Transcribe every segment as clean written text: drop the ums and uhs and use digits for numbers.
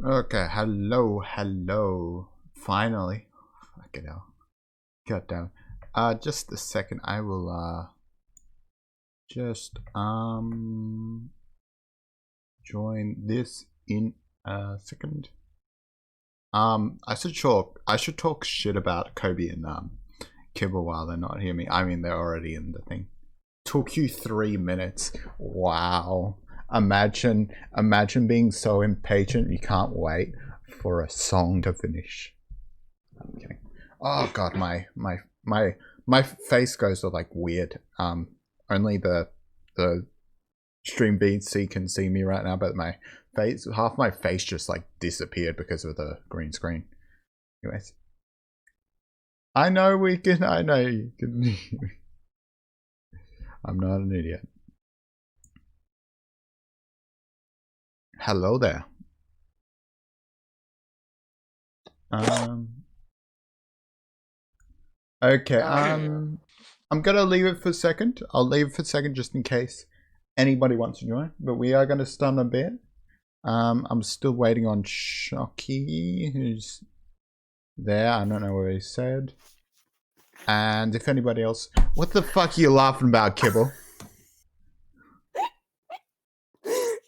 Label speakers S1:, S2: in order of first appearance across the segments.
S1: Okay, hello. Finally. Fucking hell. God damn. Just a second. I will, just, join this in a second. I should talk shit about Kobe and, Kibble while they're not hearing me. I mean, they're already in the thing. Took you 3 minutes. Wow. Imagine being so impatient you can't wait for a song to finish. I'm kidding. Oh god, my face goes to like weird. Only the stream BC can see me right now, but my face, half my face just like disappeared because of the green screen. Anyways, I know you can. I'm not an idiot. Hello there. Okay, I'm gonna leave it for a second. I'll leave it for a second just in case anybody wants to join. But we are gonna start a bit. I'm still waiting on Shocky, who's there. I don't know what he said. And if anybody else... What the fuck are you laughing about, Kibble?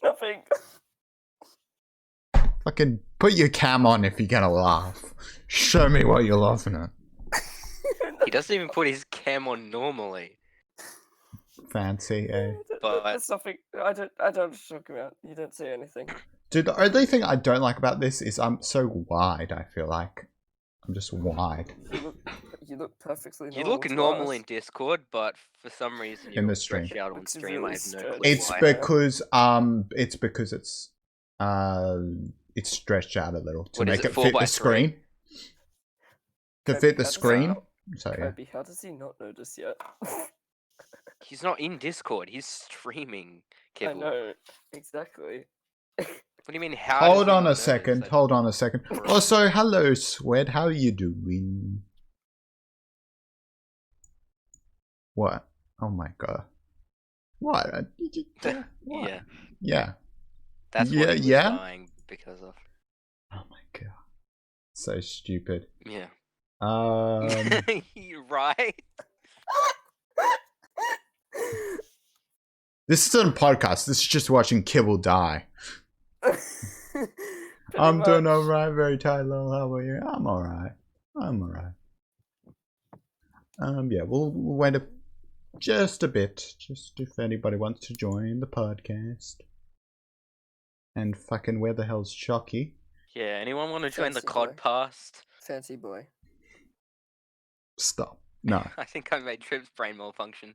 S2: Nothing.
S1: Fucking put your cam on if you're gonna laugh. Show me what you're laughing at.
S3: He doesn't even put his cam on normally.
S1: Fancy, eh?
S3: But
S2: That's nothing. I don't talk about. You don't say anything.
S1: Dude, the only thing I don't like about this is I'm so wide, I feel like. I'm just wide.
S2: You look perfectly normal.
S3: you look normal in Discord, but for some reason
S1: In
S3: you
S1: the
S3: look
S1: stream.
S3: stretched out on
S2: Looks
S3: stream.
S2: really
S3: I have no
S2: stretched.
S3: clue
S1: It's
S3: why.
S1: because it's stretched out a little to
S3: What is
S1: make
S3: it,
S1: it
S3: 4
S1: fit
S3: by
S1: the
S3: 3?
S1: screen. To
S2: Kobe,
S1: fit the
S2: how does
S1: screen.
S2: that-
S1: So yeah.
S2: Kobe, how does he not notice yet?
S3: He's not in Discord. He's streaming.
S2: I
S3: Kibble.
S2: know exactly.
S3: What do you mean? How?
S1: Hold
S3: does he
S1: on
S3: not
S1: a
S3: notice?
S1: second. Hold on a second. Also, hello, Swed. How are you doing? What? Oh my god. What? What?
S3: Yeah.
S1: Yeah.
S3: That's
S1: Yeah,
S3: what he was
S1: yeah?
S3: dying because of.
S1: Oh my god. So stupid.
S3: Yeah.
S1: Um.
S3: Right.
S1: This isn't a podcast. This is just watching Kibble die. I'm doing alright. Very tired, lol. How about you? I'm alright. Yeah, we'll wait just a bit. Just if anybody wants to join the podcast. And fucking where the hell's Shocky?
S3: Yeah. Anyone want to join the
S2: Fancy boy.
S3: COD past?
S2: Fancy boy.
S1: Stop. No.
S3: I think I made Trip's brain malfunction.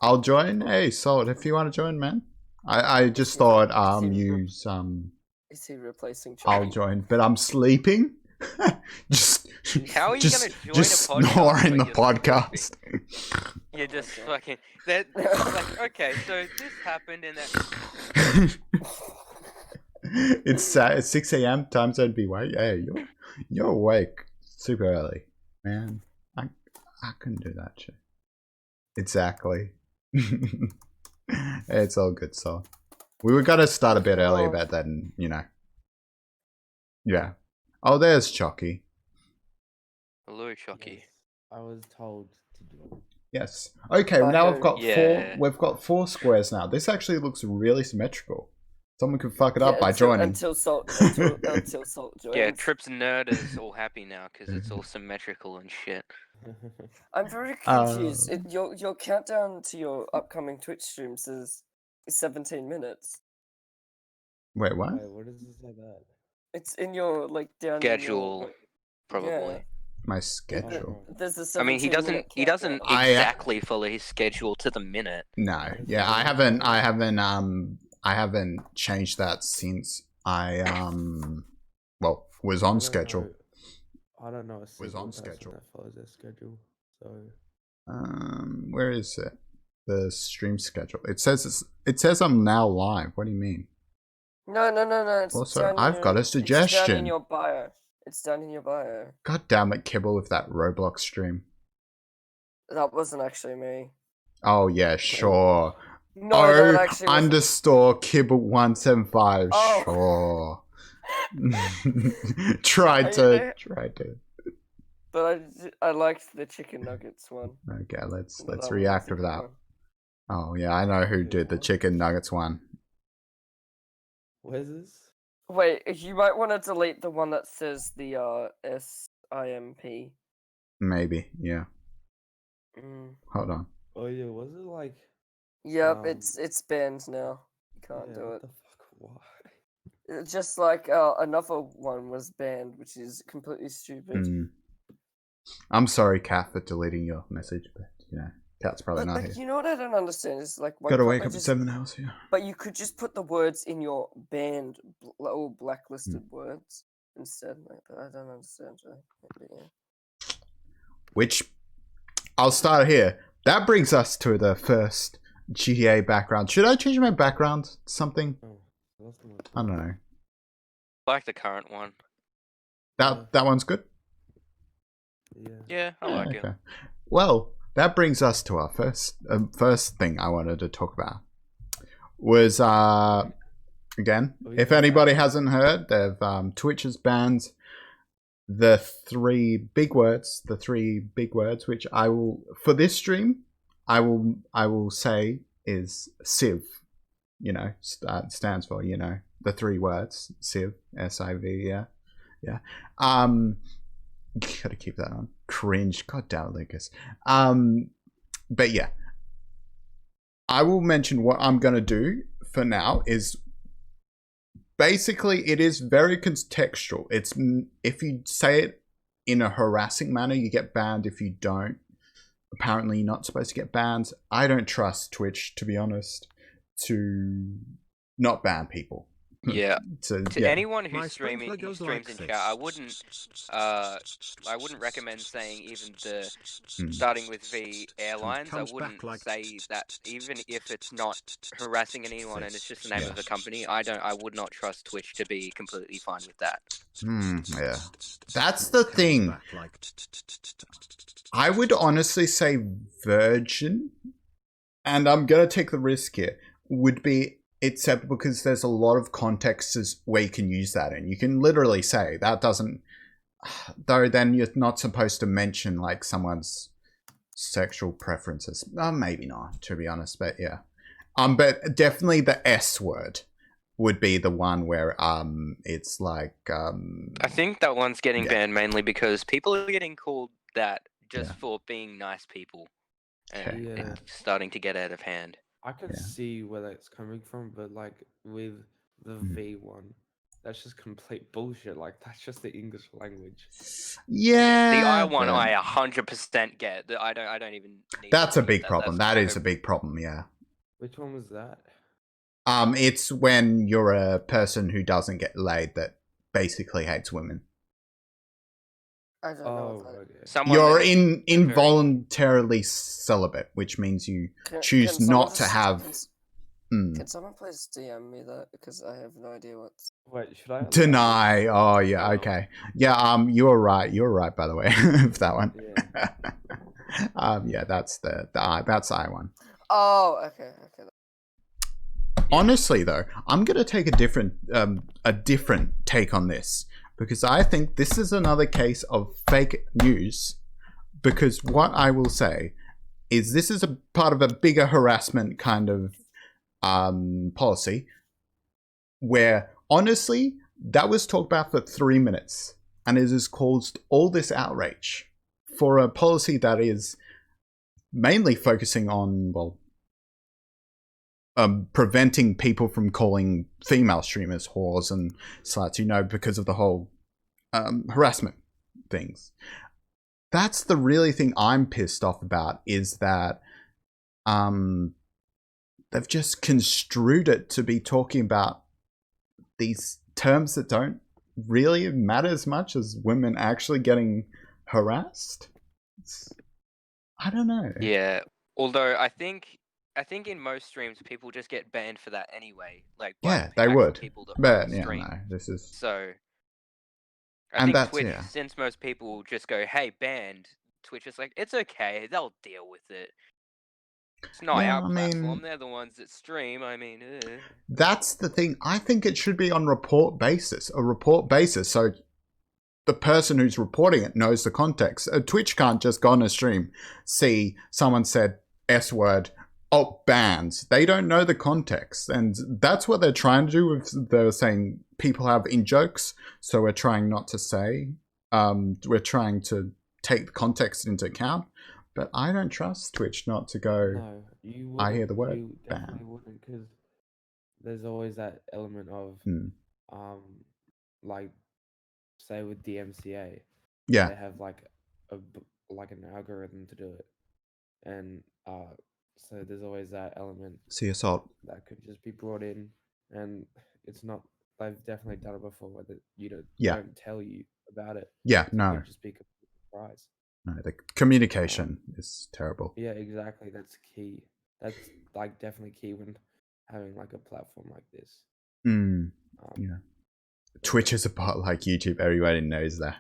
S1: I'll join. Hey, Salt, if you want to join, man. I just thought use
S2: Is he replacing?
S1: I'll
S2: Chucky?
S1: join, but I'm sleeping. just
S3: How are you
S1: just,
S3: gonna join
S1: just
S3: a podcast
S1: snoring
S3: when
S1: the
S3: you're
S1: podcast.
S3: You're just
S2: Okay.
S3: fucking. That like okay, so this happened and that.
S1: It's 6 a.m. Time zone BY. Hey, you're awake super early, man. I couldn't do that shit. Exactly. It's all good, so we were gonna start a bit earlier, but then yeah. Oh, there's Chucky.
S3: Hello, Chucky.
S4: Yes, I was told to do it.
S1: Yes. Okay. Now we've got
S3: Yeah.
S1: four. We've got 4 squares now. This actually looks really symmetrical. Someone could fuck it up by joining.
S2: Until Salt joins.
S3: Yeah, Trip's nerd is all happy now because it's all symmetrical and shit.
S2: I'm very confused. Your countdown to your upcoming Twitch streams is 17 minutes.
S1: Wait, what?
S4: Wait, what does it say that?
S2: It's in your down
S3: Schedule,
S2: In your,
S3: probably.
S1: My schedule.
S2: There's a
S3: I mean, he
S2: 17-minute
S3: doesn't
S2: countdown.
S3: exactly follow his schedule to the minute.
S1: No. Yeah, I haven't changed that since I was on schedule.
S4: I don't know. A
S1: Was
S4: single
S1: on
S4: person
S1: schedule.
S4: that follows their schedule. So
S1: Where is it? The stream schedule. It says I'm now live. What do you mean?
S2: No. It's
S1: Also,
S2: down in
S1: I've got a
S2: It's down
S1: suggestion.
S2: in your bio. It's down in your bio.
S1: God damn it, Kibble, with that Roblox stream.
S2: That wasn't actually me.
S1: Oh yeah, sure.
S2: No, that
S1: O
S2: actually was.
S1: underscore kibble 175.
S2: Oh.
S1: Sure.
S2: I-
S1: tried to.
S2: But I liked the chicken nuggets one.
S1: Okay, let's
S2: That one was
S1: react
S2: a
S1: to
S2: good
S1: that.
S2: one.
S1: Oh yeah, I know who
S4: Good
S1: did the
S4: one.
S1: chicken nuggets one.
S4: Where's this?
S2: Wait, you might want to delete the one that says the SIMP.
S1: Maybe, yeah.
S2: Mm.
S1: Hold on.
S4: Oh yeah, was it like?
S2: Yep, it's banned now. You can't
S4: Yeah,
S2: do
S4: what
S2: it.
S4: the fuck? Why?
S2: It's just like another one was banned, which is completely stupid.
S1: Mm. I'm sorry, Kath, for deleting your message, but Kat's probably
S2: But
S1: not
S2: like,
S1: here.
S2: you know what I don't understand is like, why
S1: Gotta
S2: can't
S1: wake
S2: they
S1: up at
S2: just?
S1: 7 hours here.
S2: But you could just put the words in your banned or blacklisted words instead. Like, I don't understand. But yeah.
S1: Which, I'll start here. That brings us to the first GTA background. Should I change my background to something?
S4: Oh, that's the one.
S1: I don't know.
S3: I like the current one.
S1: That one's good?
S4: Yeah.
S3: Yeah, I like it.
S1: Okay. Well, that brings us to our first thing I wanted to talk about. Was, again, if anybody hasn't heard, Twitch has banned the three big words, which I will, for this stream, I will say is Civ. Stands for, the three words, Civ, S-I-V, yeah. Gotta keep that on. Cringe. God damn it, Lucas. But yeah. I will mention what I'm gonna do for now is basically it is very contextual. It's if you say it in a harassing manner, you get banned. If you don't, apparently you're not supposed to get banned. I don't trust Twitch, to be honest, to not ban people.
S3: Yeah.
S1: To
S3: anyone who's
S5: My
S3: streams
S5: sprinkler goes
S3: in
S5: like
S3: chat,
S5: this.
S3: I wouldn't recommend saying even the starting with V airlines. I
S5: comes
S3: wouldn't
S5: back like
S3: say that even if it's not harassing anyone and it's just the name of the company. I would not trust Twitch to be completely fine with that.
S1: Yeah. That's the thing. I would honestly say Virgin, and I'm gonna take the risk here, would be acceptable because there's a lot of contexts where you can use that in. You can literally say that doesn't, though then you're not supposed to mention like someone's sexual preferences. Maybe not, to be honest, but yeah. But definitely the S word would be the one where it's like
S3: I think that one's getting banned mainly because people are getting called that just
S1: Yeah.
S3: for being nice people, and
S4: Yeah.
S3: it's starting to get out of hand.
S4: I can see where that's coming from, but like with the V one, that's just complete bullshit. Like that's just the English language.
S1: Yeah.
S3: The I one
S1: but
S3: I 100% get. I don't even need
S1: that's
S3: to
S1: a
S3: read
S1: big
S3: that.
S1: problem. That is a big problem, yeah.
S4: Which one was that?
S1: It's when you're a person who doesn't get laid that basically hates women.
S2: I don't know.
S4: Oh, okay.
S3: Someone
S1: You're
S3: that-
S1: involuntarily celibate, which means you choose
S2: can
S1: not
S2: someone
S1: to have.
S2: Can someone please DM me that because I have no idea what's.
S4: Wait, should I allow
S1: Deny. Oh yeah,
S3: Oh.
S1: okay. Yeah, you were right. You were right, by the way, of that one.
S4: Yeah.
S1: Yeah, that's the that's I one.
S2: Oh, okay.
S1: Honestly though, I'm gonna take a different take on this because I think this is another case of fake news. Because what I will say is this is a part of a bigger harassment kind of policy where honestly that was talked about for 3 minutes and it has caused all this outrage for a policy that is mainly focusing on preventing people from calling female streamers whores and sluts, because of the whole harassment things. That's the really thing I'm pissed off about is that they've just construed it to be talking about these terms that don't really matter as much as women actually getting harassed. I don't know.
S3: Yeah, although I think in most streams people just get banned for that anyway. Like by
S1: Yeah,
S3: the
S1: they
S3: actual
S1: would.
S3: people that
S1: But
S3: run the
S1: yeah,
S3: stream.
S1: no, this is.
S3: So I
S1: And
S3: think
S1: that's-
S3: Twitch,
S1: yeah.
S3: since most people just go, "Hey, banned," Twitch is like, "It's okay, they'll deal with it." It's not
S1: Yeah,
S3: our
S1: I
S3: platform.
S1: mean,
S3: They're the ones that stream. I mean,
S1: that's the thing. I think it should be on a report basis, so the person who's reporting it knows the context. Twitch can't just go on a stream, see someone said S word, oh, bans. They don't know the context. And that's what they're trying to do with, they're saying people have in-jokes, so we're trying not to say. We're trying to take the context into account. But I don't trust Twitch not to go,
S4: No, you wouldn't.
S1: I hear the word
S4: You
S1: ban.
S4: definitely wouldn't, because there's always that element of, like, say with DMCA,
S1: Yeah.
S4: they have like an algorithm to do it, and so there's always that element
S1: Sea assault.
S4: that could just be brought in, and it's not. They've definitely done it before, where you
S1: Yeah.
S4: don't tell you about it.
S1: Yeah,
S4: So it
S1: no.
S4: could just be a complete surprise.
S1: No, the communication is terrible.
S4: Yeah, exactly. That's key. That's like definitely key when having like a platform like this.
S1: Yeah. Twitch is a bot like YouTube. Everybody knows that.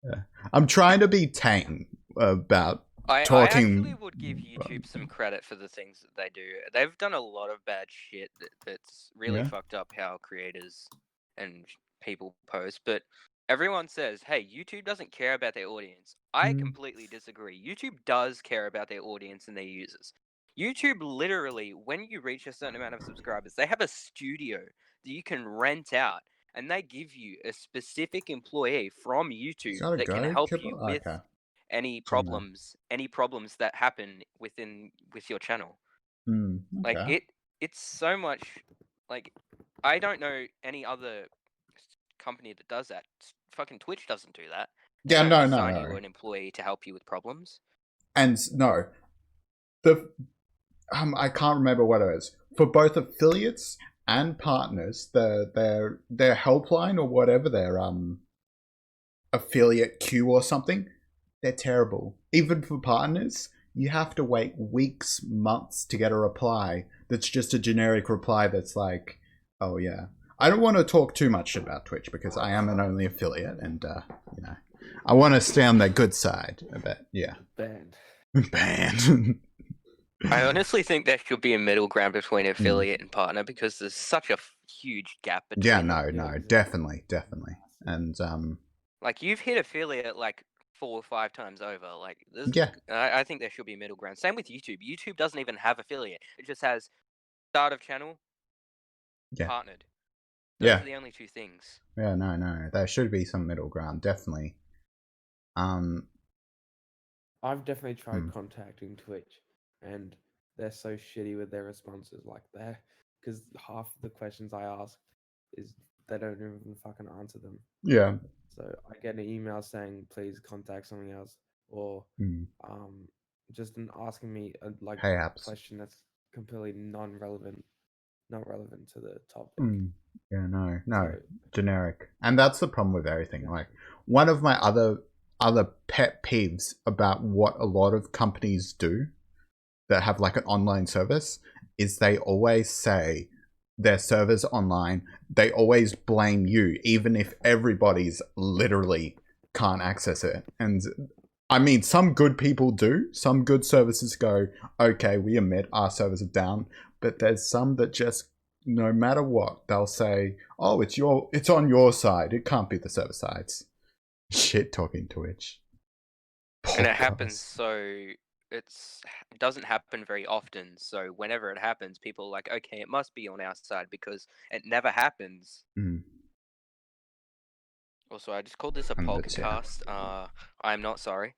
S1: Yeah. I'm trying to be tame about
S3: I
S1: talking.
S3: actually would give YouTube some credit for the things that they do. They've done a lot of bad shit that's really fucked up how creators and people post. But everyone says, hey, YouTube doesn't care about their audience. I completely disagree. YouTube does care about their audience and their users. YouTube literally, when you reach a certain amount of subscribers, they have a studio that you can rent out. And they give you a specific employee from YouTube that can help you with any problems that happen with your channel.
S1: Okay.
S3: Like it's so much, like, I don't know any other company that does that. Fucking Twitch doesn't do that. They don't assign you an employee to help you with problems.
S1: And no, I can't remember what it is for both affiliates and partners. Their helpline or whatever, their affiliate queue or something, they're terrible. Even for partners, you have to wait weeks, months to get a reply that's just a generic reply that's like, oh yeah. I don't want to talk too much about Twitch because I am an only affiliate, and I want to stay on their good side a bit. Yeah.
S4: Banned.
S3: I honestly think there should be a middle ground between affiliate and partner, because there's such a huge gap between them.
S1: Definitely. And
S3: like, you've hit affiliate like 4 or 5 times over. Like, I think there should be a middle ground. Same with YouTube. YouTube doesn't even have affiliate. It just has start of channel, partnered. Those are the only 2 things.
S1: Yeah, no. There should be some middle ground, definitely.
S4: I've definitely tried contacting Twitch, and they're so shitty with their responses. Like, because half the questions I ask is they don't even fucking answer them.
S1: Yeah.
S4: So I get an email saying, please contact something else, or just asking me a question that's completely not relevant to the topic.
S1: Yeah, no, generic. And that's the problem with everything. Like, one of my other pet peeves about what a lot of companies do that have like an online service is they always say their server's online. They always blame you, even if everybody's literally can't access it. And I mean, some good people do. Some good services go, okay, we admit our servers are down. But there's some that just, no matter what, they'll say, oh, it's on your side. It can't be the server side's. Shit talking Twitch.
S3: And it happens it doesn't happen very often. So whenever it happens, people are like, okay, it must be on our side, because it never happens. Also, I just called this a podcast. I'm not sorry.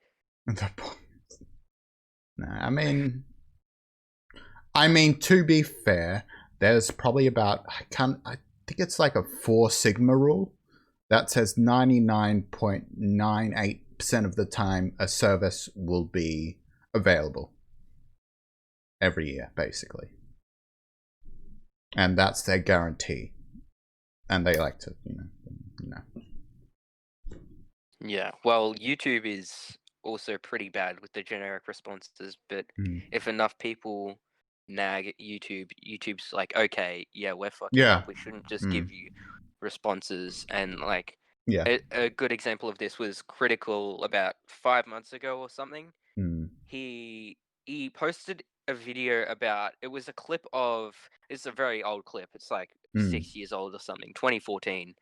S1: No, I mean, to be fair, there's probably about, I think it's like a 4 sigma rule that says 99.98% of the time a service will be available every year, basically. And that's their guarantee. And they like to,
S3: Yeah, well, YouTube is also pretty bad with the generic responses, but if enough people nag at YouTube's like, okay, yeah, we're fucking up. We shouldn't just give you responses. And like, a good example of this was Critical about 5 months ago or something. He he posted a video about, it was a clip of, it's a very old clip, it's like 6 years old or something, 2014.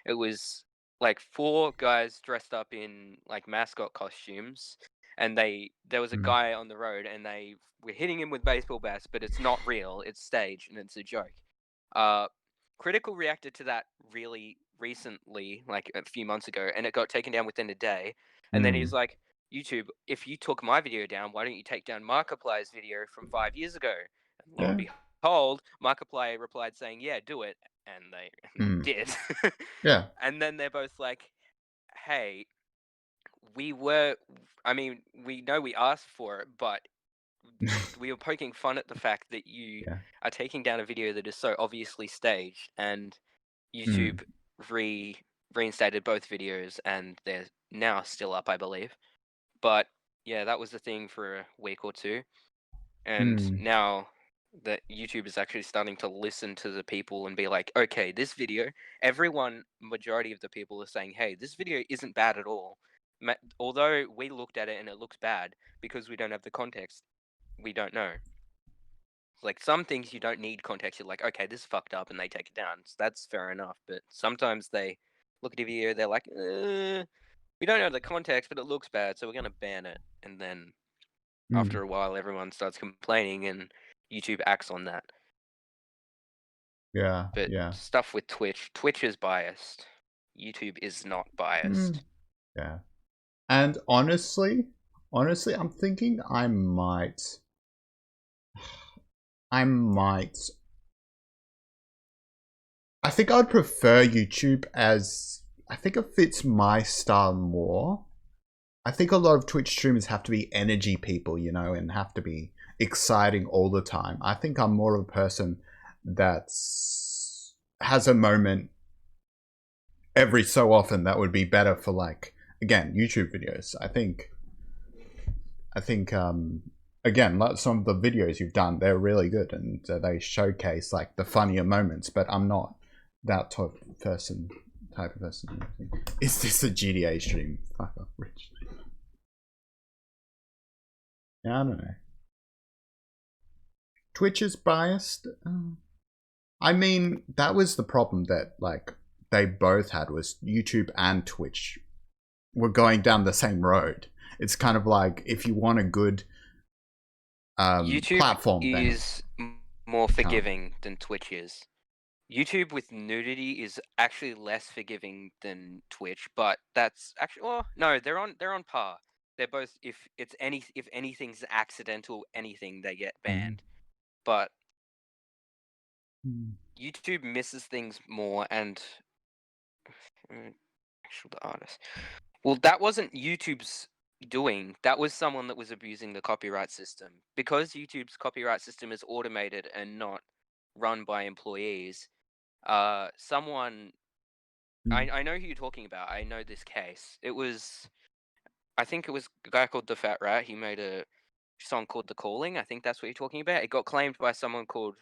S3: It was like 4 guys dressed up in like mascot costumes, and there was a guy on the road, and they were hitting him with baseball bats, but it's not real, it's staged and it's a joke. Critical reacted to that really recently, like a few months ago, and it got taken down within a day. And then he's like, YouTube, if you took my video down, why don't you take down Markiplier's video from 5 years ago? And lo and behold, Markiplier replied saying, yeah, do it. And they did.
S1: Yeah.
S3: And then they're both like, hey, we know we asked for it, but we were poking fun at the fact that you are taking down a video that is so obviously staged, and YouTube reinstated both videos, and they're now still up, I believe. But yeah, that was the thing for a week or two, and now that YouTube is actually starting to listen to the people and be like, okay, this video, majority of the people are saying, hey, this video isn't bad at all. Although we looked at it and it looks bad, because we don't have the context, we don't know. Like, some things you don't need context, you're like, okay, this is fucked up, and they take it down. So that's fair enough, but sometimes they look at a video, they're like, we don't know the context, but it looks bad, so we're going to ban it. And then after a while, everyone starts complaining, and YouTube acts on that.
S1: Yeah,
S3: but stuff with Twitch is biased. YouTube is not biased.
S1: Yeah. And honestly, I'm thinking I might I think I'd prefer YouTube, as I think it fits my style more. I think a lot of Twitch streamers have to be energy people, you know, and have to be exciting all the time. I think I'm more of a person that has a moment every so often that would be better for, like, again, YouTube videos. I think again, like some of the videos you've done, they're really good, and they showcase like the funnier moments, but I'm not that type of person. Is this a GTA stream? Fuck off, Rich. Yeah, I don't know. Twitch is biased. I mean, that was the problem that like they both had, was YouTube and Twitch were going down the same road. It's kind of like, if you want a good
S3: YouTube
S1: platform,
S3: is more forgiving than Twitch is. YouTube with nudity is actually less forgiving than Twitch, but that's actually, well, no, they're on par. They're both, if anything's accidental, anything, they get banned. But YouTube misses things more, and actually the artist. Well, that wasn't YouTube's doing. That was someone that was abusing the copyright system. Because YouTube's copyright system is automated and not run by employees. Someone, I know who you're talking about. I know this case. I think it was a guy called The Fat Rat. He made a song called The Calling. I think that's what you're talking about. It got claimed by someone called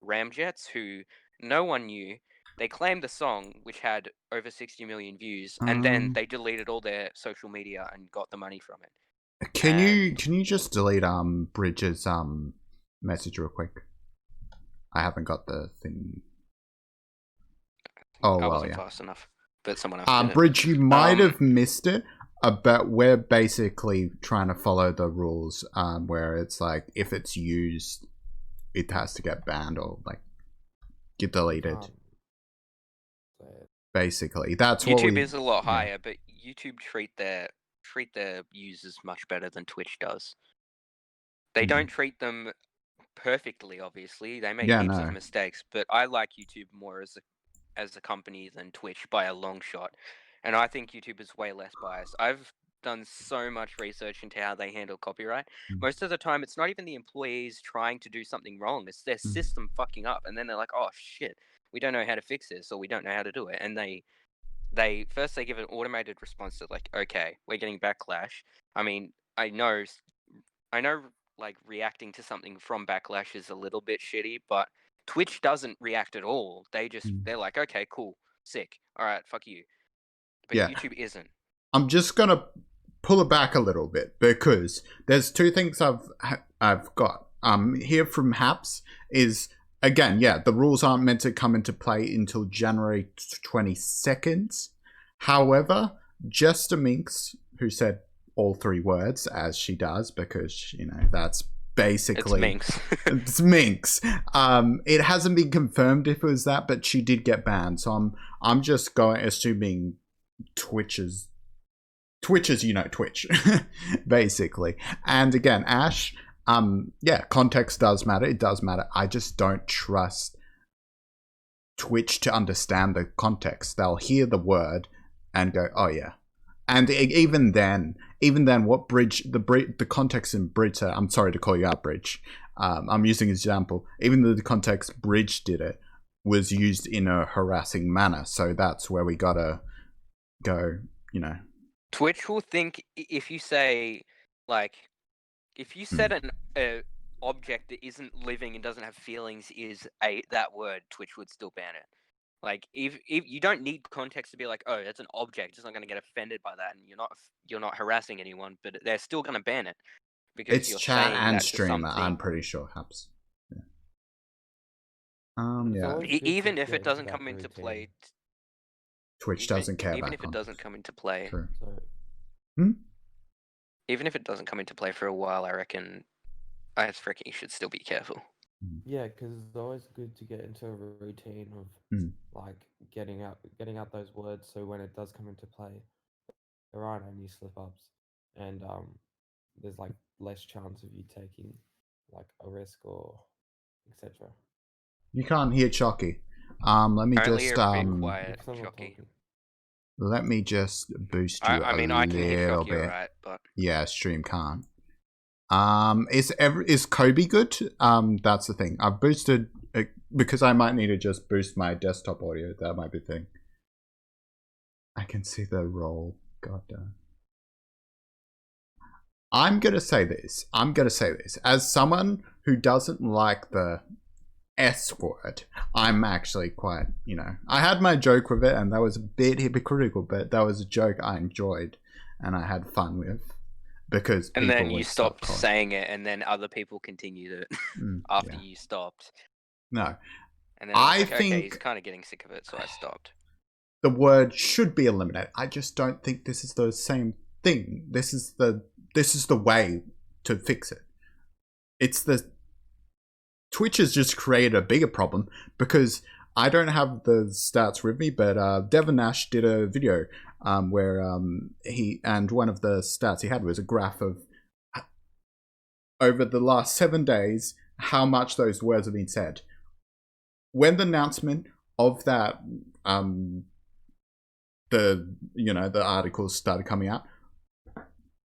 S3: Ramjets, who no one knew. They claimed the song, which had over 60 million views, and then they deleted all their social media and got the money from it.
S1: Can you just delete Bridge's message real quick? I haven't got the thing.
S3: I wasn't fast enough, but someone else did it.
S1: Bridge, you might have missed it. But we're basically trying to follow the rules, where it's like, if it's used, it has to get banned or like get deleted. Basically, that's
S3: YouTube
S1: what
S3: is a lot higher, but YouTube treat their users much better than Twitch does. They don't treat them perfectly, obviously. They make heaps of mistakes, but I like YouTube more as a company than Twitch by a long shot. And I think YouTube is way less biased. I've done so much research into how they handle copyright. Most of the time, it's not even the employees trying to do something wrong. It's their system fucking up. And then they're like, oh, shit, we don't know how to fix this, or we don't know how to do it. And they give an automated response to, like, okay, we're getting backlash. I mean, I know, like, reacting to something from backlash is a little bit shitty, but Twitch doesn't react at all. They're like, okay, cool, sick, all right, fuck you. But YouTube isn't. I'm
S1: just gonna pull it back a little bit, because there's two things I've got here from Haps is, again, yeah, the rules aren't meant to come into play until January 22nd. However, Jester Minx, who said all 3 words, as she does, because, you know, that's basically...
S3: It's Minx.
S1: It's Minx. It hasn't been confirmed if it was that, but she did get banned. So I'm just assuming Twitch's, you know, Twitch, basically. And again, Ash, yeah, context does matter. It does matter. I just don't trust Twitch to understand the context. They'll hear the word and go, oh yeah. And even then, what Bridge, the context in Bridge, I'm sorry to call you out, Bridge. I'm using an example. Even though the context Bridge did it was used in a harassing manner. So that's where we gotta go, you know.
S3: Twitch will think if you say, like, if you said an object that isn't living and doesn't have feelings is that word, Twitch would still ban it. Like, if you don't need context to be like, oh, that's an object, it's not going to get offended by that, and you're not harassing anyone, but they're still going to ban it because
S1: it's
S3: you're
S1: chat
S3: saying
S1: and
S3: that
S1: streamer.
S3: something.
S1: I'm pretty sure, Haps. Yeah. Yeah.
S3: Even if it doesn't come into play.
S1: Twitch doesn't care
S3: even
S1: about
S3: if it doesn't come into play.
S1: True.
S3: Even if it doesn't come into play for a while, I reckon you should still be careful.
S4: Yeah, because it's always good to get into a routine of like getting out those words, so when it does come into play, there aren't any slip ups, and there's like less chance of you taking like a risk or etc.
S1: You can't hear Chucky. Let me
S3: Apparently
S1: just
S3: you're a bit quiet, Chucky.
S1: Let me just boost you
S3: I mean, I can hear Chucky
S1: bit.
S3: alright, but
S1: yeah, stream can't. Is Kobe good? That's the thing. I've boosted it because I might need to just boost my desktop audio. That might be the thing. I can see the roll. God damn. I'm gonna say this. As someone who doesn't like the S word, I'm actually quite, you know, I had my joke with it and that was a bit hypocritical, but that was a joke I enjoyed and I had fun with. Because
S3: and then you stopped saying it, and then other people continued it after you stopped.
S1: No,
S3: and then I think okay, he's kind of getting sick of it, so I stopped.
S1: The word should be eliminated. I just don't think this is the same thing. This is the way to fix it. It's the Twitch has just created a bigger problem because I don't have the stats with me, but Devon Nash did a video where one of the stats he had was a graph of over the last 7 days how much those words have been said. When the announcement of that the articles started coming out,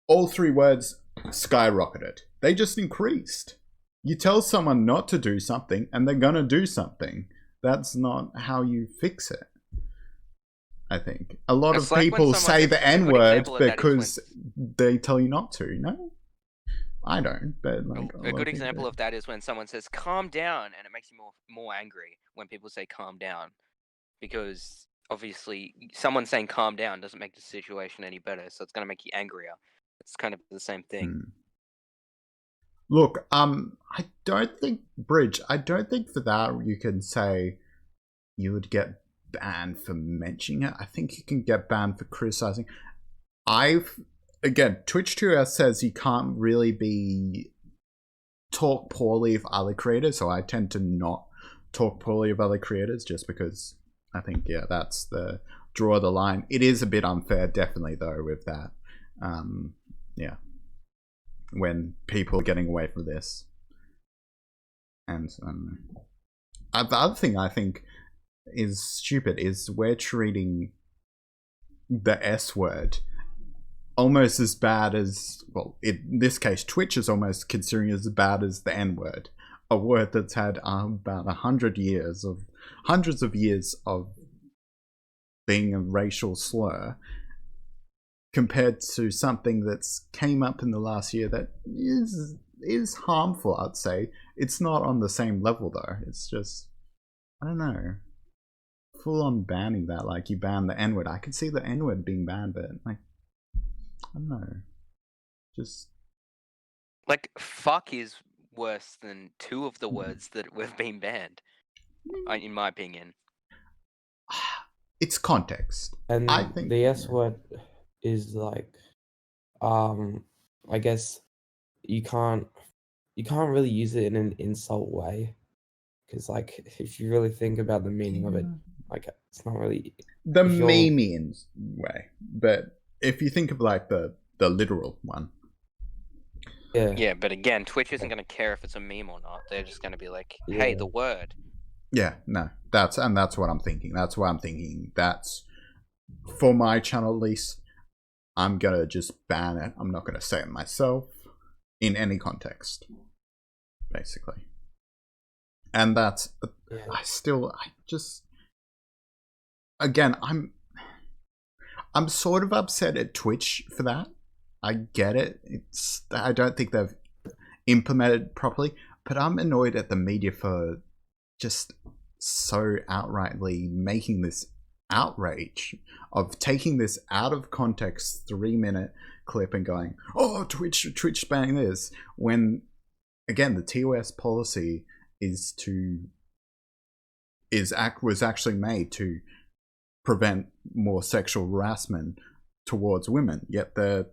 S1: all 3 words skyrocketed. They just increased. You tell someone not to do something and they're gonna do something. That's not how you fix it. I think a lot of people say the N word because they tell you not to. You know, I don't. But like,
S3: a good example of that is when someone says "calm down" and it makes you more angry when people say "calm down," because obviously someone saying "calm down" doesn't make the situation any better, so it's gonna make you angrier. It's kind of the same thing.
S1: Look, I don't think Bridge. I don't think for that you can say you would get banned for mentioning it. I think you can get banned for criticizing. Again, Twitch2S says you can't really talk poorly of other creators, so I tend to not talk poorly of other creators just because I think, yeah, that's the draw the line. It is a bit unfair, definitely, though, with that. Yeah. When people are getting away from this. And the other thing I think is stupid is we're treating the S word almost as bad as, well, in this case, Twitch is almost considering as bad as the N word, a word that's had about 100 years of, hundreds of years of being a racial slur, compared to something that's came up in the last year that is harmful, I'd say. It's not on the same level though. It's just, I don't know, full on banning that, like you ban the N-word. I could see the N-word being banned, but like, I don't know. Just
S3: Like, fuck is worse than 2 of the words that have been banned, in my opinion.
S1: It's context.
S4: And
S1: I think
S4: the S word is like, I guess you can't really use it in an insult way, because like if you really think about the meaning of it, like it's not really
S1: the memeing way. But if you think of like the literal one.
S3: Yeah, but again, Twitch isn't going to care if it's a meme or not. They're just going to be like, hey, the word.
S1: Yeah, no. That's what I'm thinking. That's why I'm thinking that's, for my channel at least, I'm going to just ban it. I'm not going to say it myself in any context, basically. And that's, again, I'm sort of upset at Twitch for that. I get it. I don't think they've implemented properly, but I'm annoyed at the media for just so outrightly making this outrage of taking this out of context 3-minute clip and going, oh, Twitch banning this, when again the TOS policy was actually made to prevent more sexual harassment towards women, yet the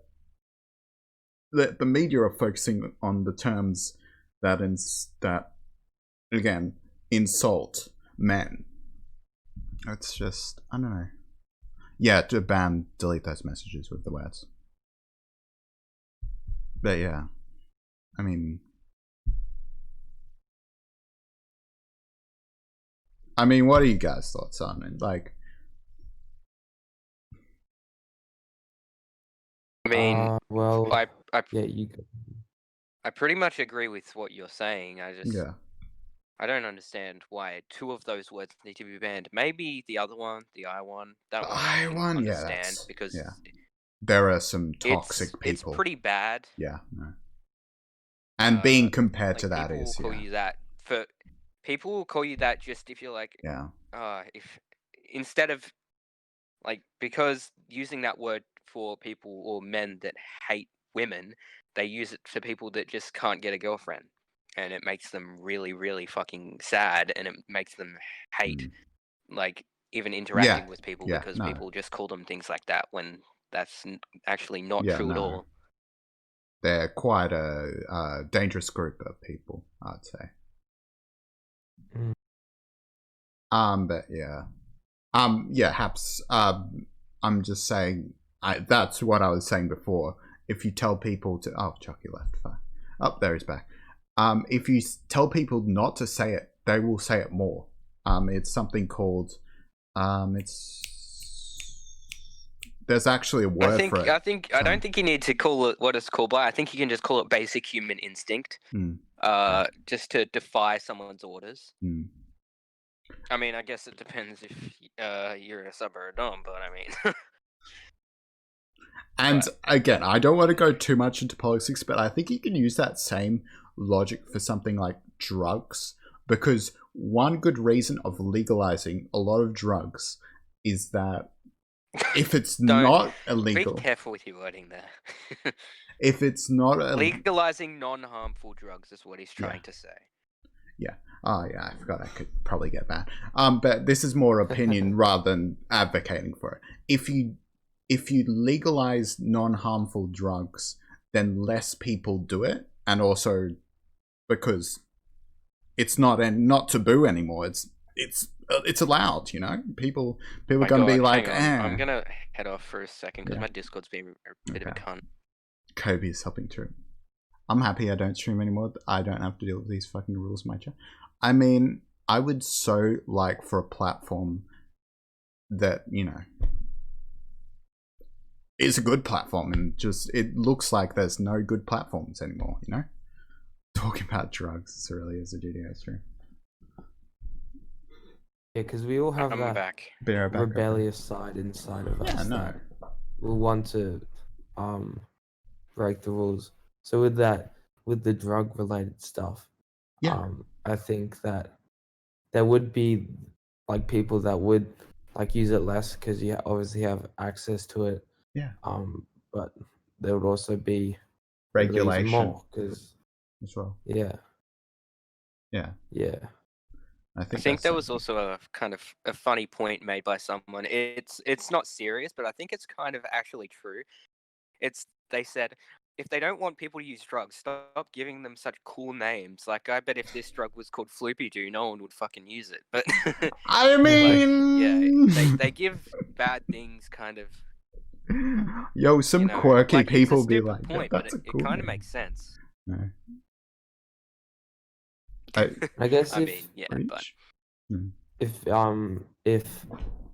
S1: media are focusing on the terms that again insult men. It's just, I don't know. Yeah, to delete those messages with the words. But yeah, I mean, what are you guys' thoughts on it? Like,
S3: I mean,
S4: well,
S3: yeah, I pretty much agree with what you're saying. I don't understand why 2 of those words need to be banned. Maybe the other one, the I one, that one I can understand, because
S1: there are some toxic people.
S3: It's pretty bad.
S1: Yeah, no. And being compared to that
S3: people will call you that just if you're like, if instead of like, because using that word for people or men that hate women, they use it for people that just can't get a girlfriend, and it makes them really, really fucking sad, and it makes them hate like even interacting with people, because people just call them things like that when that's actually not true at all.
S1: They're quite a dangerous group of people, I'd say. But yeah. Haps. I'm just saying, that's what I was saying before. If you tell people to, Chucky left. Oh, there he's back. If you tell people not to say it, they will say it more. It's something called, there's actually a word for it.
S3: I don't think you need to call it what it's called by. I think you can just call it basic human instinct. Just to defy someone's orders. I mean, I guess it depends if you're a sub or a dom, but I mean.
S1: And again, I don't want to go too much into politics, but I think you can use that same logic for something like drugs, because one good reason of legalizing a lot of drugs is that if it's not illegal,
S3: be careful with your wording there.
S1: If it's not
S3: legalizing non-harmful drugs is what he's trying to say.
S1: Yeah. Oh yeah, I forgot I could probably get that. But this is more opinion rather than advocating for it. If you legalize non-harmful drugs, then less people do it, and also because it's not taboo anymore. It's allowed, you know. People are gonna be like,
S3: I'm gonna head off for a second because my Discord's being a bit of a cunt.
S1: Kobe is helping too. I'm happy I don't stream anymore. I don't have to deal with these fucking rules, my chat. I mean, I would so like for a platform that, you know, is a good platform, and just it looks like there's no good platforms anymore, you know? Talking about drugs as early as a GDO stream.
S4: Yeah, because we all have that rebellious side inside of us. That we want to break the rules. So with the drug related stuff, I think that there would be like people that would like use it less because you obviously have access to it.
S1: Yeah.
S4: But there would also be
S1: regulation
S4: more because
S1: as well.
S4: Yeah.
S3: I think there was also a kind of a funny point made by someone. It's not serious, but I think it's kind of actually true. They said, if they don't want people to use drugs, stop giving them such cool names. Like, I bet if this drug was called Floopy Doo, no one would fucking use it. But
S1: I mean,
S3: they give bad things kind of.
S1: Yo, some quirky people
S3: it's a
S1: be
S3: stupid
S1: like,
S3: point,
S1: that's
S3: but
S1: a cool
S3: it kind
S1: name.
S3: of makes sense.
S1: No.
S4: I guess if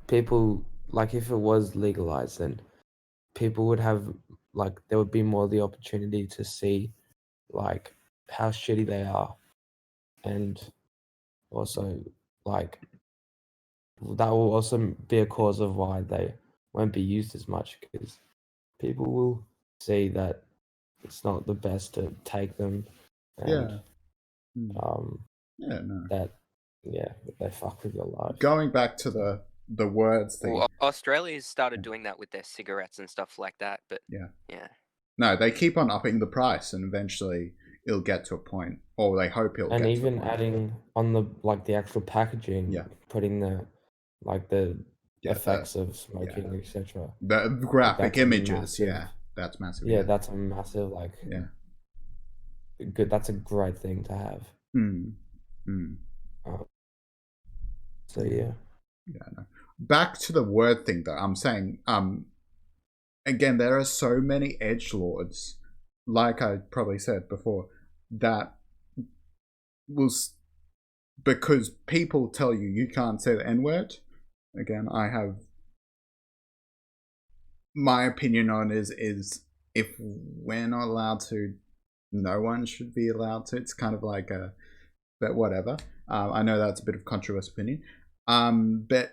S4: people, like, if it was legalized, then people would have, like, there would be more the opportunity to see, like, how shitty they are, and also, like, that will also be a cause of why they won't be used as much, because people will see that it's not the best to take them, and that they fuck with your life.
S1: Going back to the words thing.
S3: Well, Australia's started doing that with their cigarettes and stuff like that, but yeah.
S1: No, they keep on upping the price, and eventually it'll get to a point, or they hope it'll.
S4: And
S1: get
S4: even
S1: to a point.
S4: adding on the actual packaging, putting the effects of smoking, etc.
S1: The graphic images,
S4: massive,
S1: that's massive.
S4: Yeah, that's a massive good. That's a great thing to have. So yeah.
S1: No. Back to the word thing though. I'm saying, again, there are so many edgelords, like I probably said before, that was because people tell you can't say the N-word. Again, I have my opinion on is if we're not allowed to, no one should be allowed to. It's kind of like but whatever. I know that's a bit of controversial opinion. But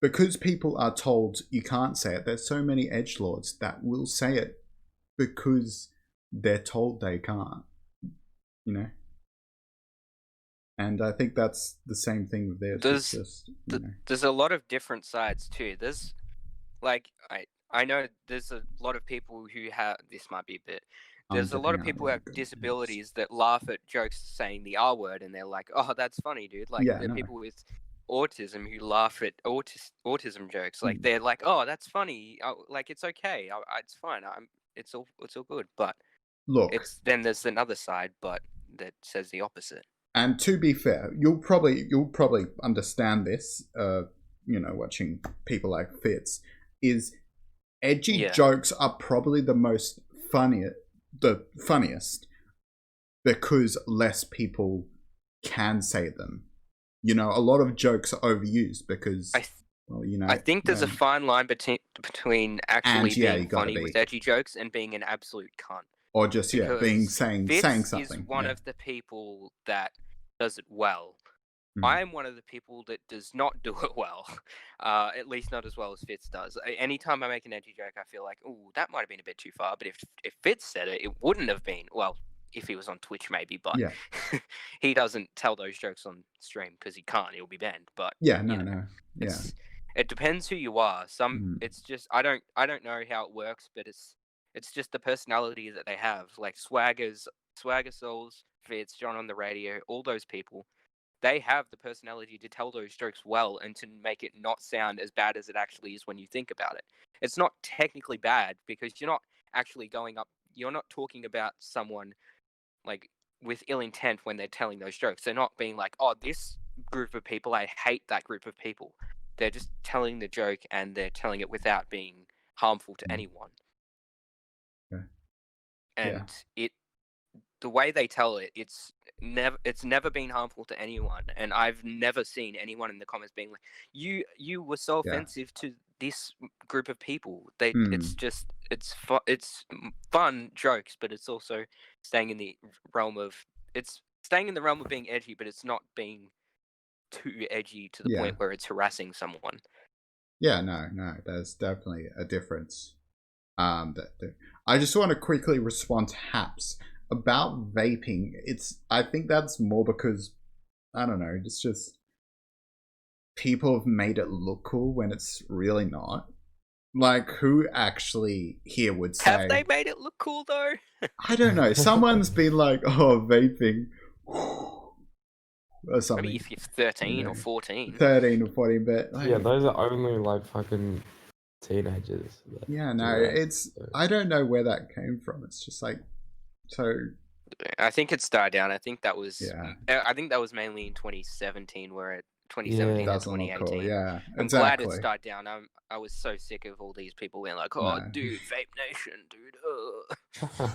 S1: because people are told you can't say it, there's so many edgelords that will say it because they're told they can't. You know? And I think that's the same thing with this.
S3: There's a lot of different sides too. There's I know there's a lot of people who have, this might be a bit, there's a lot of people who have disabilities that laugh at jokes saying the R word, and they're like, oh, that's funny, dude. Like, there are people with autism who laugh at autism jokes. Like, they're like, oh, that's funny. Like, it's okay. It's fine. It's all good. But
S1: look,
S3: then there's another side, but that says the opposite.
S1: And to be fair, you'll probably understand this. Watching people like Fitz, is edgy jokes are probably the funniest because less people can say them. A lot of jokes are overused because
S3: I think there's a fine line between actually being funny with edgy jokes and being an absolute cunt.
S1: Or just saying something.
S3: Fitz is one of the people that does it well. I am one of the people that does not do it well, at least not as well as Fitz does. Anytime I make an edgy joke, I feel like, ooh, that might have been a bit too far. But if Fitz said it, it wouldn't have been. Well, if he was on Twitch, maybe, but he doesn't tell those jokes on stream because he can't. He'll be banned. But it depends who you are. It's just I don't know how it works, but it's just the personality that they have. Like Swagger Souls, Fitz, John on the radio, all those people. They have the personality to tell those jokes well and to make it not sound as bad as it actually is when you think about it. It's not technically bad because you're not actually you're not talking about someone like with ill intent when they're telling those jokes. They're not being like, oh, this group of people, I hate that group of people. They're just telling the joke and they're telling it without being harmful to anyone. And the way they tell it, it's never been harmful to anyone, and I've never seen anyone in the comments being like, you were so offensive to this group of people. It's fun jokes, but it's also staying in the realm of being edgy, but it's not being too edgy to the point where it's harassing someone.
S1: No, there's definitely a difference. I just want to quickly respond to Haps about vaping. I think that's more because, I don't know, it's just people have made it look cool when it's really not. Like, who actually here would say...
S3: Have they made it look cool, though?
S1: I don't know. Someone's been like, oh, vaping. Or something.
S3: Maybe if you're 13 or 14.
S1: 13 or 14, but... Like,
S4: yeah, those are only, like, fucking teenagers.
S1: Yeah, no, it's... I don't know where that came from. It's just like... So...
S3: I think it's died down. I think that was...
S1: Yeah.
S3: I think that was mainly in 2017, where it... 2017 or 2018.
S1: Cool. Yeah,
S3: I'm glad it's died down. I was so sick of all these people being like, "Oh, dude, Vape Nation, dude."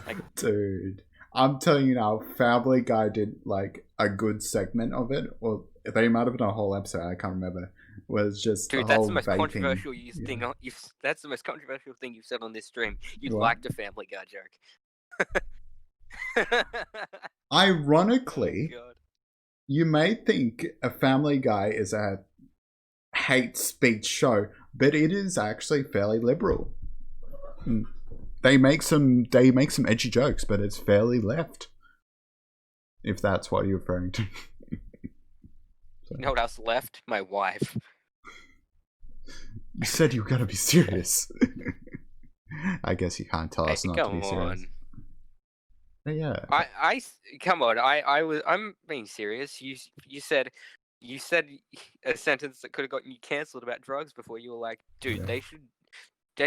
S3: Like,
S1: dude, I'm telling you now, Family Guy did like a good segment of it, or they might have done a whole episode. I can't remember. Was just
S3: dude,
S1: the
S3: that's
S1: whole
S3: the most
S1: vaping
S3: controversial thing. That's the most controversial thing you've said on this stream. You liked a Family Guy joke.
S1: Ironically.
S3: Oh, God.
S1: You may think a Family Guy is a hate speech show, but it is actually fairly liberal. They make some edgy jokes, but it's fairly left. If that's what you're referring to.
S3: So. You know what else left? My wife.
S1: You said you were gonna be serious. I guess you can't tell us not to be serious. Yeah.
S3: I come on. I'm being serious. You said a sentence that could have gotten you cancelled about drugs before. You were like, dude, they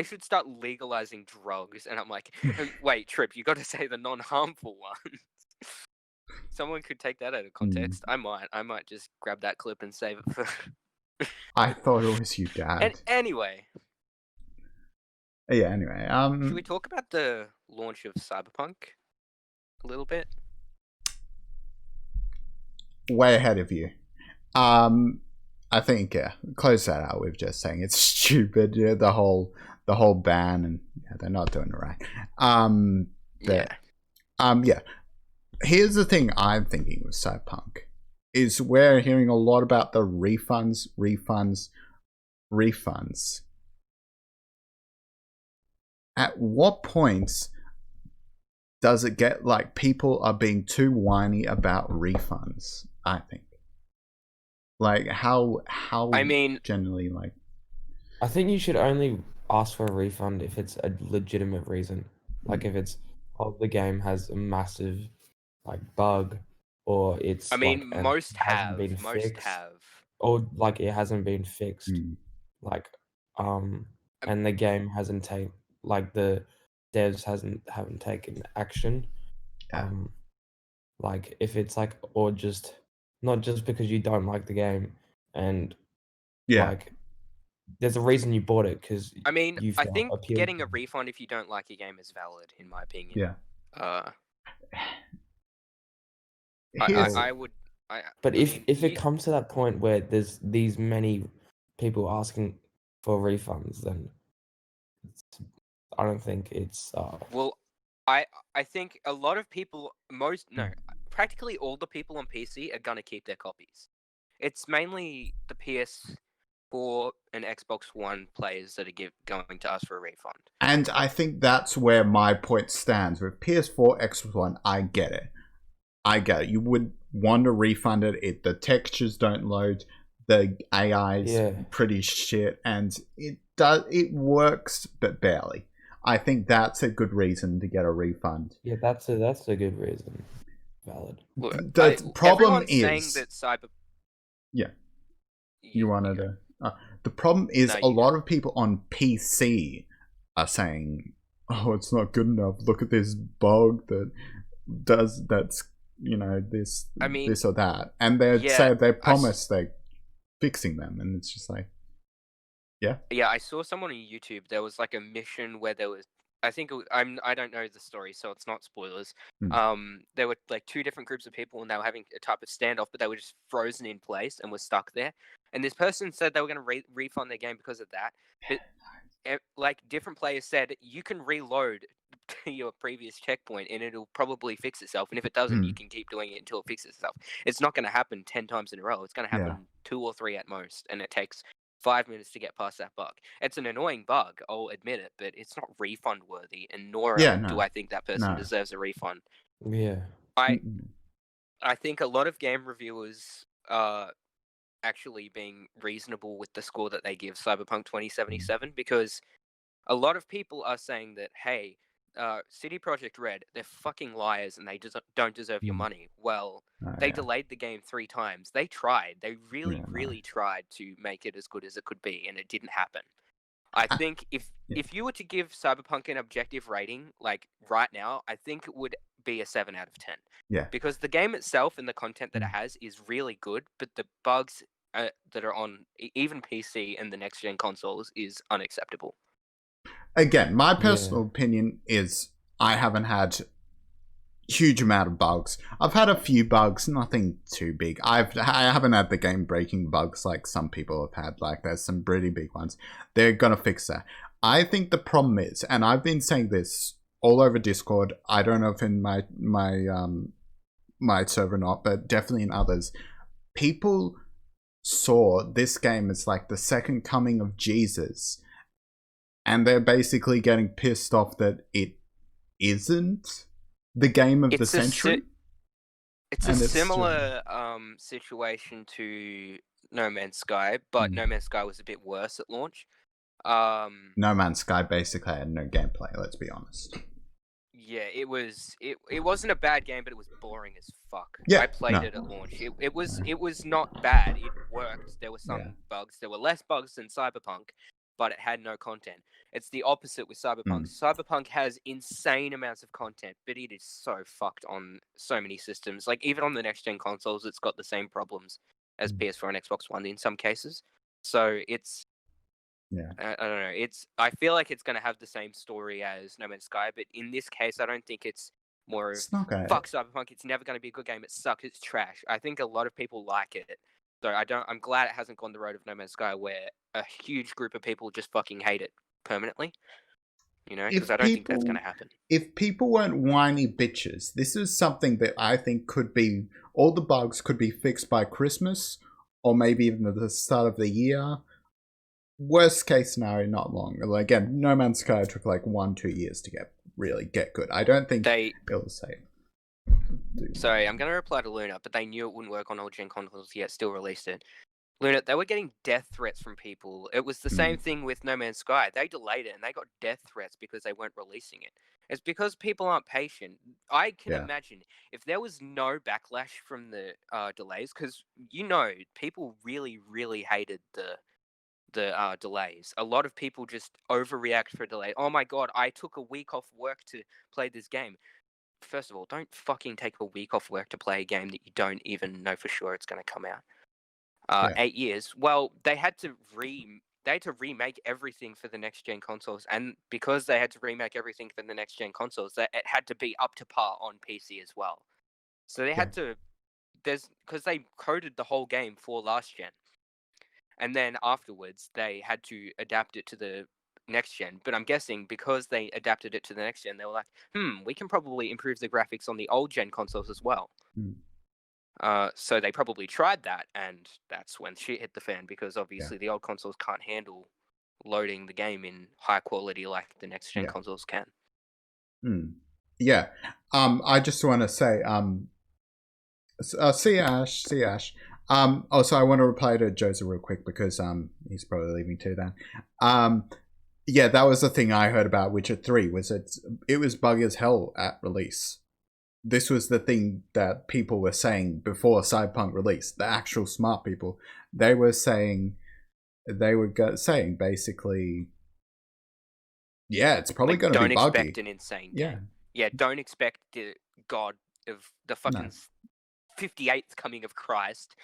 S3: should start legalizing drugs. And I'm like, wait, Trip, you got to say the non-harmful ones. Someone could take that out of context. I might just grab that clip and save it for.
S1: I thought it was you, Dad.
S3: Anyway.
S1: Yeah. Anyway.
S3: Should we talk about the launch of Cyberpunk? A little bit.
S1: Way ahead of you. I think close that out with just saying it's stupid. Yeah, the whole ban, and they're not doing it right. Yeah. Here's the thing I'm thinking with Cyberpunk is we're hearing a lot about the refunds. At what points does it get like people are being too whiny about refunds? I think. Like how
S3: I mean,
S1: generally like.
S4: I think you should only ask for a refund if it's a legitimate reason. Like if it's the game has a massive like bug, or it's.
S3: I mean,
S4: like,
S3: most have.
S4: Or like it hasn't been fixed. Like and the game hasn't taken like the devs haven't taken action. Like if it's like, or just not just because you don't like the game, and like there's a reason you bought it because
S3: I mean I think getting a refund if you don't like a game is valid in my opinion. I would.
S4: But if it comes to that point where there's these many people asking for refunds, then I don't think it's.
S3: Well, I think a lot of people, practically all the people on PC are gonna keep their copies. It's mainly the PS4 and Xbox One players that are going to ask for a refund.
S1: And I think that's where my point stands. With PS4, Xbox One, I get it. You would want to refund it. The textures don't load. The AI's pretty shit, and it works, but barely. I think that's a good reason to get a refund.
S4: Yeah, that's a good reason. Valid.
S1: The problem is
S3: saying that
S1: you wanted to. The problem is a lot of people on PC are saying, "Oh, it's not good enough. Look at this bug that's this this or that," and they promise they're fixing them, and it's just like.
S3: Yeah, I saw someone on YouTube. There was like a mission where there was, I don't know the story, so it's not spoilers. There were like two different groups of people, and they were having a type of standoff, but they were just frozen in place and were stuck there. And this person said they were going to refund their game because of that. But like different players said, you can reload to your previous checkpoint, and it'll probably fix itself. And if it doesn't, you can keep doing it until it fixes itself. It's not going to happen 10 times in a row. It's going to happen 2 or 3 at most, and it takes 5 minutes to get past that bug. It's an annoying bug, I'll admit it, but it's not refund worthy, and nor do I think that person deserves a refund.
S4: Yeah.
S3: I think a lot of game reviewers are actually being reasonable with the score that they give Cyberpunk 2077 because A lot of people are saying that, hey, CD Projekt Red, they're fucking liars and they don't deserve your money. Well, they delayed the game 3 times. They tried. They really tried to make it as good as it could be, and it didn't happen. I think if you were to give Cyberpunk an objective rating, like right now, I think it would be a 7 out of 10.
S1: Yeah.
S3: Because the game itself and the content that it has is really good, but the bugs that are on even PC and the next gen consoles is unacceptable.
S1: Again, my personal opinion is I haven't had huge amount of bugs. I've had a few bugs, nothing too big. I haven't had the game breaking bugs like some people have had. Like there's some pretty big ones. They're gonna fix that. I think the problem is, and I've been saying this all over Discord. I don't know if in my server or not, but definitely in others. People saw this game as like the second coming of Jesus, and they're basically getting pissed off that it isn't the game of the century.
S3: It's a similar situation to No Man's Sky, but No Man's Sky was a bit worse at launch.
S1: No Man's Sky basically had no gameplay, let's be honest.
S3: Yeah, it wasn't a bad game, but it was boring as fuck.
S1: Yeah,
S3: I played it at launch. It was not bad. It worked. There were some bugs. There were less bugs than Cyberpunk, but it had no content. It's the opposite with Cyberpunk. Cyberpunk has insane amounts of content, but it is so fucked on so many systems. Like even on the next gen consoles, it's got the same problems as PS4 and Xbox One in some cases. So it's I don't know. I feel like it's going to have the same story as No Man's Sky, but in this case, I don't think it's more fuck Cyberpunk. It's never going to be a good game. It sucks. It's trash. I think a lot of people like it. So I'm glad it hasn't gone the road of No Man's Sky, where a huge group of people just fucking hate it permanently. You know, because I don't think that's going to happen.
S1: If people weren't whiny bitches, this is something that I think could be, all the bugs could be fixed by Christmas, or maybe even at the start of the year. Worst case scenario, not long. Again, No Man's Sky took like 1-2 years to get good. I don't think it'll say.
S3: Sorry, I'm going to reply to Luna, but they knew it wouldn't work on old gen consoles yet, still released it. Luna, they were getting death threats from people. It was the same thing with No Man's Sky. They delayed it and they got death threats because they weren't releasing it. It's because people aren't patient. I can imagine if there was no backlash from the delays, because people really, really hated the delays. A lot of people just overreact for a delay. Oh my god, I took a week off work to play this game. First of all, don't fucking take a week off work to play a game that you don't even know for sure it's going to come out. 8 years. Well, they had to remake everything for the next gen consoles, and because they had to remake everything for the next gen consoles, it had to be up to par on PC as well. So they had to, because they coded the whole game for last gen. And then afterwards, they had to adapt it to the next gen. But I'm guessing because they adapted it to the next gen, they were like, we can probably improve the graphics on the old gen consoles as well. So they probably tried that, and that's when shit hit the fan, because obviously the old consoles can't handle loading the game in high quality like the next gen consoles can.
S1: Yeah. I just want to say, see Ash. Also, I want to reply to Joseph real quick because he's probably leaving too then. Yeah, that was the thing I heard about Witcher 3, was it was buggy as hell at release. This was the thing that people were saying before Cyberpunk release. The actual smart people, they were saying basically, it's probably going to be buggy.
S3: Don't expect an insane game. Yeah, don't expect the god of the fucking 58th coming of Christ,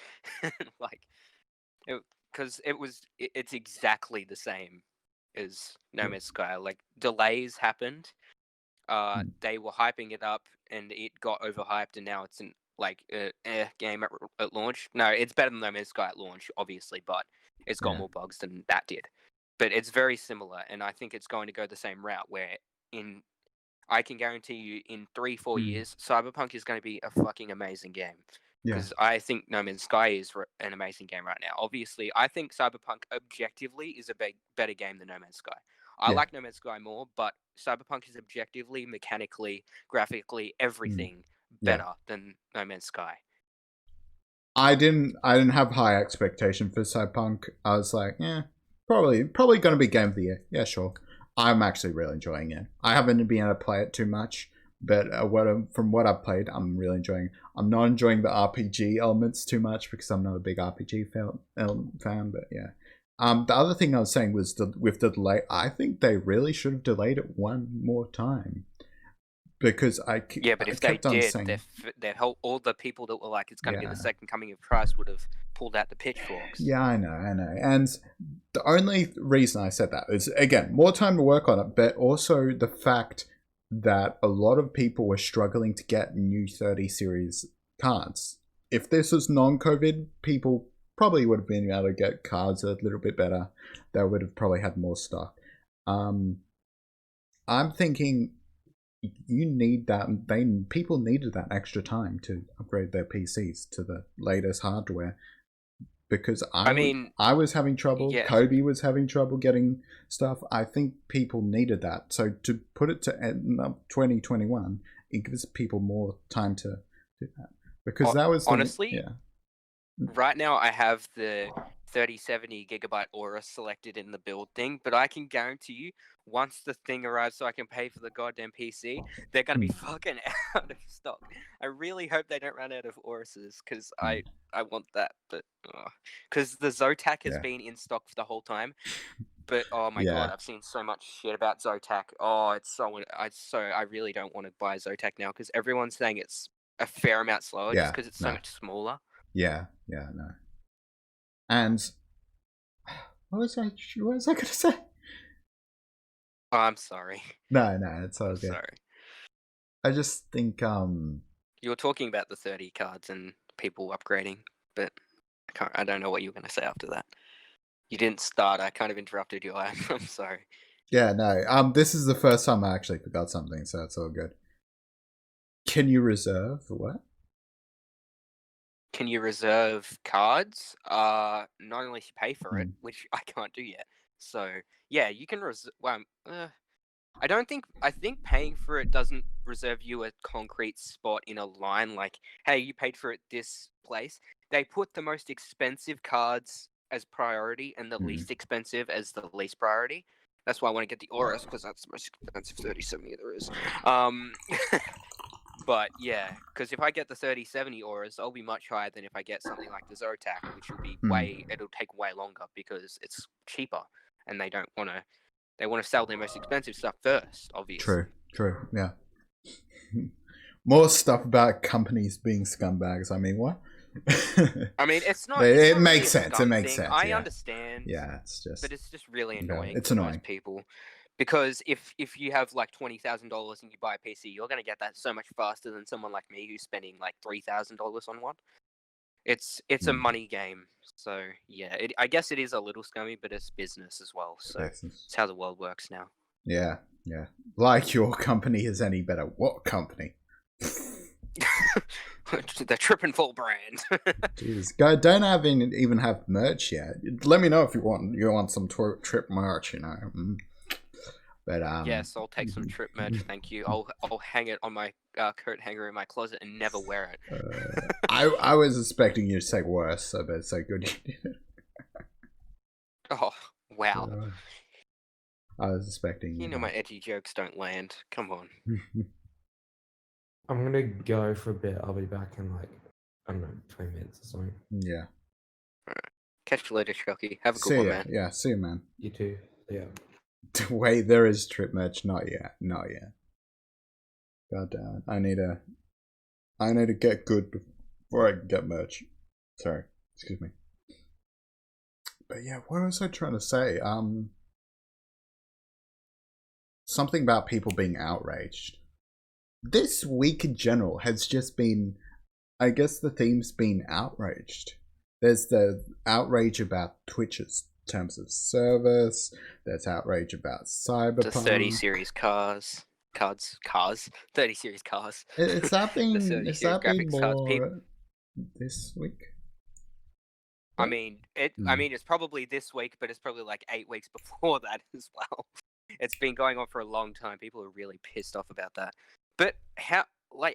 S3: because it's exactly the same as No Man's Sky. Like, delays happened. They were hyping it up, and it got overhyped, and now it's a game at launch. No, it's better than No Man's Sky at launch, obviously, but it's got more bugs than that did. But it's very similar, and I think it's going to go the same route, where I can guarantee you in 3-4 years, Cyberpunk is going to be a fucking amazing game. Because I think No Man's Sky is an amazing game right now. Obviously, I think Cyberpunk objectively is a better game than No Man's Sky. I like No Man's Sky more, but Cyberpunk is objectively, mechanically, graphically, everything better than No Man's Sky.
S1: I didn't have high expectation for Cyberpunk. I was like, probably going to be game of the year. Yeah, sure. I'm actually really enjoying it. I haven't been able to play it too much, but from what I've played, I'm really enjoying it. I'm not enjoying the RPG elements too much because I'm not a big RPG fan, but yeah. The other thing I was saying was with the delay, I think they really should have delayed it one more time. Because
S3: if they did, all the people that were like, it's going to be the second coming of Christ would have pulled out the pitchforks.
S1: Yeah, I know. And the only reason I said that is, again, more time to work on it, but also the fact that a lot of people were struggling to get new 30 series cards. If this was non-COVID, people probably would have been able to get cards a little bit better. They would have probably had more stock. I'm thinking you need that. People needed that extra time to upgrade their PCs to the latest hardware, because I was having trouble.
S3: Yeah.
S1: Kobe was having trouble getting stuff. I think people needed that. So to put it to end up 2021, it gives people more time to do that, because that was
S3: honestly. Right now, I have the 3070 gigabyte Aura selected in the build thing, but I can guarantee you, once the thing arrives so I can pay for the goddamn PC, they're going to be fucking out of stock. I really hope they don't run out of Auruses, because I want that, but because the Zotac has been in stock for the whole time. But oh my god, I've seen so much shit about Zotac. Oh, I really don't want to buy Zotac now, because everyone's saying it's a fair amount slower just because it's so much smaller.
S1: Yeah, no. And what was I going to say?
S3: Oh, I'm sorry.
S1: No, it's all good.
S3: Sorry.
S1: I just think
S3: you were talking about the 30 cards and people upgrading, but I don't know what you were going to say after that. You didn't start. I kind of interrupted you. I'm sorry.
S1: Yeah, no. This is the first time I actually forgot something, so it's all good. Can you reserve what?
S3: Can you reserve cards? Not unless you pay for it, which I can't do yet. So yeah, you can reserve. Well, I think paying for it doesn't reserve you a concrete spot in a line. Like, hey, you paid for it this place. They put the most expensive cards as priority and the least expensive as the least priority. That's why I want to get the Aurus, because that's the most expensive 3070 there is. But yeah, because if I get the 3070 Auras, I'll be much higher than if I get something like the Zotac, which will be it'll take way longer because it's cheaper, and they don't want to. They want to sell their most expensive stuff first, obviously.
S1: True, yeah. More stuff about companies being scumbags. I mean, what?
S3: I mean, it's not.
S1: It makes sense. It makes sense.
S3: I understand.
S1: Yeah, it's just.
S3: But it's just really annoying.
S1: It's
S3: for
S1: annoying.
S3: Most people. Because if you have like $20,000 and you buy a PC, you're gonna get that so much faster than someone like me who's spending like $3,000 on one. It's a money game, so yeah. I guess it is a little scummy, but it's business as well. So it's how the world works now.
S1: Yeah. Like your company is any better. What company?
S3: The Trip and Fall brand.
S1: Jeez, guys, don't even have merch yet. Let me know if you want some Trip merch. But
S3: yes, I'll take some Trip merch. Thank you. I'll hang it on my coat hanger in my closet and never wear it.
S1: I was expecting you to say worse, so that's so good you did it.
S3: Oh wow!
S1: I was expecting.
S3: You know my edgy jokes don't land. Come on.
S4: I'm gonna go for a bit. I'll be back in like, I don't know, 20 minutes or something.
S1: Yeah.
S3: Alright. Catch you later, Chucky. Have a good one, man.
S1: Yeah, see you, man.
S4: You too. Yeah.
S1: Wait, there is Trip merch. Not yet. God damn it. I need to get good before I can get merch. Sorry. Excuse me. But yeah, what was I trying to say? Something about people being outraged. This week in general has just been, I guess the theme's been outraged. There's the outrage about Twitch's terms of service. There's outrage about Cyberpunk.
S3: The 30 series cards. 30 series cars.
S1: Is that been more this week?
S3: I mean, it's probably this week, but it's probably like 8 weeks before that as well. It's been going on for a long time. People are really pissed off about that. But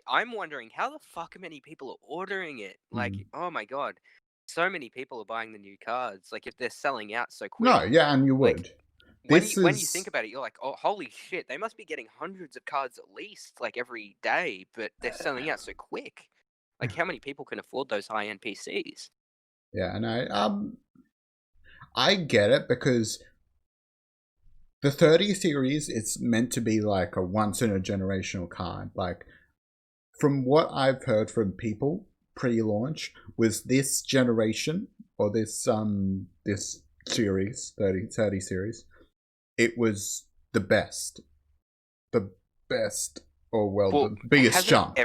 S3: I'm wondering how the fuck many people are ordering it. Like, oh my god, so many people are buying the new cards. Like, if they're selling out so quick.
S1: No, yeah, and you would.
S3: when you think about it, you're like, oh, holy shit, they must be getting hundreds of cards at least, like, every day, but they're selling out so quick. Like, how many people can afford those high-end PCs?
S1: Yeah, and I get it, because the 30 series, it's meant to be like a once-in-a-generational card. Like, from what I've heard from people pre-launch, was this generation, or this series, 30 series, it was the best. The best, or the biggest jump.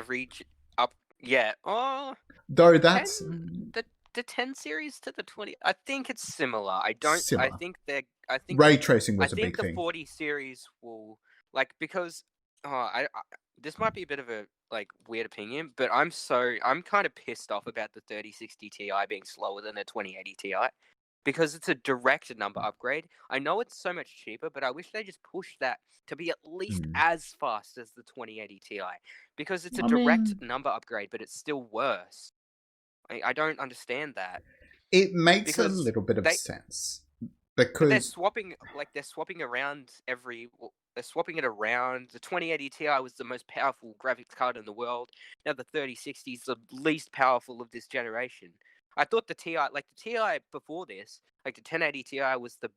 S3: Yeah. Oh,
S1: though that's...
S3: the 10 series to the 20, I think it's similar. I think
S1: ray tracing was a big thing.
S3: I think the 40 series will, like, because this might be a bit of a, like, weird opinion, but I'm kind of pissed off about the 3060 Ti being slower than the 2080 Ti, because it's a direct number upgrade. I know it's so much cheaper, but I wish they just pushed that to be at least as fast as the 2080 Ti, because it's a direct number upgrade, but it's still worse. I don't understand that.
S1: It makes a little bit of sense, because
S3: they're swapping around they're swapping it around. The 2080 Ti was the most powerful graphics card in the world. Now the 3060 is the least powerful of this generation. I thought the Ti before this, like the 1080 Ti was the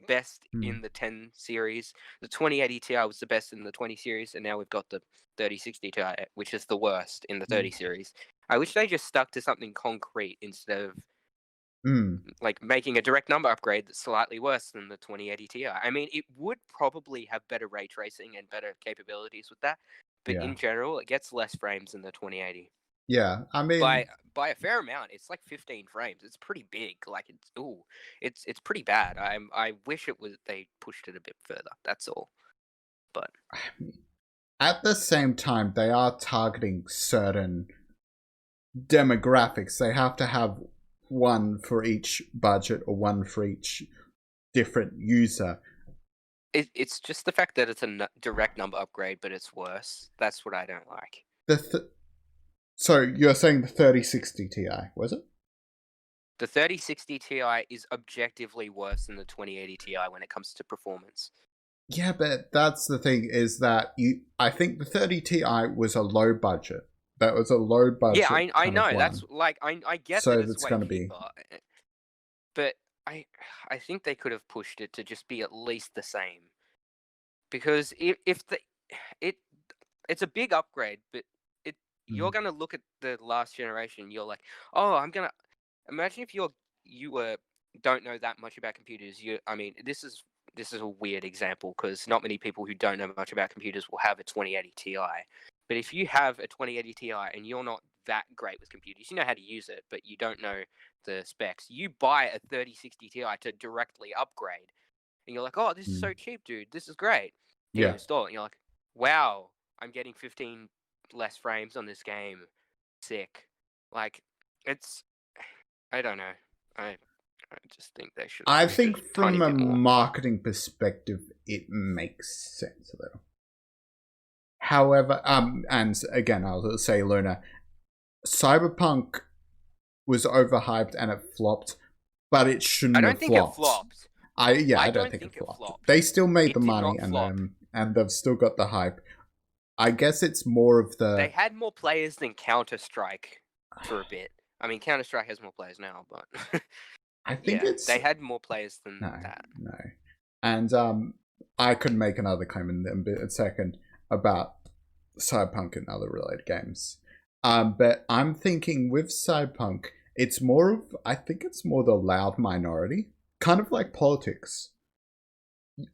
S3: best in the 10 series. The 2080 Ti was the best in the 20 series, and now we've got the 3060 Ti, which is the worst in the 30 series. I wish they just stuck to something concrete instead of like making a direct number upgrade that's slightly worse than the 2080 Ti. I mean, it would probably have better ray tracing and better capabilities with that, but in general, it gets less frames than the 2080.
S1: Yeah, I mean,
S3: by a fair amount. It's like 15 frames. It's pretty big. Like, it's pretty bad. I wish they pushed it a bit further. That's all. But
S1: at the same time, they are targeting certain demographics. They have to have one for each budget, or one for each different user.
S3: It's just the fact that it's a direct number upgrade, but it's worse. That's what I don't like.
S1: So you're saying the 3060 Ti, was it?
S3: The 3060 Ti is objectively worse than the 2080 Ti when it comes to performance.
S1: Yeah, but that's the thing, is that I think the 30 Ti was a low budget. That was a low budget.
S3: Yeah, I know. That's like I get
S1: so
S3: that it's
S1: going to
S3: be, but I think they could have pushed it to just be at least the same, because it's a big upgrade, but you're gonna look at the last generation. You're like, oh, imagine if you don't know that much about computers. I mean, this is a weird example, because not many people who don't know much about computers will have a 2080 Ti. But if you have a 2080 Ti and you're not that great with computers, you know how to use it, but you don't know the specs, you buy a 3060 Ti to directly upgrade, and you're like, oh, this is so cheap, dude. This is great. Then you install it, and you're like, wow, I'm getting 15 less frames on this game. Sick. Like, I don't know. I just think they should.
S1: I think from a marketing perspective, it makes sense though. However, and again, I'll say, Luna, Cyberpunk was overhyped and it flopped, but it shouldn't have flopped.
S3: I don't think it flopped.
S1: I don't think it flopped. They still made the money, and they've still got the hype. I guess it's more of
S3: They had more players than Counter-Strike for a bit. I mean, Counter-Strike has more players now, but
S1: I think
S3: they had more players than that.
S1: No, and I could make another claim in a second about Cyberpunk and other related games. But I'm thinking with Cyberpunk, I think it's more the loud minority, kind of like politics.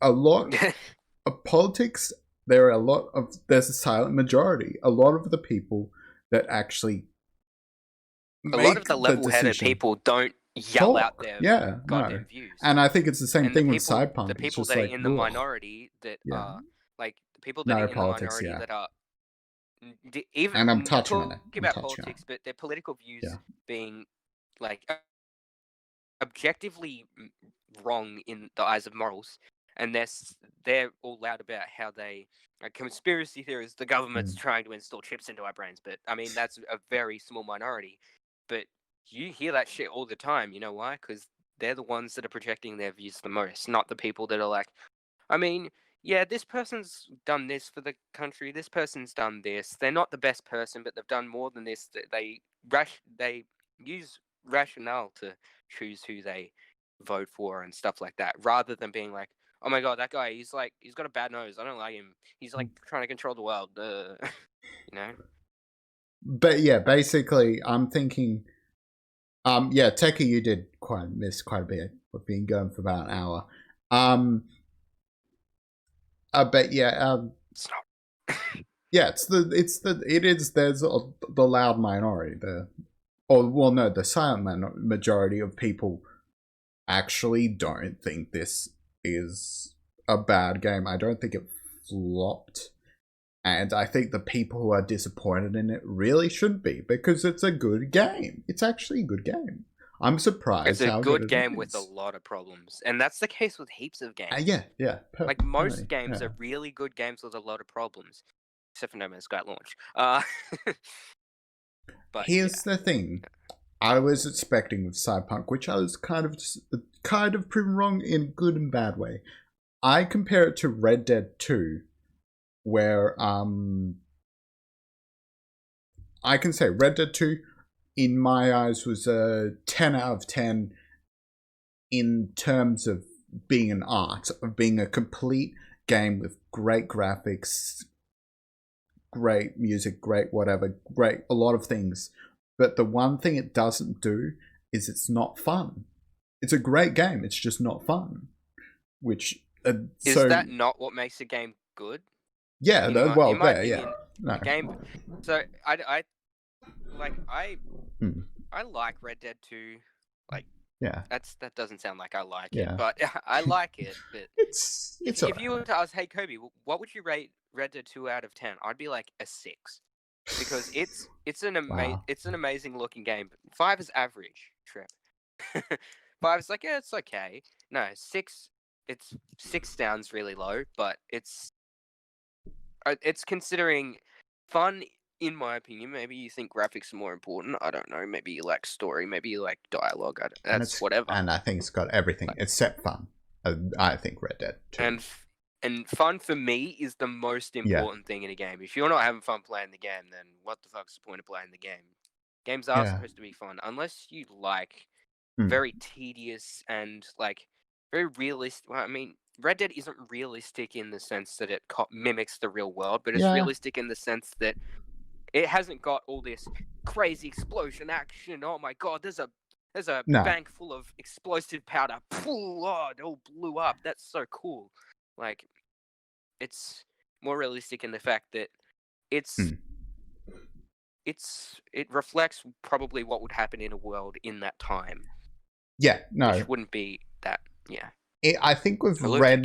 S1: A lot of politics. There's a silent majority. A lot of the people that actually
S3: a lot of the level-headed people don't yell out their goddamn views.
S1: And I think it's the same thing with Cyberpunk.
S3: The people that are in the minority that are like the people that are in the minority that are even.
S1: And I'm touching on it.
S3: About politics, but their political views being like objectively wrong in the eyes of morals, and they're all loud about how they conspiracy theories. The government's trying to install chips into our brains, but I mean, that's a very small minority. But you hear that shit all the time. You know why? Because they're the ones that are projecting their views the most, not the people that are like, I mean, yeah, this person's done this for the country, this person's done this. They're not the best person, but they've done more than this. They use rationale to choose who they vote for and stuff like that, rather than being like, oh my god, that guy, he's got a bad nose. I don't like him. He's like trying to control the world. You know.
S1: But yeah, basically, I'm thinking. Yeah, Techie, you did miss quite a bit. We've been going for about an hour. But yeah,
S3: it's not.
S1: Yeah, there's the loud minority, the silent majority of people actually don't think this is a bad game. I don't think it flopped. And I think the people who are disappointed in it really shouldn't be, because it's a good game. It's actually a good game. I'm surprised.
S3: It's a good game with a lot of problems, and that's the case with heaps of games.
S1: Yeah.
S3: Like most games are really good games with a lot of problems, except for No Man's Sky launch. But
S1: here's the thing: I was expecting with Cyberpunk, which I was kind of proven wrong in good and bad way. I compare it to Red Dead 2. Where I can say Red Dead 2 in my eyes was a 10 out of 10 in terms of being an art, of being a complete game with great graphics, great music, great whatever, great a lot of things. But the one thing it doesn't do is it's not fun. It's a great game, it's just not fun. Which
S3: is that not what makes a game good?
S1: Yeah,
S3: in my opinion,
S1: No.
S3: The game. So I like Red Dead 2. Like,
S1: yeah,
S3: that doesn't sound like I like it, but I like it. But
S1: it's
S3: if you were to ask, hey Kobe, what would you rate Red Dead 2 out of 10? I'd be like a 6, because it's an amazing looking game. 5 is average. Trip. 5 is like, yeah, it's okay. No, 6. It's 6 sounds really low, but it's considering fun, in my opinion. Maybe you think graphics are more important. I don't know. Maybe you like story. Maybe you like dialogue. That's whatever.
S1: And I think it's got everything except fun. I think Red Dead 2.
S3: And fun for me is the most important thing in a game. If you're not having fun playing the game, then what the fuck's the point of playing the game? Games are supposed to be fun, unless you like very tedious and like very realistic. Well, I mean, Red Dead isn't realistic in the sense that it mimics the real world, but it's realistic in the sense that it hasn't got all this crazy explosion action. Oh my god, there's a bank full of explosive powder. Oh, it all blew up. That's so cool. Like, it's more realistic in the fact that it reflects probably what would happen in a world in that time.
S1: Yeah, no,
S3: which wouldn't be that. Yeah.
S1: I think with I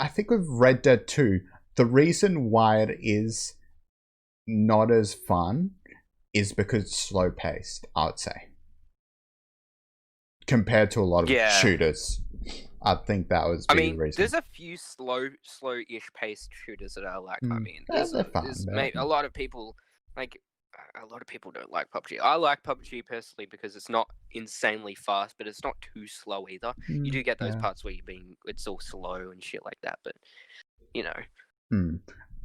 S1: think with Red Dead 2, the reason why it is not as fun is because it's slow paced, I would say. Compared to a lot of shooters. I think that was the reason.
S3: There's a few slow-ish paced shooters that I like. I mean,
S1: they're fun.
S3: A lot of people don't like PUBG. I like PUBG personally because it's not insanely fast, but it's not too slow either. You do get those parts where it's all slow and shit like that, but you know.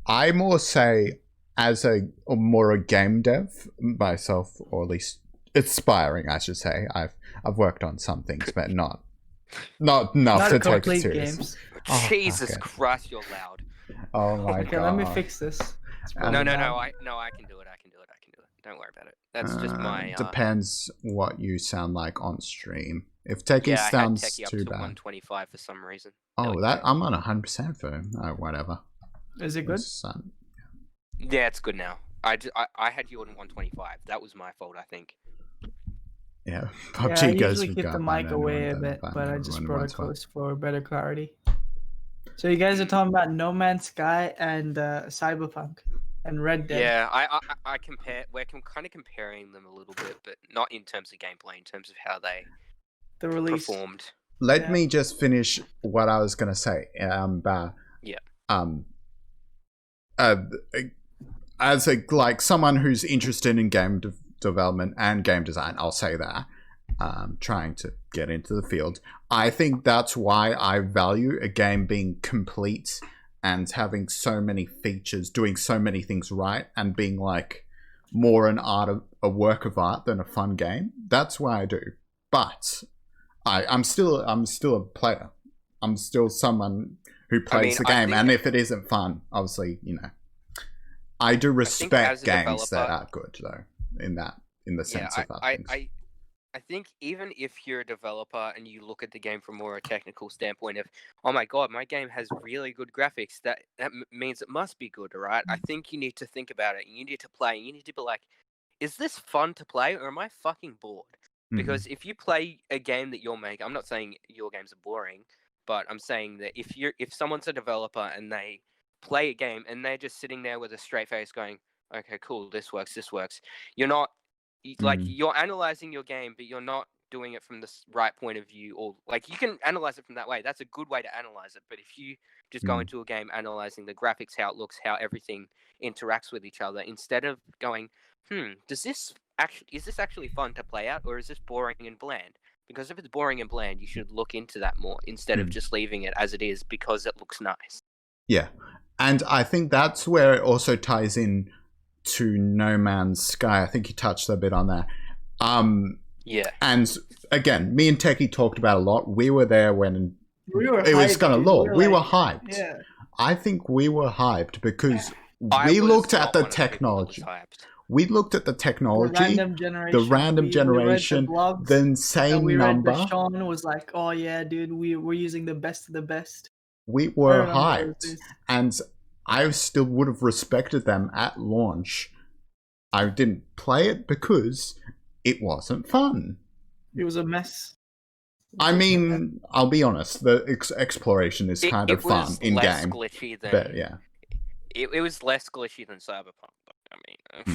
S1: I more say, as a game dev myself, or at least aspiring, I should say. I've worked on some things, but not enough to take it serious.
S3: Jesus Christ, you're loud.
S1: Oh my god.
S5: Okay, let me fix this.
S3: No, I can do it. Don't worry about it. That's just my.
S1: Depends what you sound like on stream. If Techie sounds
S3: Techie
S1: too
S3: up to
S1: bad.
S3: 125 for some reason.
S1: Oh, I'm on 100% for whatever.
S5: Is it good?
S3: Yeah, it's good now. I had you on 125. That was my fault, I think.
S1: Yeah,
S5: PUBG I usually keep the mic away a bit, but I just brought it close for better clarity. So you guys are talking about No Man's Sky and Cyberpunk and Red Dead.
S3: Yeah, I compare. We're kind of comparing them a little bit, but not in terms of gameplay, in terms of how they performed.
S1: Let me just finish what I was gonna say. As someone who's interested in game development and game design, I'll say that trying to get into the field. I think that's why I value a game being complete and having so many features, doing so many things right, and being like more a work of art than a fun game. That's why I do. But I'm still a player. I'm still someone who plays the game, and if it isn't fun, obviously, I do respect games that are good though. In the sense of that.
S3: I think even if you're a developer and you look at the game from more a technical standpoint of, oh my god, my game has really good graphics, that means it must be good, right? I think you need to think about it. You need to play. You need to be like, is this fun to play, or am I fucking bored? Because if you play a game that you're making, I'm not saying your games are boring, but I'm saying that if someone's a developer and they play a game and they're just sitting there with a straight face going, okay, cool, this works, you're not. Like, you're analyzing your game, but you're not doing it from the right point of view, or like you can analyze it from that way. That's a good way to analyze it. But if you just go into a game analyzing the graphics, how it looks, how everything interacts with each other, instead of going, is this actually fun to play out, or is this boring and bland? Because if it's boring and bland, you should look into that more instead of just leaving it as it is because it looks nice.
S1: Yeah, and I think that's where it also ties in to No Man's Sky. I think you touched a bit on that.
S3: Yeah. And
S1: again, me and Techie talked about a lot. We were there when it was going to launch. We were hyped. Yeah. I think we were hyped because we looked at the technology. We looked at the technology, the random generation, the insane number.
S5: Sean was like, "Oh yeah, dude, we're using the best of the best."
S1: We were hyped, and I still would have respected them at launch. I didn't play it because it wasn't fun.
S5: It was a mess.
S1: I mean, I'll be honest, the exploration is kind of fun in-game. But yeah.
S3: It was less glitchy than Cyberpunk. I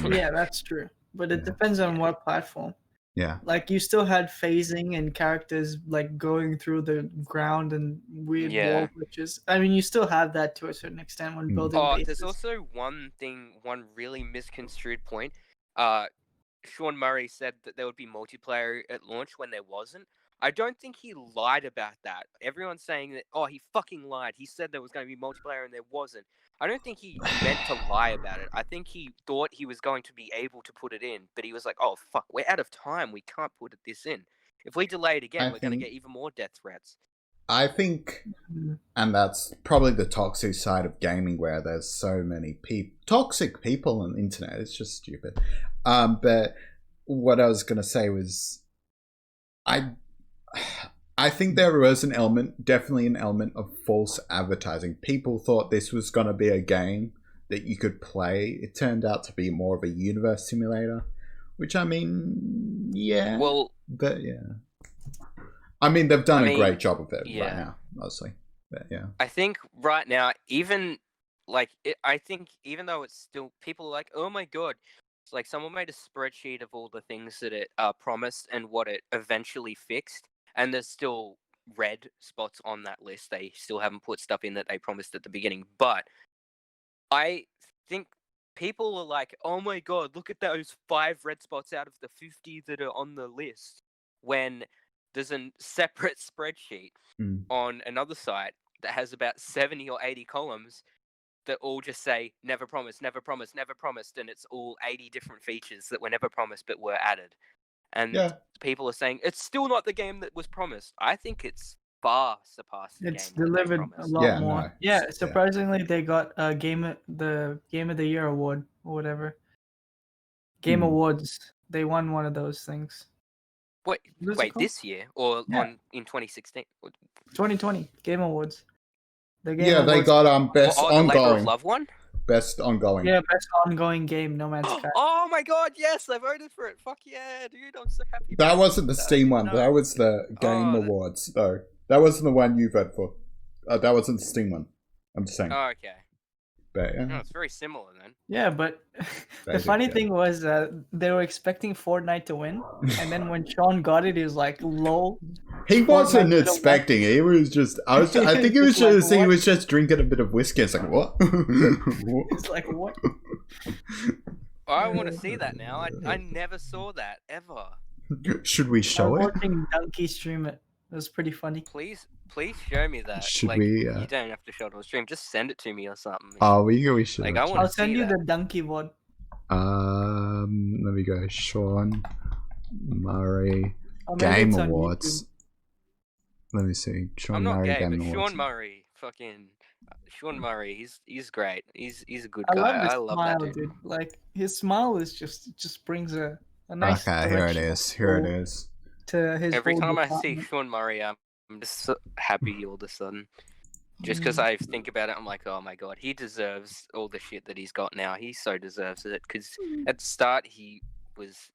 S3: mean,
S5: yeah, that's true. But it depends on what platform.
S1: Yeah.
S5: Like, you still had phasing and characters, like, going through the ground and weird wall glitches. I mean, you still have that to a certain extent when building bases.
S3: There's also one really misconstrued point. Sean Murray said that there would be multiplayer at launch when there wasn't. I don't think he lied about that. Everyone's saying that, he fucking lied. He said there was going to be multiplayer and there wasn't. I don't think he meant to lie about it. I think he thought he was going to be able to put it in, but he was like, oh, fuck, we're out of time. We can't put this in. If we delay it again, we're going to get even more death threats.
S1: I think, and that's probably the toxic side of gaming where there's so many toxic people on the internet. It's just stupid. But what I was going to say was, I think there was definitely an element of false advertising. People thought this was going to be a game that you could play. It turned out to be more of a universe simulator, which I mean, yeah.
S3: Well,
S1: but yeah. I mean, they've done a great job of it right now, mostly. But yeah.
S3: I think right now, even though it's still, people are like, oh my god. It's like someone made a spreadsheet of all the things that it promised and what it eventually fixed. And there's still red spots on that list. They still haven't put stuff in that they promised at the beginning. But I think people are like, oh my god, look at those 5 red spots out of the 50 that are on the list. When there's a separate spreadsheet on another site that has about 70 or 80 columns that all just say, never promised, never promised, never promised. And it's all 80 different features that were never promised but were added. And people are saying, it's still not the game that was promised. I think it's far surpassed the
S5: it's
S3: game
S5: delivered a lot more. No, surprisingly, they got the Game of the Year award or whatever. Game Awards. They won one of those things.
S3: Wait, this year? Or in 2016?
S5: 2020, Game Awards.
S1: They got best ongoing.
S3: The Labor of Love one?
S1: Best ongoing.
S5: Yeah, best ongoing game, No Man's Sky.
S3: Oh my god, yes, I voted for it. Fuck yeah, dude, I'm so happy.
S1: That wasn't the Steam one. No. That was the Game Awards, though. That wasn't the one you voted for. That wasn't the Steam one. I'm just saying.
S3: Oh, okay.
S1: But, yeah.
S3: No, it's very similar then.
S5: Yeah, but the funny thing was they were expecting Fortnite to win, and then when Sean got it, he was like, "Lol."
S1: He wasn't expecting it. He was just. I think he was just. He was just drinking a bit of whiskey. It's like what?
S5: It's like what?
S3: I want to see that now. I never saw that ever.
S1: Should we show
S5: I'm
S1: it?
S5: watching Donkey stream it. It was pretty funny.
S3: Please show me that.
S1: Should
S3: like,
S1: we?
S3: You don't have to show it on stream. Just send it to me or something.
S1: Oh, we should.
S3: Like, I want
S5: I'll
S3: to
S5: send
S3: see
S5: you
S3: that.
S5: the Donkey one.
S1: Let me go. Sean Murray
S5: Or maybe
S1: Game
S5: it's on
S1: Awards.
S5: YouTube.
S1: Let me see. Sean
S3: I'm not
S1: Murray
S3: gay,
S1: Game
S3: but
S1: Awards.
S3: Sean Murray, Sean Murray, he's great. He's a good
S5: I
S3: guy.
S5: love his
S3: I love
S5: smile,
S3: that dude.
S5: Like his smile is just brings a nice.
S1: Okay, here it
S5: direction
S1: is. Here it is.
S5: To his
S3: Every
S5: whole
S3: time I see
S5: department.
S3: Sean Murray, I'm just so happy all of a sudden. Just because I think about it, I'm like, oh my god, he deserves all the shit that he's got now. He so deserves it. Because at the start, he was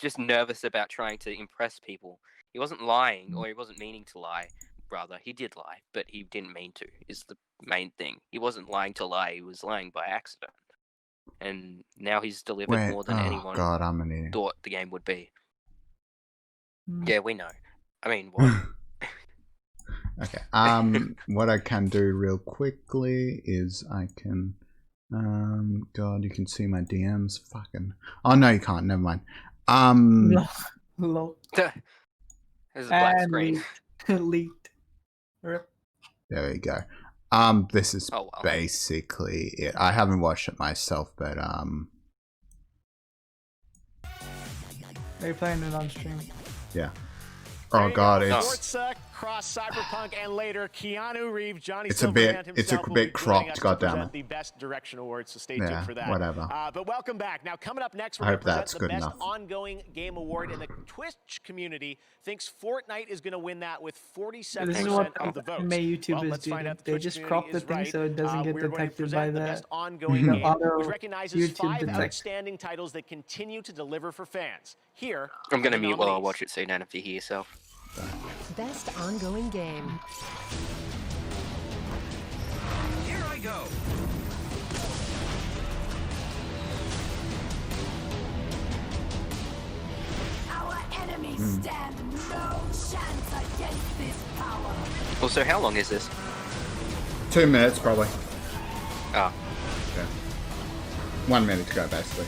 S3: just nervous about trying to impress people. He wasn't lying, or he wasn't meaning to lie. Rather, he did lie, but he didn't mean to. Is the main thing. He wasn't lying to lie. He was lying by accident. And now he's delivered more than anyone thought the game would be. Yeah, we know. I mean, what?
S1: Okay. What I can do real quickly is I can. God, you can see my DMs. Fucking. Oh no, you can't. Never mind.
S5: Low.
S3: There's a black screen.
S5: Leaked. Rip.
S1: There we go. This is basically it. I haven't watched it myself, but
S5: Are you playing it on stream?
S1: Yeah. Oh god,
S6: Cross Cyberpunk and later Keanu Reeves, Johnny
S1: it's a bit cropped, goddammit.
S6: The Best Direction Awards, so stay tuned for that.
S1: Whatever.
S6: But welcome back. Now coming up next,
S1: I
S6: we're
S1: hope
S6: going to
S1: that's
S6: present the
S1: good
S6: Best
S1: enough.
S6: Ongoing Game Award, and the Twitch community thinks Fortnite is going to win that with 47%
S5: This is what
S6: of the votes.
S5: anime YouTubers do. They just crop the thing so it doesn't get detected by the
S6: Best Ongoing Game,
S5: auto
S6: which recognizes
S5: YouTube
S6: 5
S5: detect.
S6: outstanding titles that continue to deliver for fans. Here,
S3: I'm gonna
S6: are the
S3: mute while I
S6: nominees.
S3: watch it so you don't have to hear yourself.
S7: Best ongoing game.
S8: Here I go.
S7: Our enemies stand no chance against this power.
S3: Also, how long is this?
S1: 2 minutes probably.
S3: Oh.
S1: Yeah. 1 minute to go, basically.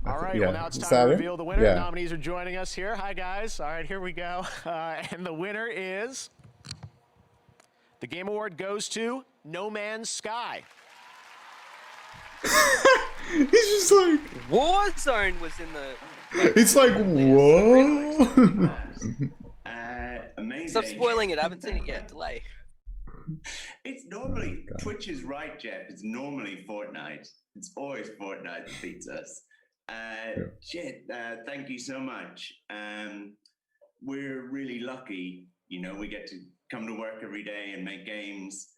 S6: All right,
S1: Yeah.
S6: well, now it's
S1: Is
S6: time
S1: that
S6: to
S1: it?
S6: reveal the winner.
S1: Yeah.
S6: The nominees are joining us here. Hi, guys. All right, here we go. And the winner is... The Game Award goes to No Man's Sky.
S1: He's just like...
S3: Warzone was in the...
S1: It's like, whoa!
S9: Amazing.
S3: Stop spoiling it. I haven't seen it yet. Delay.
S9: It's normally... Twitch is right, Jeff. It's normally Fortnite. It's always Fortnite that beats us. Thank you so much. We're really lucky, you know, we get to come to work every day and make games.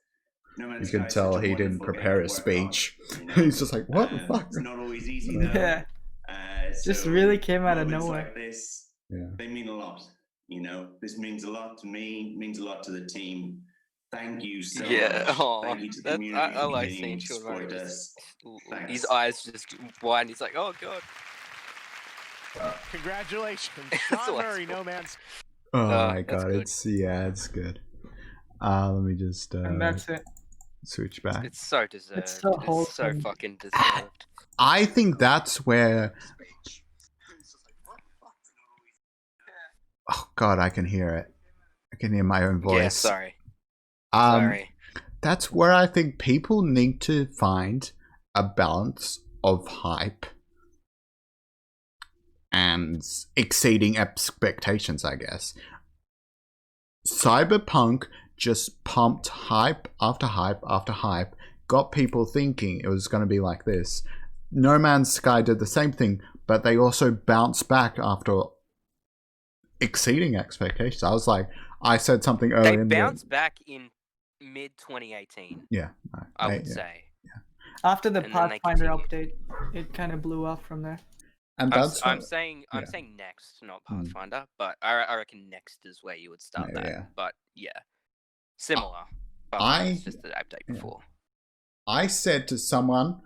S9: No Man's
S1: You can
S9: Sky is
S1: tell
S9: such a
S1: he didn't
S9: wonderful
S1: prepare
S9: game
S1: a
S9: to work
S1: speech.
S9: on, you know?
S1: He's just like, what the fuck?
S9: It's not always easy though.
S5: Yeah. Just really came out of
S9: moments
S5: nowhere.
S9: Like this,
S1: Yeah.
S9: they mean a lot. You know, this means a lot to me, means a lot to the team. Thank you so
S3: Yeah,
S9: much.
S3: oh,
S9: Thank you to the
S3: that,
S9: community
S3: I
S9: for
S3: like
S9: continuing
S3: seeing
S9: to
S3: Sean Murray
S9: support
S3: just,
S9: us.
S3: his
S9: Thanks.
S3: eyes just wide. He's like, oh god.
S6: Congratulations,
S3: That's
S6: Sean
S3: the
S6: Murray,
S3: last
S6: No Man's
S1: Oh my
S3: that's
S1: god,
S3: good.
S1: it's good. Let me just
S5: And that's it.
S1: switch back.
S3: It's so deserved.
S5: It's so wholesome.
S3: fucking deserved.
S1: I think that's where... Oh god, I can hear it. I can hear my own voice.
S3: Yeah, sorry.
S1: Sorry. That's where I think people need to find a balance of hype and exceeding expectations, I guess. Cyberpunk just pumped hype after hype after hype, got people thinking it was going to be like this. No Man's Sky did the same thing, but they also bounced back after exceeding expectations. I was like, I said something earlier.
S3: They bounced back in mid 2018.
S1: Yeah,
S3: I would say.
S5: After the
S3: And then they
S5: Pathfinder
S3: continued.
S5: update, it kind of blew up from there.
S1: And that's
S3: I'm saying next, not
S1: Hmm.
S3: Pathfinder, but I reckon next is where you would start
S1: Yeah,
S3: that.
S1: yeah.
S3: But yeah, similar. But it's just the update before.
S1: I said to someone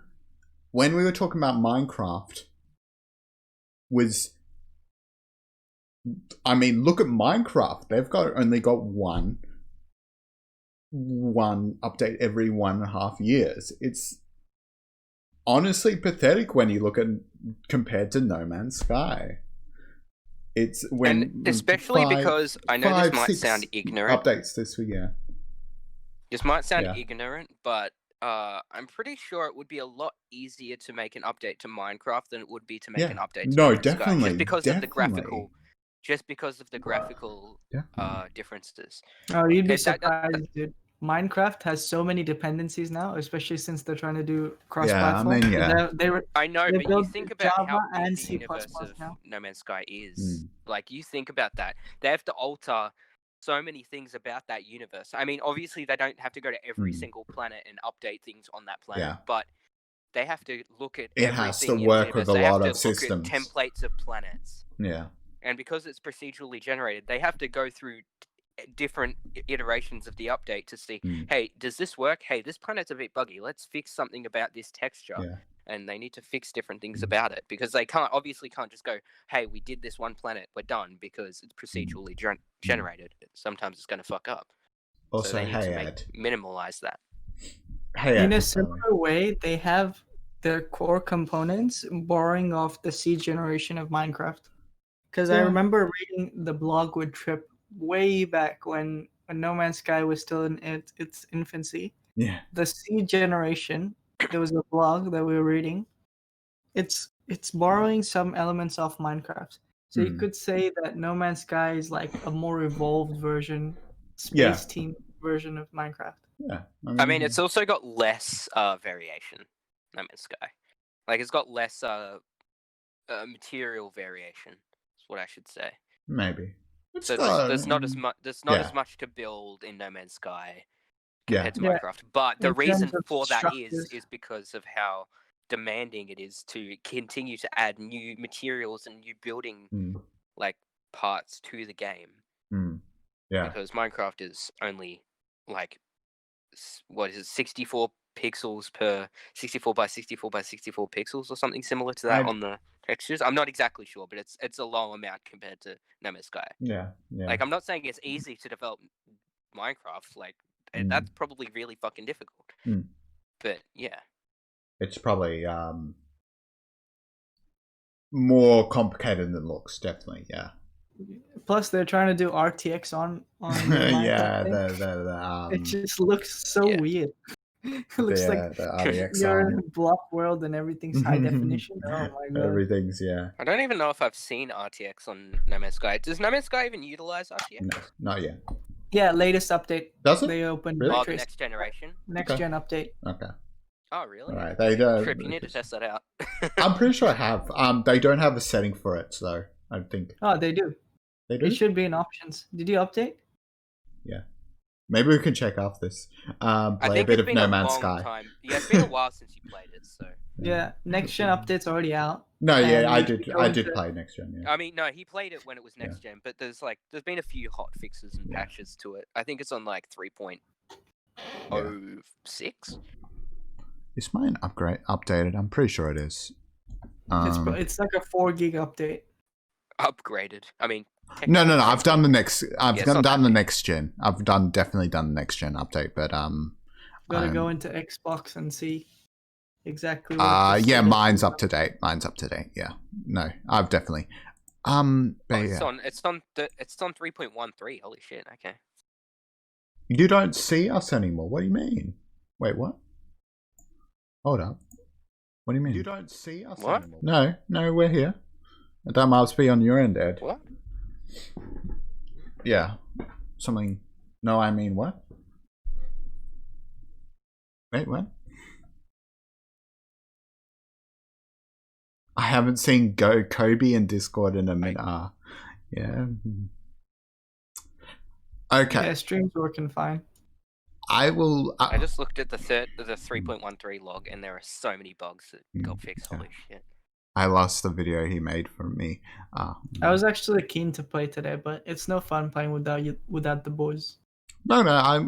S1: when we were talking about Minecraft look at Minecraft. They've only got one update every 1.5 years. It's honestly pathetic when you look at compared to No Man's Sky. It's when
S3: and especially because I know this might sound ignorant.
S1: Updates this week, yeah.
S3: This might sound ignorant, but I'm pretty sure it would be a lot easier to make an update to Minecraft than it would be to make an update to No Man's Sky, just because of the graphical differences.
S5: Oh, you'd be surprised, dude. Minecraft has so many dependencies now, especially since they're trying to do cross-platform.
S3: I know, but you think about
S5: Java
S3: how
S5: and
S3: big the
S5: C++
S3: universe of
S5: now.
S3: No Man's Sky is. Like, you think about that. They have to alter so many things about that universe. I mean, obviously, they don't have to go to every single planet and update things on that planet, but they have to look at
S1: it has to work with a lot of systems.
S3: Templates of planets.
S1: Yeah.
S3: And because it's procedurally generated, they have to go through different iterations of the update to see, hey, does this work? Hey, this planet's a bit buggy. Let's fix something about this texture.
S1: Yeah.
S3: And they need to fix different things about it because they can't just go, hey, we did this one planet, we're done, because it's procedurally generated. Sometimes it's going to fuck up.
S1: Also,
S3: so they need to minimalize that.
S5: In a similar way, they have their core components borrowing off the seed generation of Minecraft. Because I remember reading the blog with Trip way back when No Man's Sky was still in its infancy.
S1: Yeah.
S5: The seed generation, there was a blog that we were reading. It's borrowing some elements of Minecraft. So you could say that No Man's Sky is like a more evolved version, space team version of Minecraft.
S1: Yeah.
S3: I mean, it's also got less variation, No Man's Sky. Like, it's got less material variation, is what I should say.
S1: Maybe.
S3: So there's not as much. There's not as much to build in No Man's Sky compared to Minecraft. But the reason for that is because of how demanding it is to continue to add new materials and new building like parts to the game.
S1: Yeah.
S3: Because Minecraft is only like 64 pixels per 64 by 64 by 64 pixels or something similar to that on the textures. I'm not exactly sure, but it's a low amount compared to No Man's Sky.
S1: Yeah.
S3: Like, I'm not saying it's easy to develop Minecraft. Like, that's probably really fucking difficult. But yeah,
S1: it's probably more complicated than it looks. Definitely, yeah.
S5: Plus, they're trying to do RTX on it just looks so weird. It looks like you're in a block world and everything's high definition. Oh my god.
S1: Everything's,
S3: I don't even know if I've seen RTX on No Man's Sky. Does No Man's Sky even utilize RTX?
S1: No, not yet.
S5: Yeah, latest update.
S1: Does it?
S5: They opened
S3: the next generation?
S5: Next gen update.
S1: Okay.
S3: Oh, really?
S1: All right. They don't.
S3: Trip, you need to test that out.
S1: I'm pretty sure I have. They don't have a setting for it, so I think.
S5: Oh, they do.
S1: They do?
S5: It should be in options. Did you update?
S1: Yeah. Maybe we can check after this. Play a bit of No Man's Sky.
S3: Yeah, it's been a while since you played it, so.
S5: Yeah, next gen update's already out.
S1: No, yeah, I did play next gen. Yeah.
S3: I mean, no, he played it when it was next gen, but there's been a few hot fixes and patches to it. I think it's on like 3.06.
S1: Is mine updated? I'm pretty sure it is.
S5: It's like a 4 gig update.
S3: Upgraded. I mean.
S1: No. I've done the next. I've done the next gen. I've definitely done the next gen update, but
S5: Gotta go into Xbox and see exactly.
S1: Yeah, mine's up to date. Yeah, no, I've definitely.
S3: It's on 3.13. Holy shit! Okay.
S1: You don't see us anymore. What do you mean? Wait, what? Hold up. What do you mean? You don't see us anymore? No, we're here. That must be on your end, Ed.
S3: What?
S1: Yeah. Something. No, I mean what? Wait, what? I haven't seen Kobe in Discord in a minute. Yeah. Okay.
S5: Yeah, stream's working fine.
S1: I will.
S3: I just looked at the 3.13 log, and there are so many bugs that got fixed. Holy shit!
S1: I lost the video he made for me.
S5: I was actually keen to play today, but it's no fun playing without the boys.
S1: No,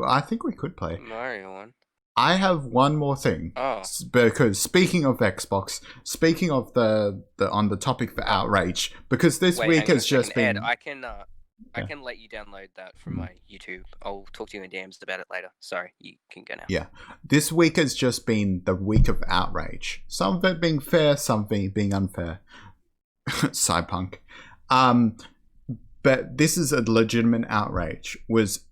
S1: I think we could play
S3: Mario one.
S1: I have one more thing.
S3: Oh.
S1: Because speaking of Xbox, speaking of the on the topic for outrage, because this week has just been.
S3: Ed, I can I can let you download that from my YouTube. I'll talk to you in DMs about it later. Sorry, you can go now.
S1: Yeah. This week has just been the week of outrage. Some of it being fair, some of it being unfair. Cyberpunk. But this is a legitimate outrage. Was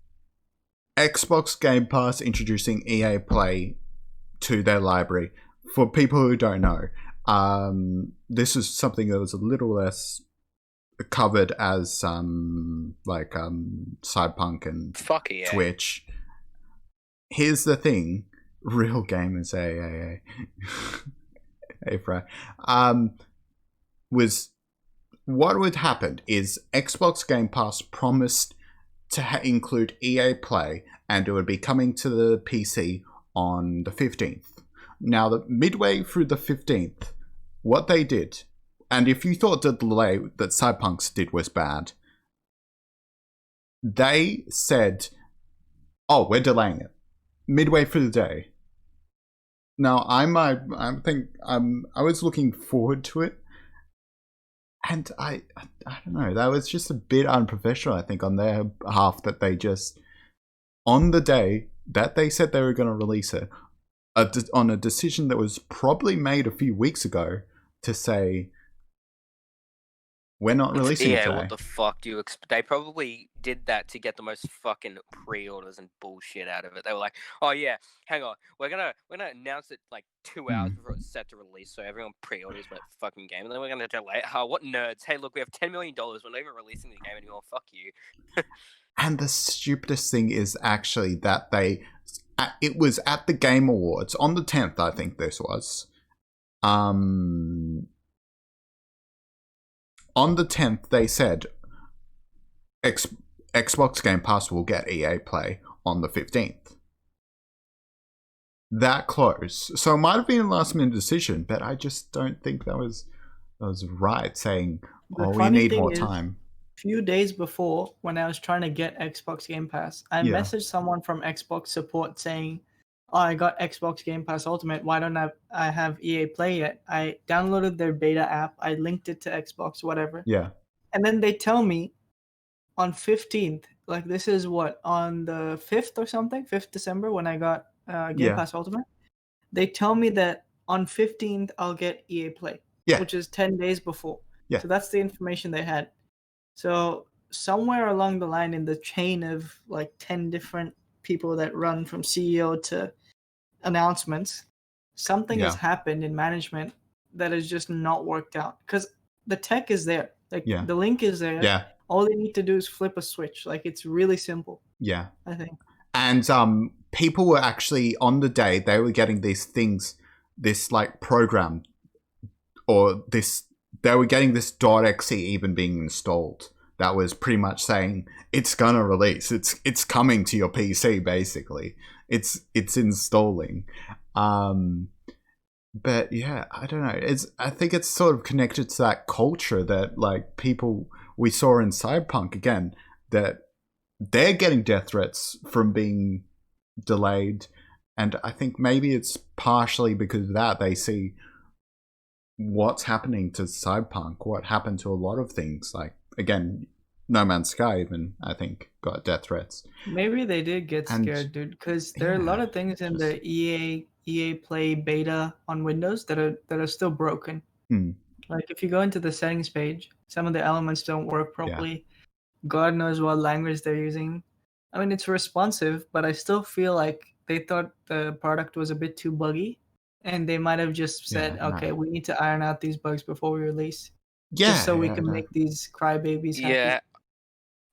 S1: Xbox Game Pass introducing EA Play to their library? For people who don't know, this is something that was a little less covered as Cyberpunk and
S3: Fuck EA.
S1: Twitch. Here's the thing, real gamers, hey Fry, was what would happen is Xbox Game Pass promised to include EA Play, and it would be coming to the PC on the 15th. Now, midway through the 15th, what they did, and if you thought the delay that Cyberpunks did was bad, they said, "Oh, we're delaying it." Midway through the day. Now, I was looking forward to it, and I don't know. That was just a bit unprofessional, I think, on their behalf, that they just, on the day that they said they were going to release it, on a decision that was probably made a few weeks ago, to say, we're not releasing it today.
S3: What the fuck do you expect? They probably did that to get the most fucking pre-orders and bullshit out of it. They were like, "Oh yeah, hang on, we're gonna announce it like 2 hours before it's set to release, so everyone pre-orders that fucking game, and then we're gonna delay it. What nerds? Hey, look, we have $10 million. We're not even releasing the game anymore. Fuck you."
S1: And the stupidest thing is actually that it was at the Game Awards on the 10th, I think this was. On the 10th, they said Xbox Game Pass will get EA Play on the 15th. That close. So it might have been a last-minute decision, but I just don't think that was right, saying, we need more time.
S5: A few days before, when I was trying to get Xbox Game Pass, I messaged someone from Xbox support saying, "Oh, I got Xbox Game Pass Ultimate. Why don't I have EA Play yet?" I downloaded their beta app. I linked it to Xbox, whatever.
S1: Yeah.
S5: And then they tell me on 15th, like this is what, on the 5th or something, 5th December, when I got Game Pass Ultimate. They tell me that on 15th, I'll get EA Play, which is 10 days before.
S1: Yeah.
S5: So that's the information they had. So somewhere along the line in the chain of like 10 different people that run from CEO to announcements, something has happened in management that has just not worked out, because the tech is there, like the link is there. All they need to do is flip a switch. Like, it's really simple. I think.
S1: And people were actually, on the day, they were getting these things, this like program, or they were getting this .exe even being installed. That was pretty much saying it's gonna release. It's coming to your PC, basically. It's installing. But yeah, I don't know. I think it's sort of connected to that culture that like people we saw in Cyberpunk again, that they're getting death threats from being delayed, and I think maybe it's partially because of that. They see what's happening to Cyberpunk, what happened to a lot of things, like again, No Man's Sky even, I think, got death threats.
S5: Maybe they did get scared, dude, because there are a lot of things in the EA Play beta on Windows that are still broken. Like if you go into the settings page, some of the elements don't work properly. God knows what language they're using. I mean, it's responsive, but I still feel like they thought the product was a bit too buggy, and they might have just said, "Okay, we need to iron out these bugs before we release, just so we can make these crybabies happy."
S3: Yeah,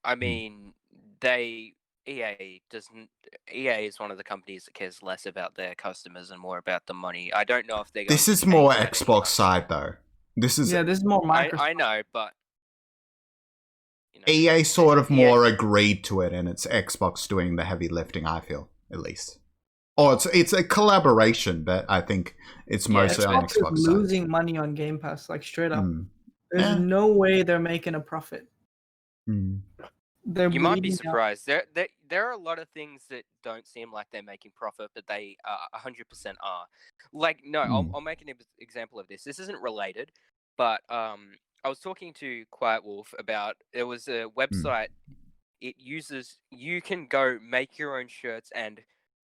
S3: I mean, EA is one of the companies that cares less about their customers and more about the money. I don't know if they're going
S1: This is more Xbox side though. This is
S5: more Microsoft.
S3: I know, but
S1: you know, EA sort of more agreed to it, and it's Xbox doing the heavy lifting, I feel, at least. Or it's a collaboration, but I think it's mostly on Xbox
S5: is losing money on Game Pass, like straight up. There's no way they're making a profit.
S3: You might be surprised. There are a lot of things that don't seem like they're making profit, but they 100% are. Like, no, I'll make an example of this. This isn't related, but I was talking to Quiet Wolf about there was a website. You can go make your own shirts and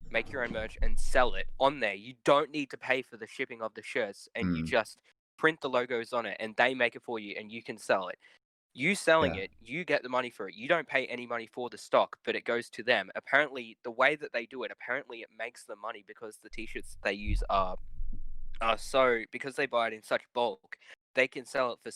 S3: make your own merch and sell it on there. You don't need to pay for the shipping of the shirts, and you just print the logos on it, and they make it for you, and you can sell it. You selling it, you get the money for it. You don't pay any money for the stock, but it goes to them. Apparently, the way that they do it, it makes them money because the t-shirts they use are so, because they buy it in such bulk, they can sell it for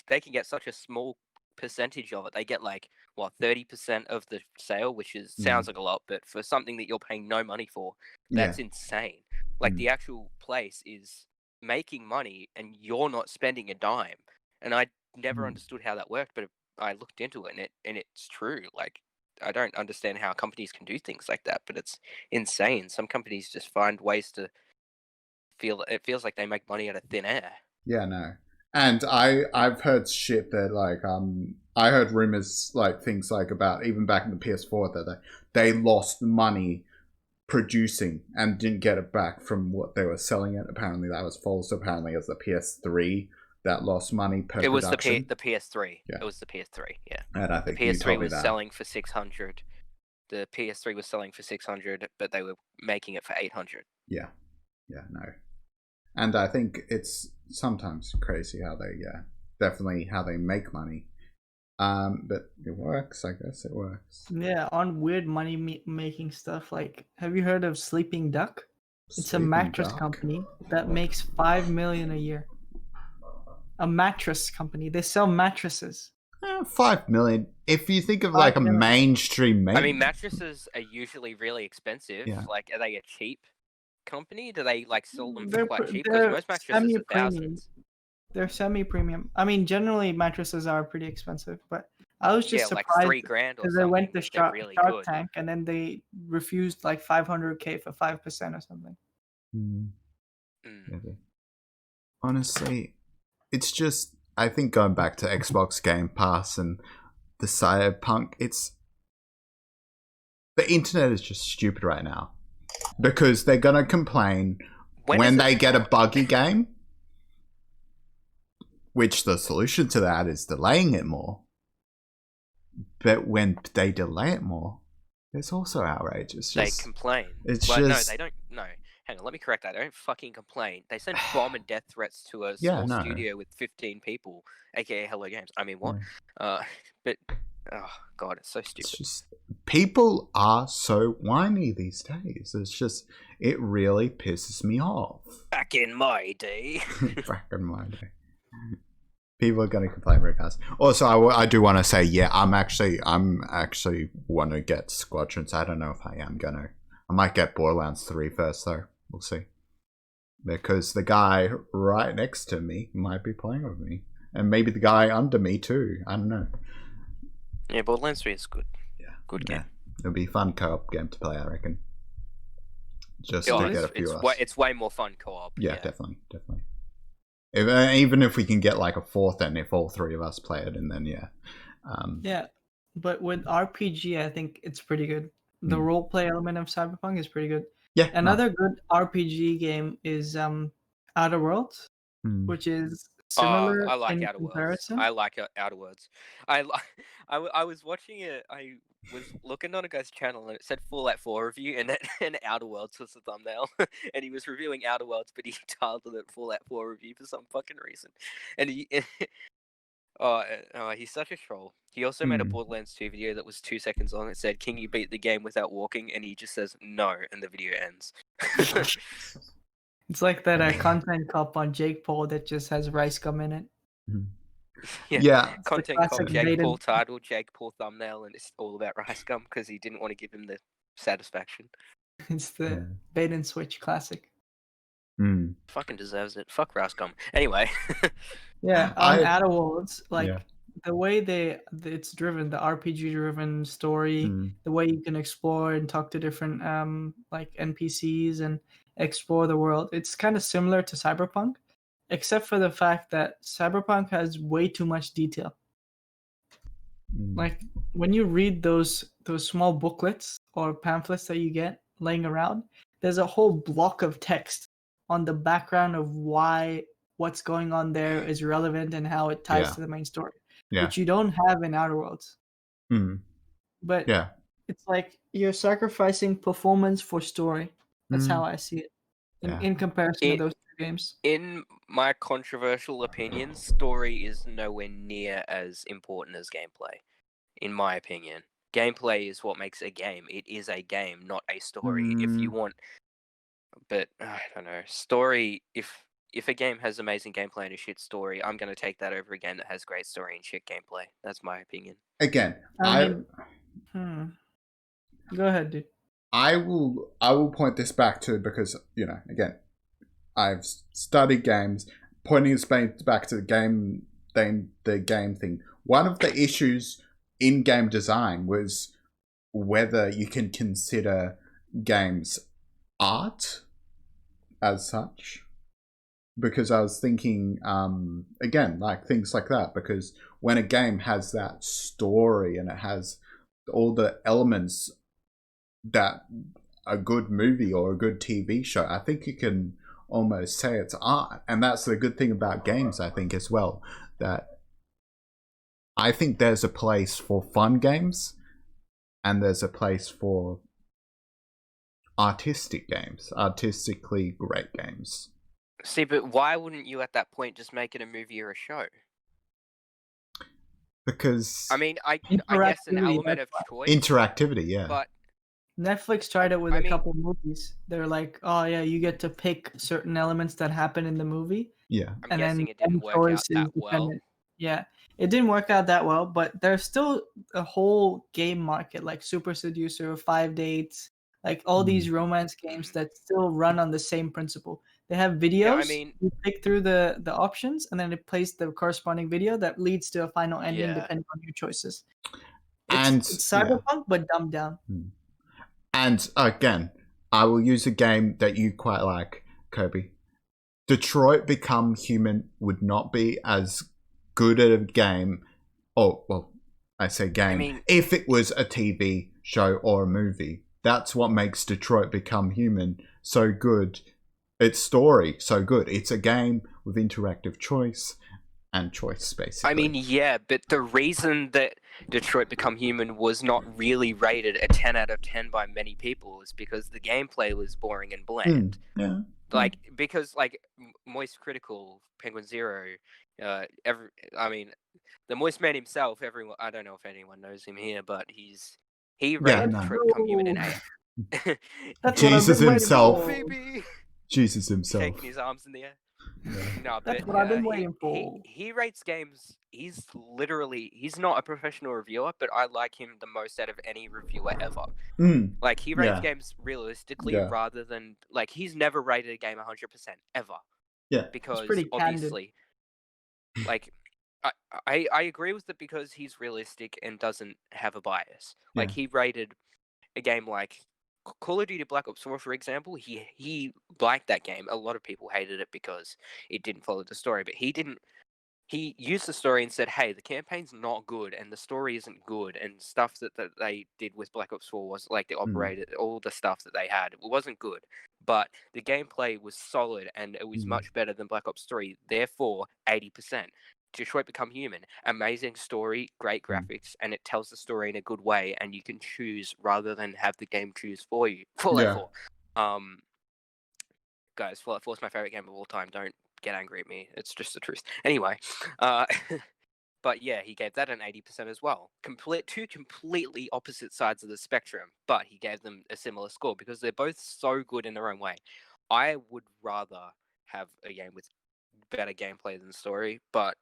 S3: they can get such a small percentage of it. They get like 30% of the sale, which is sounds like a lot, but for something that you're paying no money for, that's insane. Like the actual place is making money and you're not spending a dime. And I never understood how that worked, but I looked into it and it's true. Like I don't understand how companies can do things like that, but it's insane. Some companies just find ways to it feels like they make money out of thin air.
S1: Yeah, no. And I've heard shit that like I heard rumors like things like about even back in the PS4 that they lost money producing and didn't get it back from what they were selling it. Apparently that was false. Apparently it was the PS3 that lost money per production.
S3: It was the PS3. Yeah. It was the PS3, yeah.
S1: And I think
S3: the PS3 was selling for 600. The PS3 was selling for 600, but they were making it for 800.
S1: Yeah. Yeah, no. And I think it's sometimes crazy how they, definitely how they make money. But it works, I guess it works.
S5: Yeah, on weird money-making stuff. Like, have you heard of Sleeping Duck? It's a mattress company that makes $5 million a year. A mattress company. They sell mattresses.
S1: 5 million. If you think of like a mainstream,
S3: I mean, mattresses are usually really expensive. Yeah. Like, are they a cheap company? Do they like sell them for quite cheap? Because most mattresses are thousands.
S5: They're semi-premium. I mean, generally mattresses are pretty expensive, but I was just surprised
S3: like $3,000
S5: because they went to Shark Tank and then they refused like $500K for 5% or something.
S1: Honestly, it's just, I think going back to Xbox Game Pass and the Cyberpunk, the internet is just stupid right now. Because they're going to complain when they get a buggy game, which the solution to that is delaying it more. But when they delay it more, it's also outrage. It's just,
S3: they complain.
S1: It's just...
S3: No, they don't. No, hang on, let me correct that. They don't fucking complain. They send bomb and death threats to a small studio with 15 people, aka Hello Games. I mean, what? But... oh god, it's so stupid.
S1: It's just, people are so whiny these days. It's just, it really pisses me off.
S3: Back in my day.
S1: Back in my day. People are going to complain regardless. Also, I do want to say, I'm actually want to get Squadrons. I don't know if I am going to. I might get Borderlands 3 first, though. We'll see. Because the guy right next to me might be playing with me. And maybe the guy under me, too. I don't know.
S3: Yeah, Borderlands 3 is good.
S1: Yeah.
S3: Good game.
S1: It'll be a fun co-op game to play, I reckon. Just to get a few of us.
S3: It's way more fun co-op.
S1: Yeah, definitely. Even if we can get like a fourth, and if all three of us play it, and then
S5: yeah, but with RPG, I think it's pretty good. The roleplay element of Cyberpunk is pretty good.
S1: Yeah.
S5: Another good RPG game is Outer Worlds, which is similar.
S3: I like
S5: in
S3: Outer
S5: comparison.
S3: Worlds. I like Outer Worlds. I was watching it. I was looking on a guy's channel and it said Fallout 4 review, and Outer Worlds was the thumbnail. And he was reviewing Outer Worlds, but he titled it Fallout 4 review for some fucking reason. And he's such a troll. He also made a Borderlands 2 video that was 2 seconds long. It said, "Can you beat the game without walking?" And he just says no, and the video ends.
S5: It's like that content cop on Jake Paul that just has rice gum in it.
S1: Yeah.
S3: Content cop Jake Paul title, Jake Paul thumbnail, and it's all about rice gum because he didn't want to give him the satisfaction.
S5: It's the bait and switch classic.
S3: Fucking deserves it. Fuck rice gum. Anyway.
S5: Yeah, on Outer Worlds, the way it's driven, the RPG driven story, the way you can explore and talk to different like NPCs and explore the world, it's kind of similar to Cyberpunk, except for the fact that Cyberpunk has way too much detail. Like when you read those small booklets or pamphlets that you get laying around, there's a whole block of text on the background of why what's going on there is relevant and how it ties to the main story, which you don't have in Outer Worlds. But it's like you're sacrificing performance for story. That's how I see it in comparison to those two games.
S3: In my controversial opinion, story is nowhere near as important as gameplay. In my opinion, gameplay is what makes a game. It is a game, not a story. If you want, but I don't know, story. If a game has amazing gameplay and a shit story, I'm going to take that over a game that has great story and shit gameplay. That's my opinion.
S1: Again,
S5: Go ahead, dude.
S1: I will point this back to, because, you know, again, I've studied games, pointing this back to the game thing. One of the issues in game design was whether you can consider games art as such. Because I was thinking, again, like things like that, because when a game has that story and it has all the elements that a good movie or a good TV show, I think you can almost say it's art. And that's the good thing about games, I think, as well, that I think there's a place for fun games and there's a place for artistic games, artistically great games.
S3: See, but why wouldn't you at that point just make it a movie or a show?
S1: Because
S3: I mean, I guess an element of choice.
S1: Interactivity, yeah.
S3: But
S5: Netflix tried it with a couple movies. They're like, oh yeah, you get to pick certain elements that happen in the movie.
S1: Yeah.
S3: I'm guessing it didn't work out that well.
S5: Yeah, it didn't work out that well, but there's still a whole game market like Super Seducer, 5 Dates, like all these romance games that still run on the same principle. They have videos.
S3: Yeah, I mean,
S5: you pick through the options, and then it plays the corresponding video that leads to a final ending depending on your choices. It's cyberpunk, but dumbed down.
S1: And again, I will use a game that you quite like, Kobe. Detroit Become Human would not be as good at a game, I say game, if it was a TV show or a movie. That's what makes Detroit Become Human so good. Its story so good. It's a game with interactive choice and choice, basically.
S3: I mean, yeah, but the reason that Detroit Become Human was not really rated a 10 out of 10 by many people is because the gameplay was boring and bland. Like, because, like, Moist Critical, Penguin Zero, the Moist Man himself, everyone, I don't know if anyone knows him here, but he rated Detroit Become Human an 8.
S1: Jesus himself. Jesus himself.
S3: Shaking his arms in the air. No, but
S5: that's what I've been waiting for.
S3: He rates games. He's not a professional reviewer, but I like him the most out of any reviewer ever. Like, he rates games realistically rather than, like, he's never rated a game 100% ever.
S1: Yeah,
S3: because obviously, like, I agree with it because he's realistic and doesn't have a bias. Like, he rated a game like Call of Duty Black Ops 4, for example, he liked that game. A lot of people hated it because it didn't follow the story, but he didn't. He used the story and said, hey, the campaign's not good and the story isn't good, and stuff that they did with Black Ops 4 was like, they operated all the stuff that they had. It wasn't good, but the gameplay was solid and it was much better than Black Ops 3. Therefore, 80%. Detroit Become Human, amazing story, great graphics, and it tells the story in a good way, and you can choose rather than have the game choose for you. Fallout 4. Guys, Fallout 4 is my favorite game of all time. Don't get angry at me. It's just the truth. Anyway, but yeah, he gave that an 80% as well. Two completely opposite sides of the spectrum, but he gave them a similar score because they're both so good in their own way. I would rather have a game with better gameplay than story, but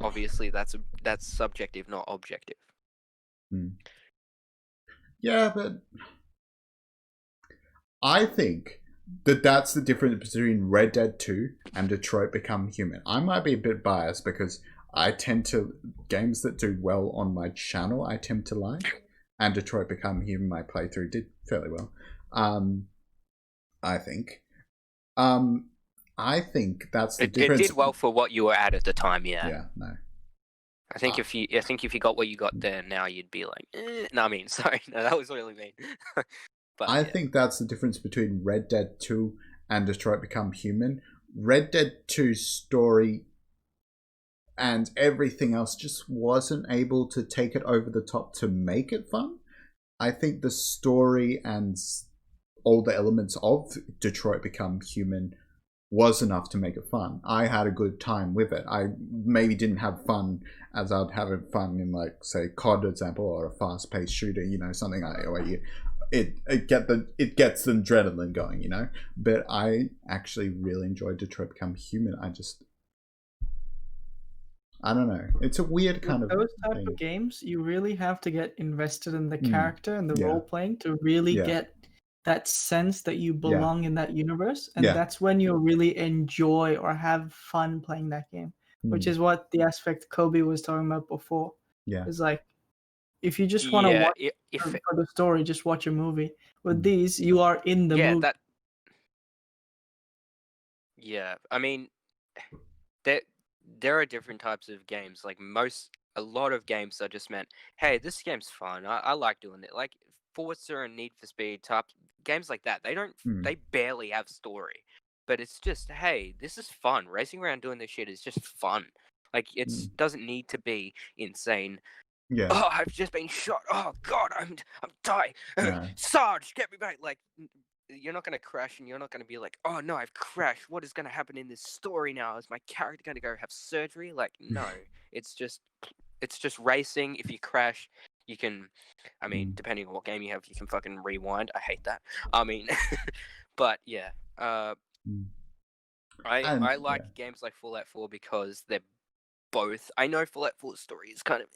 S3: obviously that's subjective, not objective.
S1: Yeah, but I think that's the difference between Red Dead 2 and Detroit Become Human. I might be a bit biased because I tend to, games that do well on my channel, I tend to like, and Detroit Become Human, my playthrough did fairly well. I think. I think that's the difference.
S3: It did well for what you were at the time, yeah.
S1: Yeah, no.
S3: I think if you got what you got there now, you'd be like, no, I mean, sorry, no, that was really mean. But
S1: I think that's the difference between Red Dead 2 and Detroit Become Human. Red Dead 2 story and everything else just wasn't able to take it over the top to make it fun. I think the story and all the elements of Detroit Become Human was enough to make it fun. I had a good time with it. I maybe didn't have fun as I'd have fun in, like, say, COD, for example, or a fast-paced shooter, you know, something like that, where it gets the adrenaline going, you know. But I actually really enjoyed Detroit Become Human. I don't know. It's a weird kind of
S5: those type
S1: thing.
S5: of games. You really have to get invested in the character and the role playing to really get that sense that you belong in that universe, and that's when you really enjoy or have fun playing that game. Which is what the aspect Kobe was talking about before. It's like, if you just want to watch for the story, just watch a movie. With these, you are in the movie.
S3: I mean, there are different types of games. Like a lot of games are just meant, hey, this game's fun. I like doing it. Like Forza and Need for Speed type games like that. They barely have story, but it's just, hey, this is fun. Racing around doing this shit is just fun. Like, it doesn't need to be insane. Oh, I've just been shot. Oh God, I'm dying. Sarge, get me back. Like, you're not gonna crash, and you're not gonna be like, oh no, I've crashed. What is gonna happen in this story now? Is my character gonna go have surgery? Like, no. It's just racing. If you crash, you can. I mean, depending on what game you have, you can fucking rewind. I hate that. I mean, but yeah. I like games like Fallout 4 because they're both. I know Fallout 4's story is kind of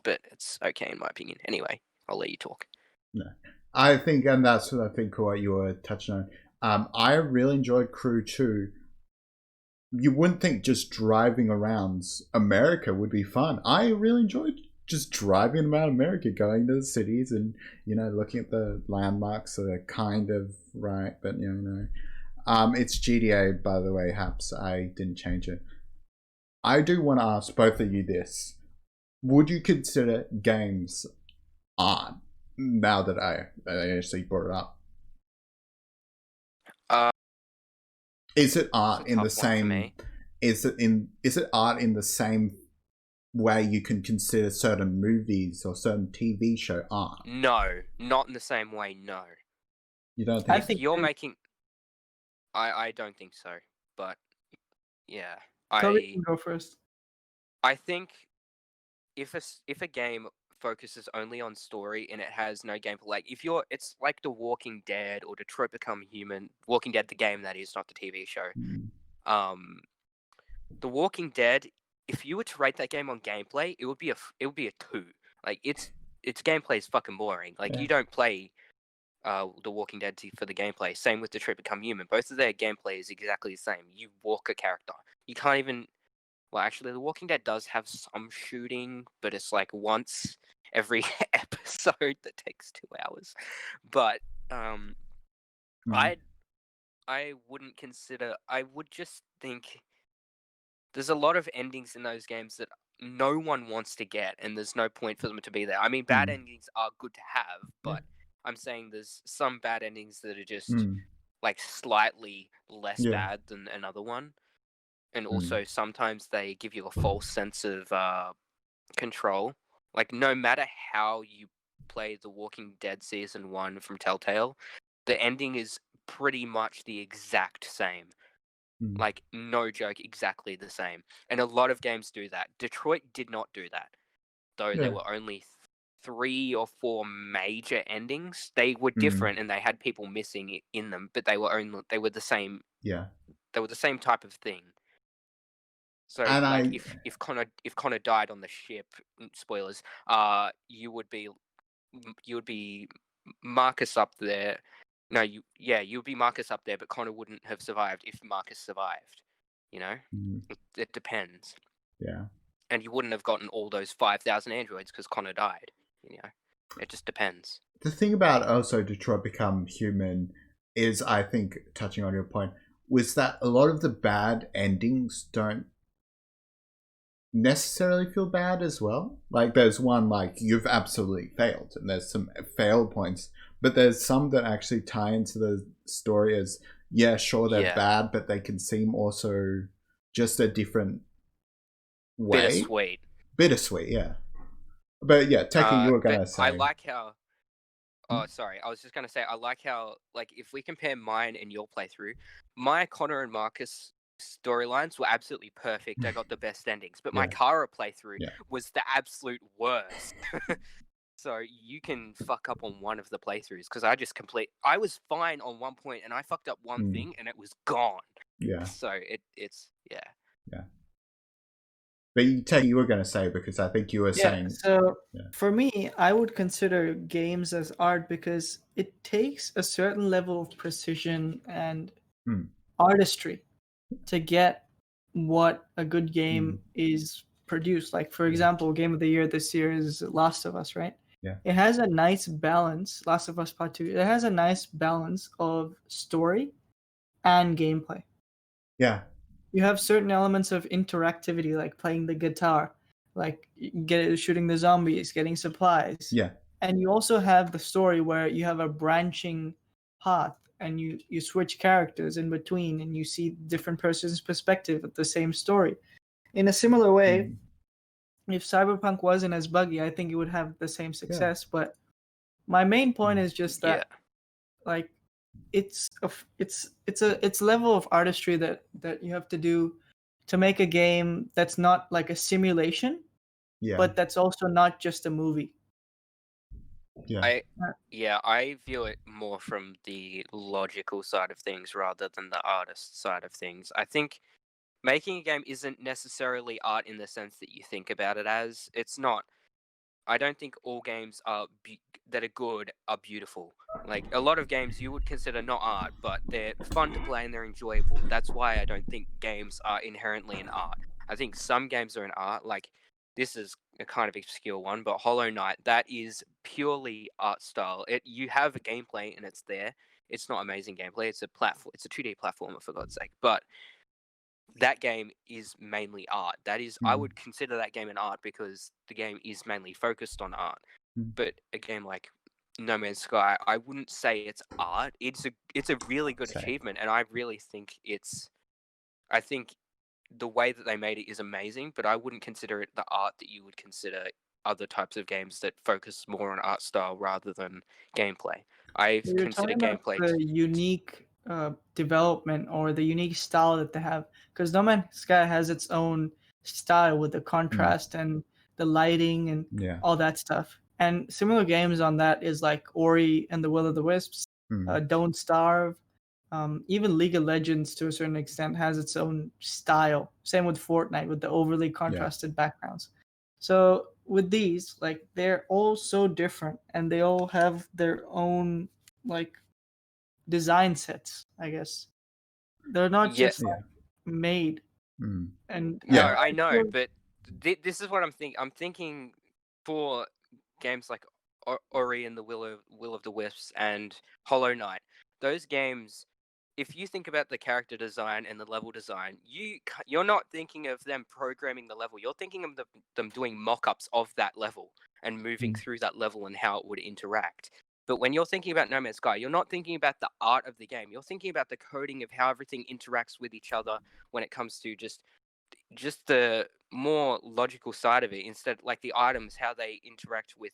S3: but it's okay in my opinion. Anyway, I'll let you talk.
S1: No, I think, and that's what I think what you were touching on. I really enjoyed Crew 2. You wouldn't think just driving around America would be fun. I really enjoyed just driving around America, going to the cities and, you know, looking at the landmarks that are kind of right, but, you know. It's GTA, by the way, Haps. I didn't change it. I do want to ask both of you this. Would you consider games art, now that I actually brought it up? Is it art in the same? Is it art in the same way you can consider certain movies or certain TV show art?
S3: No, not in the same way. No.
S1: You don't think?
S3: I think you're making. I don't think so, but yeah.
S5: Kobe can go first.
S3: I think if a game focuses only on story and it has no gameplay, like it's like The Walking Dead or Detroit Become Human. Walking Dead, the game, that is, not the TV show. The Walking Dead, if you were to rate that game on gameplay, it would be a 2. Like, its gameplay is fucking boring. Like, you don't play The Walking Dead for the gameplay. Same with Detroit Become Human. Both of their gameplay is exactly the same. You walk a character. You can't even. Well, actually, The Walking Dead does have some shooting, but it's like once every episode that takes 2 hours. But I wouldn't consider. I would just think there's a lot of endings in those games that no one wants to get, and there's no point for them to be there. I mean, bad endings are good to have, but I'm saying there's some bad endings that are just like slightly less bad than another one. And also, sometimes they give you a false sense of control. Like, no matter how you play The Walking Dead Season 1 from Telltale, the ending is pretty much the exact same. Like, no joke, exactly the same. And a lot of games do that. Detroit did not do that. Though there were only 3 or 4 major endings. They were different and they had people missing in them, but they were the same. Yeah. They were the same type of thing. So, and like, if Connor died on the ship, spoilers, you would be Marcus up there. No, you would be Marcus up there, but Connor wouldn't have survived if Marcus survived. You know, it depends. Yeah. And you wouldn't have gotten all those 5,000 androids because Connor died. You know, it just depends.
S1: The thing about also Detroit Become Human is, I think, touching on your point, was that a lot of the bad endings don't necessarily feel bad as well. Like, there's one like you've absolutely failed, and there's some fail points, but there's some that actually tie into the story as yeah, sure, they're
S3: Yeah.
S1: bad, but they can seem also just a different way. Bittersweet, yeah. But yeah, Techie, you were gonna say.
S3: I like how. Oh, sorry. I was just gonna say I like how, like, if we compare mine and your playthrough, my Connor and Marcus storylines were absolutely perfect. I got the best endings, but my Kara playthrough was the absolute worst. So you can fuck up on one of the playthroughs because I was fine on one point and I fucked up one thing and it was gone.
S1: Yeah.
S3: So it's yeah.
S1: Yeah. But you were going to say, because I think you were saying.
S5: So for me, I would consider games as art because it takes a certain level of precision and artistry to get what a good game is produced. Like, for example, Game of the Year this year is Last of Us, right?
S1: Yeah.
S5: It has a nice balance, Last of Us Part 2. It has a nice balance of story and gameplay.
S1: Yeah.
S5: You have certain elements of interactivity, like playing the guitar, like shooting the zombies, getting supplies.
S1: Yeah.
S5: And you also have the story where you have a branching path and you switch characters in between and you see different person's perspective of the same story. In a similar way, if Cyberpunk wasn't as buggy, I think it would have the same success. But my main point is just that, like, it's level of artistry that you have to do to make a game that's not like a simulation, but that's also not just a movie.
S3: I view it more from the logical side of things rather than the artist side of things. I think making a game isn't necessarily art in the sense that you think about it as. It's not. I don't think all games that are good are beautiful. Like, a lot of games you would consider not art, but they're fun to play and they're enjoyable. That's why I don't think games are inherently an art. I think some games are an art. Like, this is a kind of obscure one, but Hollow Knight, that is purely art style. You have a gameplay and it's there. It's not amazing gameplay. It's a 2D platformer, for God's sake. But that game is mainly art. That is, I would consider that game an art because the game is mainly focused on art. But a game like No Man's Sky, I wouldn't say it's art. It's a really good achievement, and I really think I think the way that they made it is amazing, but I wouldn't consider it the art that you would consider other types of games that focus more on art style rather than gameplay. I consider gameplay
S5: the unique development or the unique style that they have, because No Man's Sky has its own style with the contrast and the lighting and all that stuff. And similar games on that is like Ori and the Will of the Wisps, Don't Starve, even League of Legends to a certain extent has its own style. Same with Fortnite with the overly contrasted backgrounds. So with these, like, they're all so different and they all have their own like design sets, I guess. They're not just like, made. And
S3: no, I know, but this is what I'm thinking. I'm thinking for games like Ori and the Will of the Wisps and Hollow Knight. Those games, if you think about the character design and the level design, you're not thinking of them programming the level. You're thinking of them doing mock-ups of that level and moving through that level and how it would interact. But when you're thinking about No Man's Sky, you're not thinking about the art of the game. You're thinking about the coding of how everything interacts with each other when it comes to just the more logical side of it. Instead, like the items, how they interact with,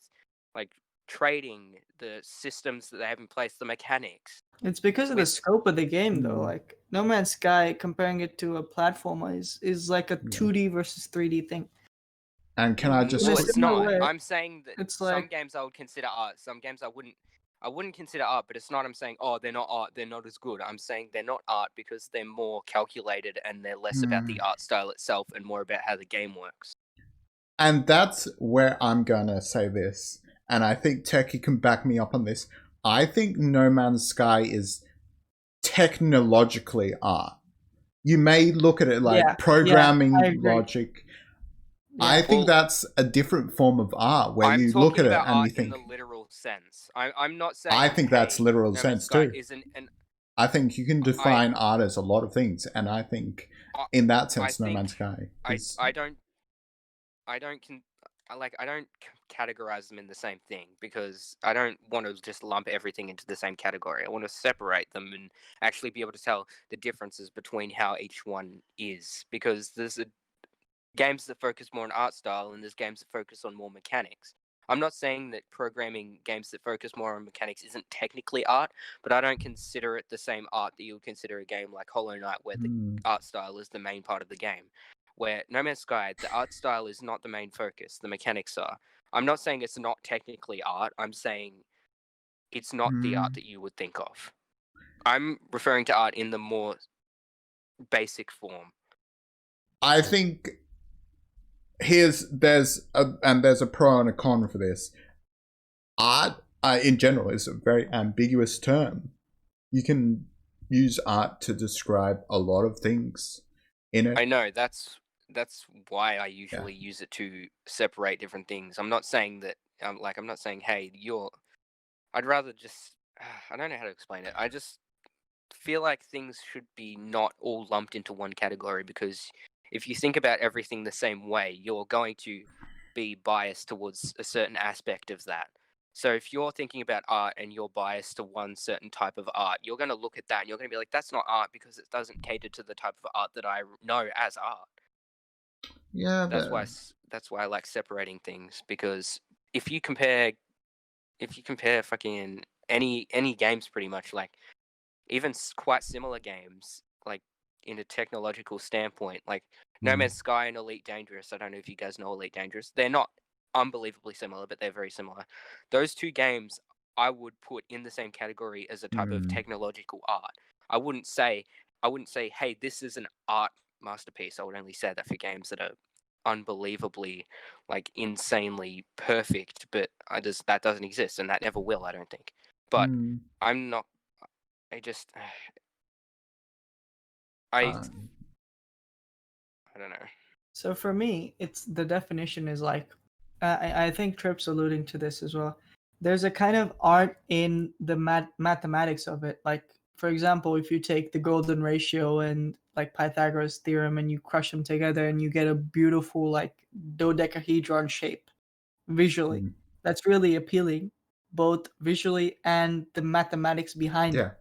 S3: like, trading, the systems that they have in place, the mechanics.
S5: It's because of the scope of the game, though. Like, No Man's Sky, comparing it to a platformer is like a 2D versus 3D thing.
S1: And can I just?
S3: Well, it's not. I'm saying that
S5: it's
S3: some games I would consider art. Some games I wouldn't consider art. But it's not. I'm saying, oh, they're not art. They're not as good. I'm saying they're not art because they're more calculated and they're less about the art style itself and more about how the game works.
S1: And that's where I'm gonna say this. And I think Techie can back me up on this. I think No Man's Sky is technologically art. You may look at it like programming logic. I think that's a different form of art where you look at it and you think.
S3: In the literal sense. I'm not saying.
S1: I think that's literal sense too.
S3: An
S1: I think you can define art as a lot of things, and I think in that sense, No Man's Sky.
S3: I don't categorize them in the same thing, because I don't want to just lump everything into the same category. I want to separate them and actually be able to tell the differences between how each one is, because there's games that focus more on art style and there's games that focus on more mechanics. I'm not saying that programming games that focus more on mechanics isn't technically art, but I don't consider it the same art that you would consider a game like Hollow Knight, where the art style is the main part of the game. Where No Man's Sky, the art style is not the main focus, the mechanics are. I'm not saying it's not technically art, I'm saying it's not the art that you would think of. I'm referring to art in the more basic form.
S1: I think there's a pro and a con for this. Art, in general, is a very ambiguous term. You can use art to describe a lot of things in it.
S3: I know, that's why I usually use it to separate different things. I'm not saying that, I'm not saying, hey, I'd rather just, I don't know how to explain it. I just feel like things should be not all lumped into one category, because if you think about everything the same way, you're going to be biased towards a certain aspect of that. So if you're thinking about art and you're biased to one certain type of art, you're going to look at that and you're going to be like, that's not art because it doesn't cater to the type of art that I know as art.
S1: Yeah,
S3: that's why I like separating things, because if you compare fucking any games, pretty much, like even quite similar games, like in a technological standpoint, like No Man's Sky and Elite Dangerous. I don't know if you guys know Elite Dangerous. They're not unbelievably similar, but they're very similar. Those two games I would put in the same category as a type of technological art. I wouldn't say, hey, this is an art masterpiece. I would only say that for games that are unbelievably, like, insanely perfect, but that doesn't exist, and that never will, I don't think. But I'm not, I just, I don't know.
S5: So for me, it's the definition is like, I think Tripp's alluding to this as well. There's a kind of art in the mathematics of it. Like, for example, if you take the golden ratio and like Pythagoras theorem and you crush them together and you get a beautiful like dodecahedron shape visually, that's really appealing, both visually and the mathematics behind it.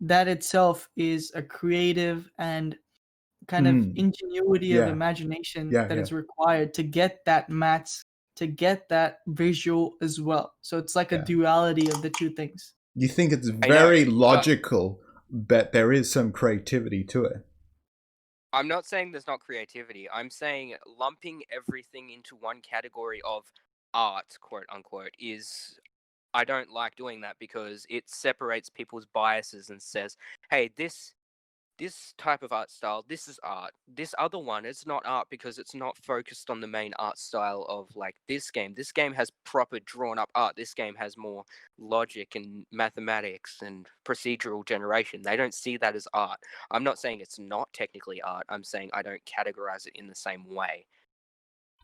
S5: That itself is a creative and kind of ingenuity of imagination that is required to get that maths, to get that visual as well. So it's like a duality of the two things.
S1: You think it's very logical, but there is some creativity to it.
S3: I'm not saying there's not creativity. I'm saying lumping everything into one category of art, quote unquote, is, I don't like doing that, because it separates people's biases and says, hey, this type of art style, this is art. This other one, it's not art because it's not focused on the main art style of, like, this game. This game has proper drawn up art. This game has more logic and mathematics and procedural generation. They don't see that as art. I'm not saying it's not technically art. I'm saying I don't categorize it in the same way.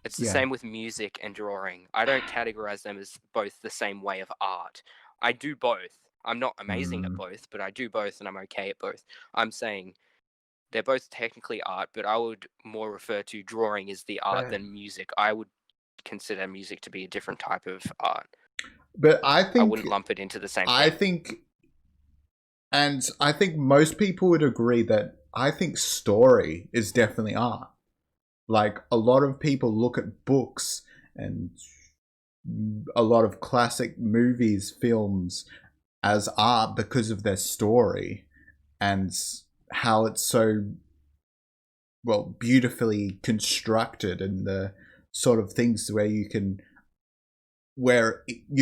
S3: It's the same with music and drawing. I don't categorize them as both the same way of art. I do both. I'm not amazing at both, but I do both and I'm okay at both. I'm saying they're both technically art, but I would more refer to drawing as the art than music. I would consider music to be a different type of art.
S1: But I
S3: wouldn't lump it into the same thing.
S1: I think most people would agree that I think story is definitely art. Like, a lot of people look at books and a lot of classic movies, films, as art because of their story and how it's so, well, beautifully constructed, and the sort of things where you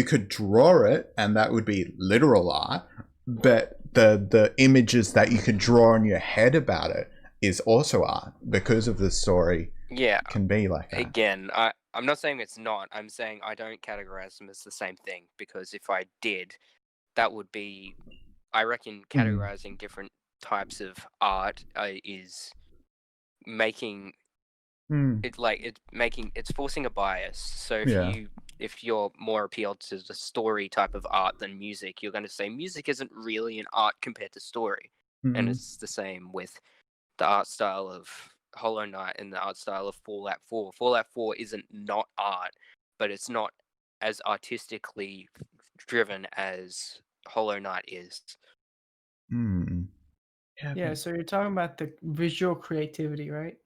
S1: could draw it and that would be literal art, but the images that you can draw in your head about it is also art because of the story. Can be like that.
S3: Again, I'm not saying it's not. I'm saying I don't categorize them as the same thing, because if I did, that would be, I reckon, categorizing different types of art is making it, like, it's forcing a bias. So if you're more appealed to the story type of art than music, you're going to say music isn't really an art compared to story. And it's the same with the art style of Hollow Knight and the art style of Fallout 4. Fallout 4 isn't not art, but it's not as artistically driven as Hollow Knight is.
S5: Yeah, so you're talking about the visual creativity, right?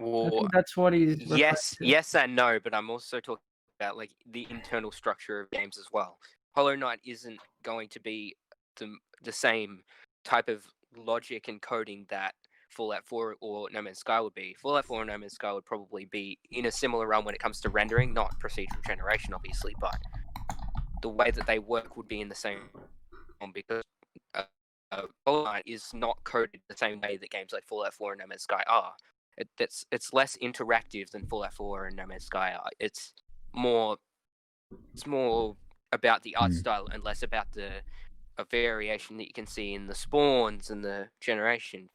S5: I
S3: Well,
S5: think that's what he's
S3: yes and no, but I'm also talking about like the internal structure of games as well. Hollow Knight isn't going to be the same type of logic and coding that Fallout 4 or No Man's Sky would be. Fallout 4 and No Man's Sky would probably be in a similar realm when it comes to rendering, not procedural generation, obviously, but the way that they work would be in the same realm because Hollow Knight is not coded the same way that games like Fallout 4 and No Man's Sky are. It's less interactive than Fallout 4 and No Man's Sky are. It's more about the art style and less about a variation that you can see in the spawns and the generation.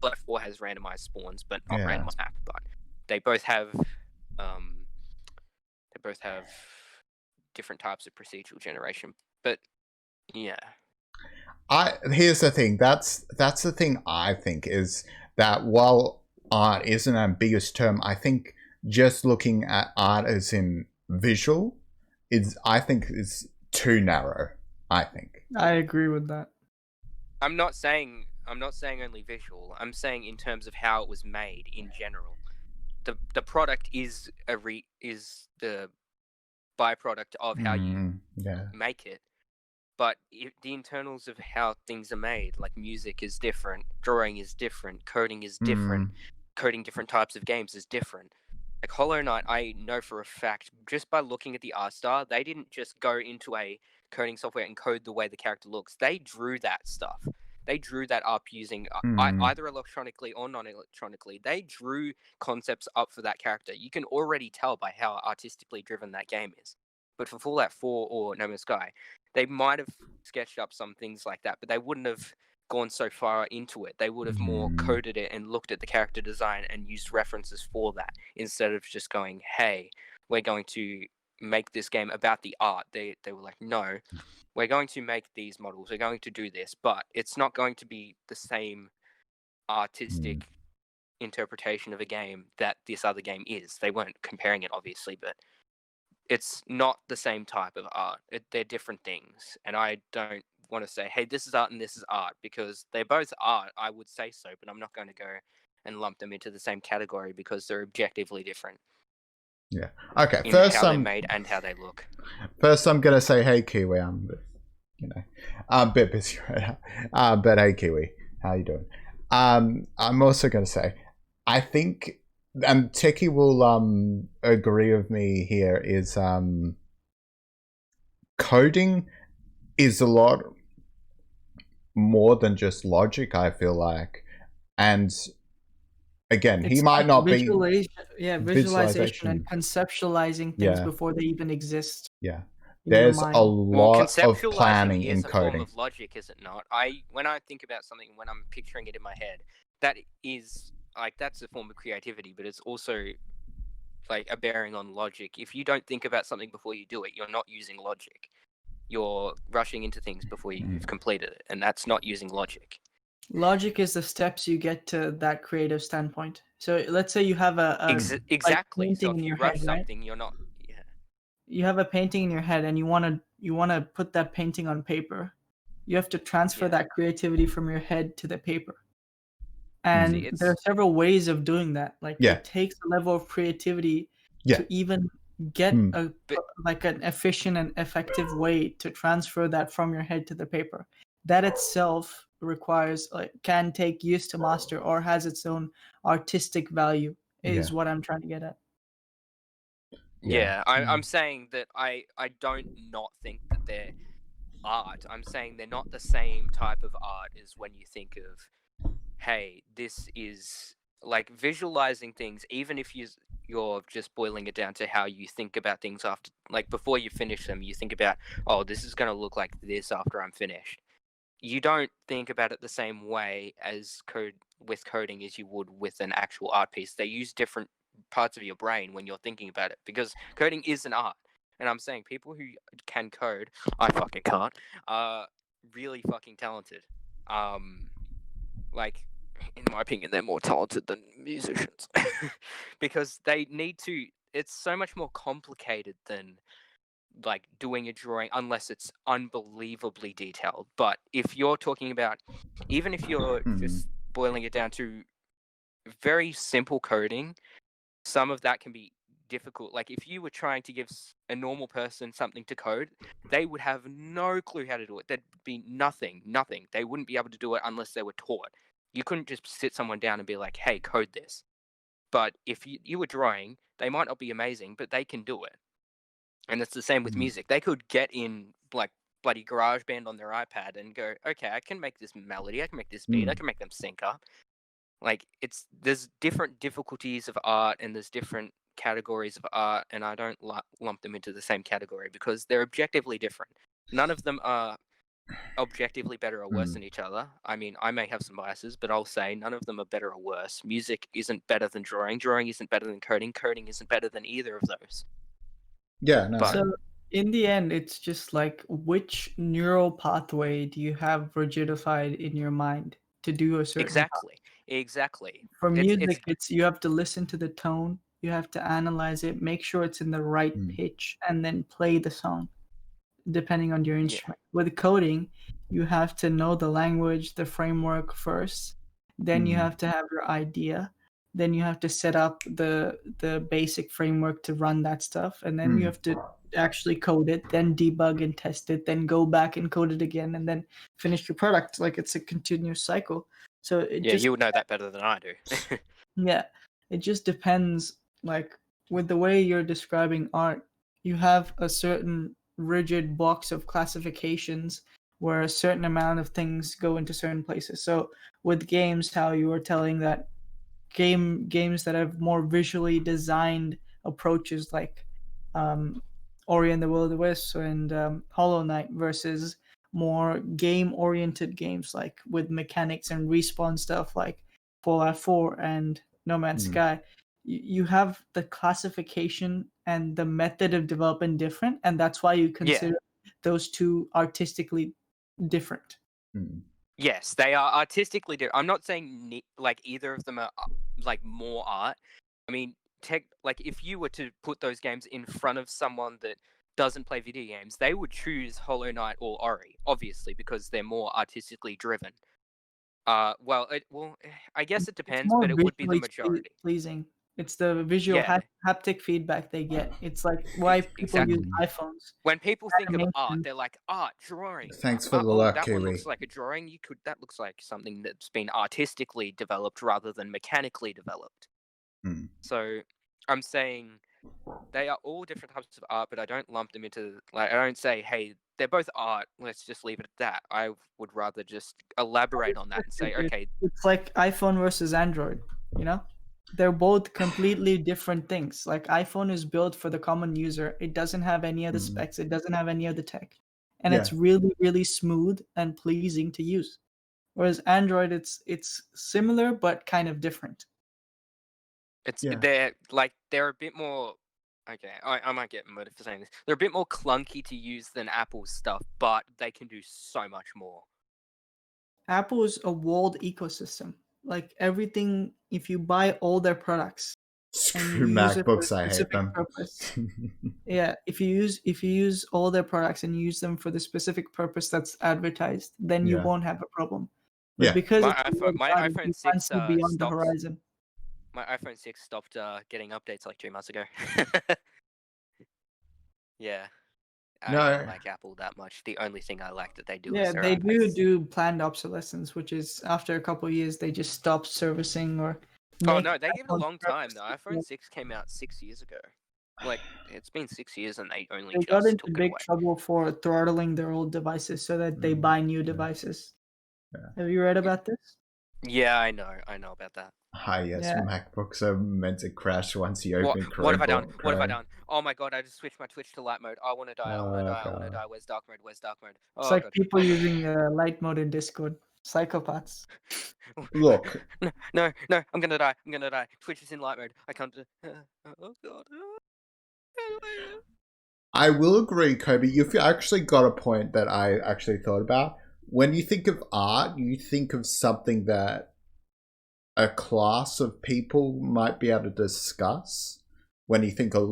S3: Fallout 4 has randomized spawns, but not randomized map. But they both have different types of procedural generation. But yeah.
S1: Here's the thing. That's the thing I think is that while art is an ambiguous term, I think just looking at art as in visual I think is too narrow. I think.
S5: I agree with that.
S3: I'm not saying only visual. I'm saying in terms of how it was made in general. The product is the byproduct of how you make it. But the internals of how things are made, like music is different, drawing is different, coding is different, coding different types of games is different. Like Hollow Knight, I know for a fact, just by looking at the art style, they didn't just go into a coding software and code the way the character looks. They drew that stuff. They drew that up using either electronically or non-electronically. They drew concepts up for that character. You can already tell by how artistically driven that game is. But for Fallout 4 or No Man's Sky, they might have sketched up some things like that, but they wouldn't have gone so far into it. They would have more coded it and looked at the character design and used references for that instead of just going, hey, we're going to make this game about the art. They were like, no, we're going to make these models. We're going to do this, but it's not going to be the same artistic interpretation of a game that this other game is. They weren't comparing it, obviously, but it's not the same type of art. They're different things. And I don't want to say, hey, this is art and this is art, because they're both art. I would say so, but I'm not going to go and lump them into the same category because they're objectively different.
S1: Yeah. Okay.
S3: In first, how they're made and how they look.
S1: First, I'm gonna say, hey, Kiwi. I'm a bit busy right now. But hey, Kiwi, how you doing? I'm also gonna say, I think, and Techie will agree with me here, is coding is a lot more than just logic, I feel like. And again, he might not be
S5: visualization and conceptualizing things before they even exist.
S1: Yeah. There's a lot of planning in coding.
S3: A form of logic, is it not? When I think about something, when I'm picturing it in my head, that is that's a form of creativity, but it's also like a bearing on logic. If you don't think about something before you do it, you're not using logic. You're rushing into things before you've completed it, and that's not using logic.
S5: Logic is the steps you get to that creative standpoint. So let's say you have a
S3: exactly.
S5: Like,
S3: so if you rush something, you're not. Yeah.
S5: You have a painting in your head, and you want to put that painting on paper. You have to transfer that creativity from your head to the paper. And there are several ways of doing that. Like it takes a level of creativity to even get an efficient and effective way to transfer that from your head to the paper. That itself requires can take use to master or has its own artistic value is what I'm trying to get at.
S3: I'm saying that I don't not think that they're art. I'm saying they're not the same type of art as when you think of, hey, this is like visualizing things, even if you're just boiling it down to how you think about things after, like before you finish them, you think about, oh, this is going to look like this after I'm finished. You don't think about it the same way as coding as you would with an actual art piece. They use different parts of your brain when you're thinking about it, because coding is an art. And I'm saying people who can code, I fucking can't, are really fucking talented. Like in my opinion, they're more talented than musicians because they need to. It's so much more complicated than like doing a drawing, unless it's unbelievably detailed. But if you're talking about, even if you're just boiling it down to very simple coding, some of that can be difficult. Like if you were trying to give a normal person something to code, they would have no clue how to do it. There'd be nothing. They wouldn't be able to do it unless they were taught. You couldn't just sit someone down and be like, hey, code this. But if you were drawing, they might not be amazing, but they can do it. And it's the same with music. They could get in like bloody GarageBand on their iPad and go, okay, I can make this melody, I can make this beat, I can make them sync up. Like there's different difficulties of art and there's different categories of art, and I don't lump them into the same category because they're objectively different. None of them are objectively better or worse than each other. I mean, I may have some biases, but I'll say none of them are better or worse. Music isn't better than drawing isn't better than coding isn't better than either of those.
S1: Yeah, no.
S5: So in the end, it's just like, which neural pathway do you have rigidified in your mind to do a certain
S3: Exactly.
S5: For music, it's you have to listen to the tone, you have to analyze it, make sure it's in the right pitch, and then play the song, depending on your instrument. With coding, you have to know the language, the framework first, then you have to have your idea, then you have to set up the basic framework to run that stuff, and then you have to actually code it, then debug and test it, then go back and code it again, and then finish your product. Like it's a continuous cycle. So
S3: you would know that better than I do.
S5: Yeah, it just depends. Like with the way you're describing art, you have a certain rigid box of classifications where a certain amount of things go into certain places. So with games, how you were telling that games that have more visually designed approaches, like Ori and the Will of the Wisps and Hollow Knight, versus more game-oriented games like with mechanics and respawn stuff like Fallout 4 and No Man's Sky. You have the classification and the method of development different, and that's why you consider those two artistically different.
S3: Yes, they are artistically different. I'm not saying like either of them are like more art. I mean, like if you were to put those games in front of someone that doesn't play video games, they would choose Hollow Knight or Ori, obviously, because they're more artistically driven. I guess it depends, but it would be the majority.
S5: Pleasing. It's the visual haptic feedback they get. It's like why people use iPhones.
S3: When people think of art, they're like art, drawing.
S1: Thanks for the luck,
S3: that
S1: Kiwi.
S3: one looks like a drawing. That looks like something that's been artistically developed rather than mechanically developed. So I'm saying they are all different types of art, but I don't lump them into, like, I don't say, hey, they're both art, let's just leave it at that. I would rather just elaborate on that and say, okay.
S5: It's like iPhone versus Android, you know? They're both completely different things. Like iPhone is built for the common user. It doesn't have any of the specs. It doesn't have any of the tech. And it's really, really smooth and pleasing to use. Whereas Android, it's similar, but kind of different.
S3: They're a bit more, okay, I might get murdered for saying this. They're a bit more clunky to use than Apple's stuff, but they can do so much more.
S5: Apple is a walled ecosystem. Like everything, if you buy all their products,
S1: screw MacBooks, I hate them.
S5: If you use all their products and use them for the specific purpose that's advertised, then you won't have a problem. But because
S3: my iPhone 6
S5: beyond the horizon.
S3: My iPhone 6 stopped getting updates like 2 months ago. I don't like Apple that much. The only thing I like that they do is
S5: they do planned obsolescence, which is after a couple of years they just stop servicing or.
S3: Oh no, they give it a long time. The iPhone 6 came out 6 years ago. Like it's been 6 years and they only just
S5: got into
S3: took
S5: big
S3: it away.
S5: trouble for throttling their old devices so that they buy new devices. Have you read about this?
S3: Yeah, I know about that.
S1: MacBooks are meant to crash once you open Chrome.
S3: What have I done? What have I done? Oh my god, I just switched my Twitch to light mode. I want to die. I want to die. Where's dark mode? Oh,
S5: it's like people using light mode in Discord. Psychopaths.
S1: Look.
S3: No, I'm gonna die. Twitch is in light mode. I can't. Oh god.
S1: I will agree, Kobe. You've actually got a point that I actually thought about. When you think of art, you think of something that a class of people might be able to discuss when you think of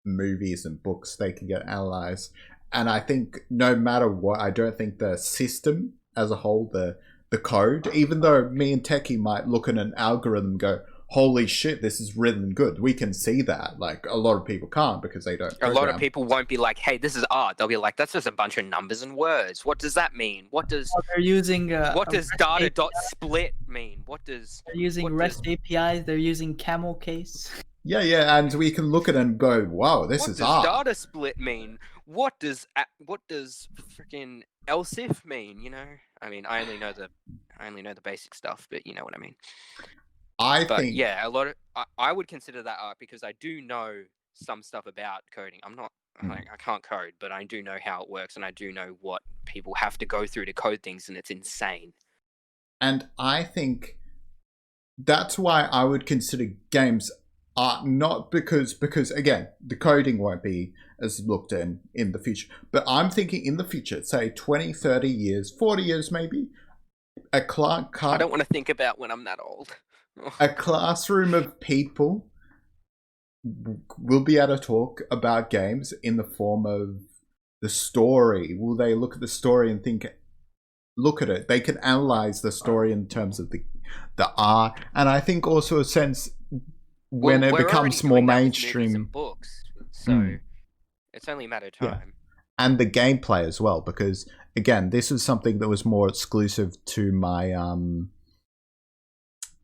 S1: movies and books, they can get analyzed. And I think no matter what, I don't think the system as a whole, the code, even though me and Techie might look at an algorithm and go, holy shit, this is really good. We can see that. Like, a lot of people can't because they don't program.
S3: A lot of people won't be like, hey, this is art. They'll be like, that's just a bunch of numbers and words. What does that mean? What does
S5: they're using
S3: what does data.split mean? They're
S5: using REST APIs, they're using camel case.
S1: Yeah, and we can look at it and go, wow, this is art.
S3: What does data split mean? What does freaking LSIF mean, you know? I mean, I only know the basic stuff, but you know what I mean.
S1: I think
S3: I would consider that art because I do know some stuff about coding. I'm not I can't code, but I do know how it works, and I do know what people have to go through to code things, and it's insane.
S1: And I think that's why I would consider games art, not because again, the coding won't be as looked in the future. But I'm thinking in the future, say 20, 30 years, 40 years maybe, I
S3: don't want to think about when I'm that old.
S1: A classroom of people will be able to talk about games in the form of the story. Will they look at the story and look at it? They can analyze the story in terms of the art, and I think also a sense when it becomes more mainstream.
S3: And books, so it's only a matter of time.
S1: Yeah. And the gameplay as well, because again, this is something that was more exclusive to my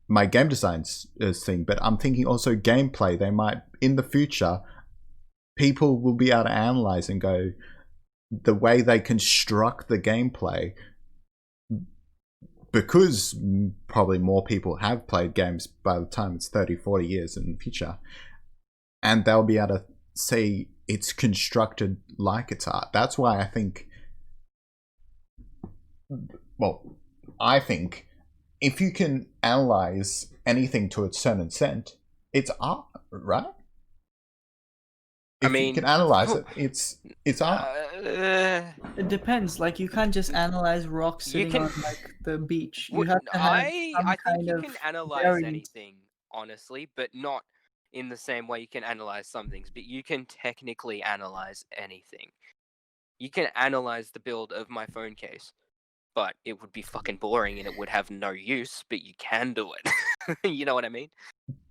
S1: my game design thing, but I'm thinking also gameplay. They might, in the future, people will be able to analyze and go, the way they construct the gameplay, because probably more people have played games by the time it's 30, 40 years in the future, and they'll be able to see it's constructed like it's art. That's why I think if you can analyze anything to a certain extent, it's art, right? If you can analyze it, it's art.
S5: It depends. Like, you can't just analyze rocks sitting on like the beach. You have to have
S3: I think you can analyze anything, honestly, but not in the same way you can analyze some things. But you can technically analyze anything. You can analyze the build of my phone case, but it would be fucking boring and it would have no use, but you can do it. You know what I mean?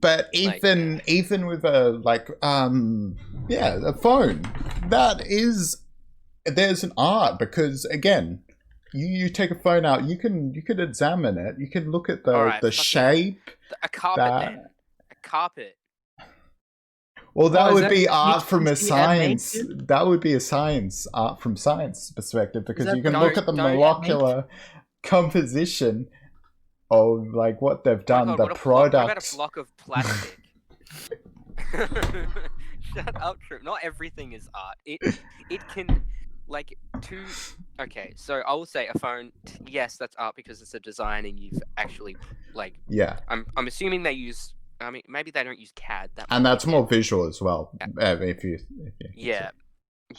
S1: But even with a a phone, there's an art, because again, you take a phone out, you can examine it, you can look at the shape.
S3: A carpet, a carpet.
S1: Well, that would be art from a science. That would be a science art from science perspective, because you can look at the molecular composition of like what they've done.
S3: God,
S1: the product.
S3: What about a block of plastic? Shut up, Trip. Not everything is art. It can Okay, so I will say a phone. Yes, that's art because it's a design and you've actually
S1: Yeah.
S3: I'm assuming they use. I mean, maybe they don't use CAD.
S1: And that's more visual as well. If you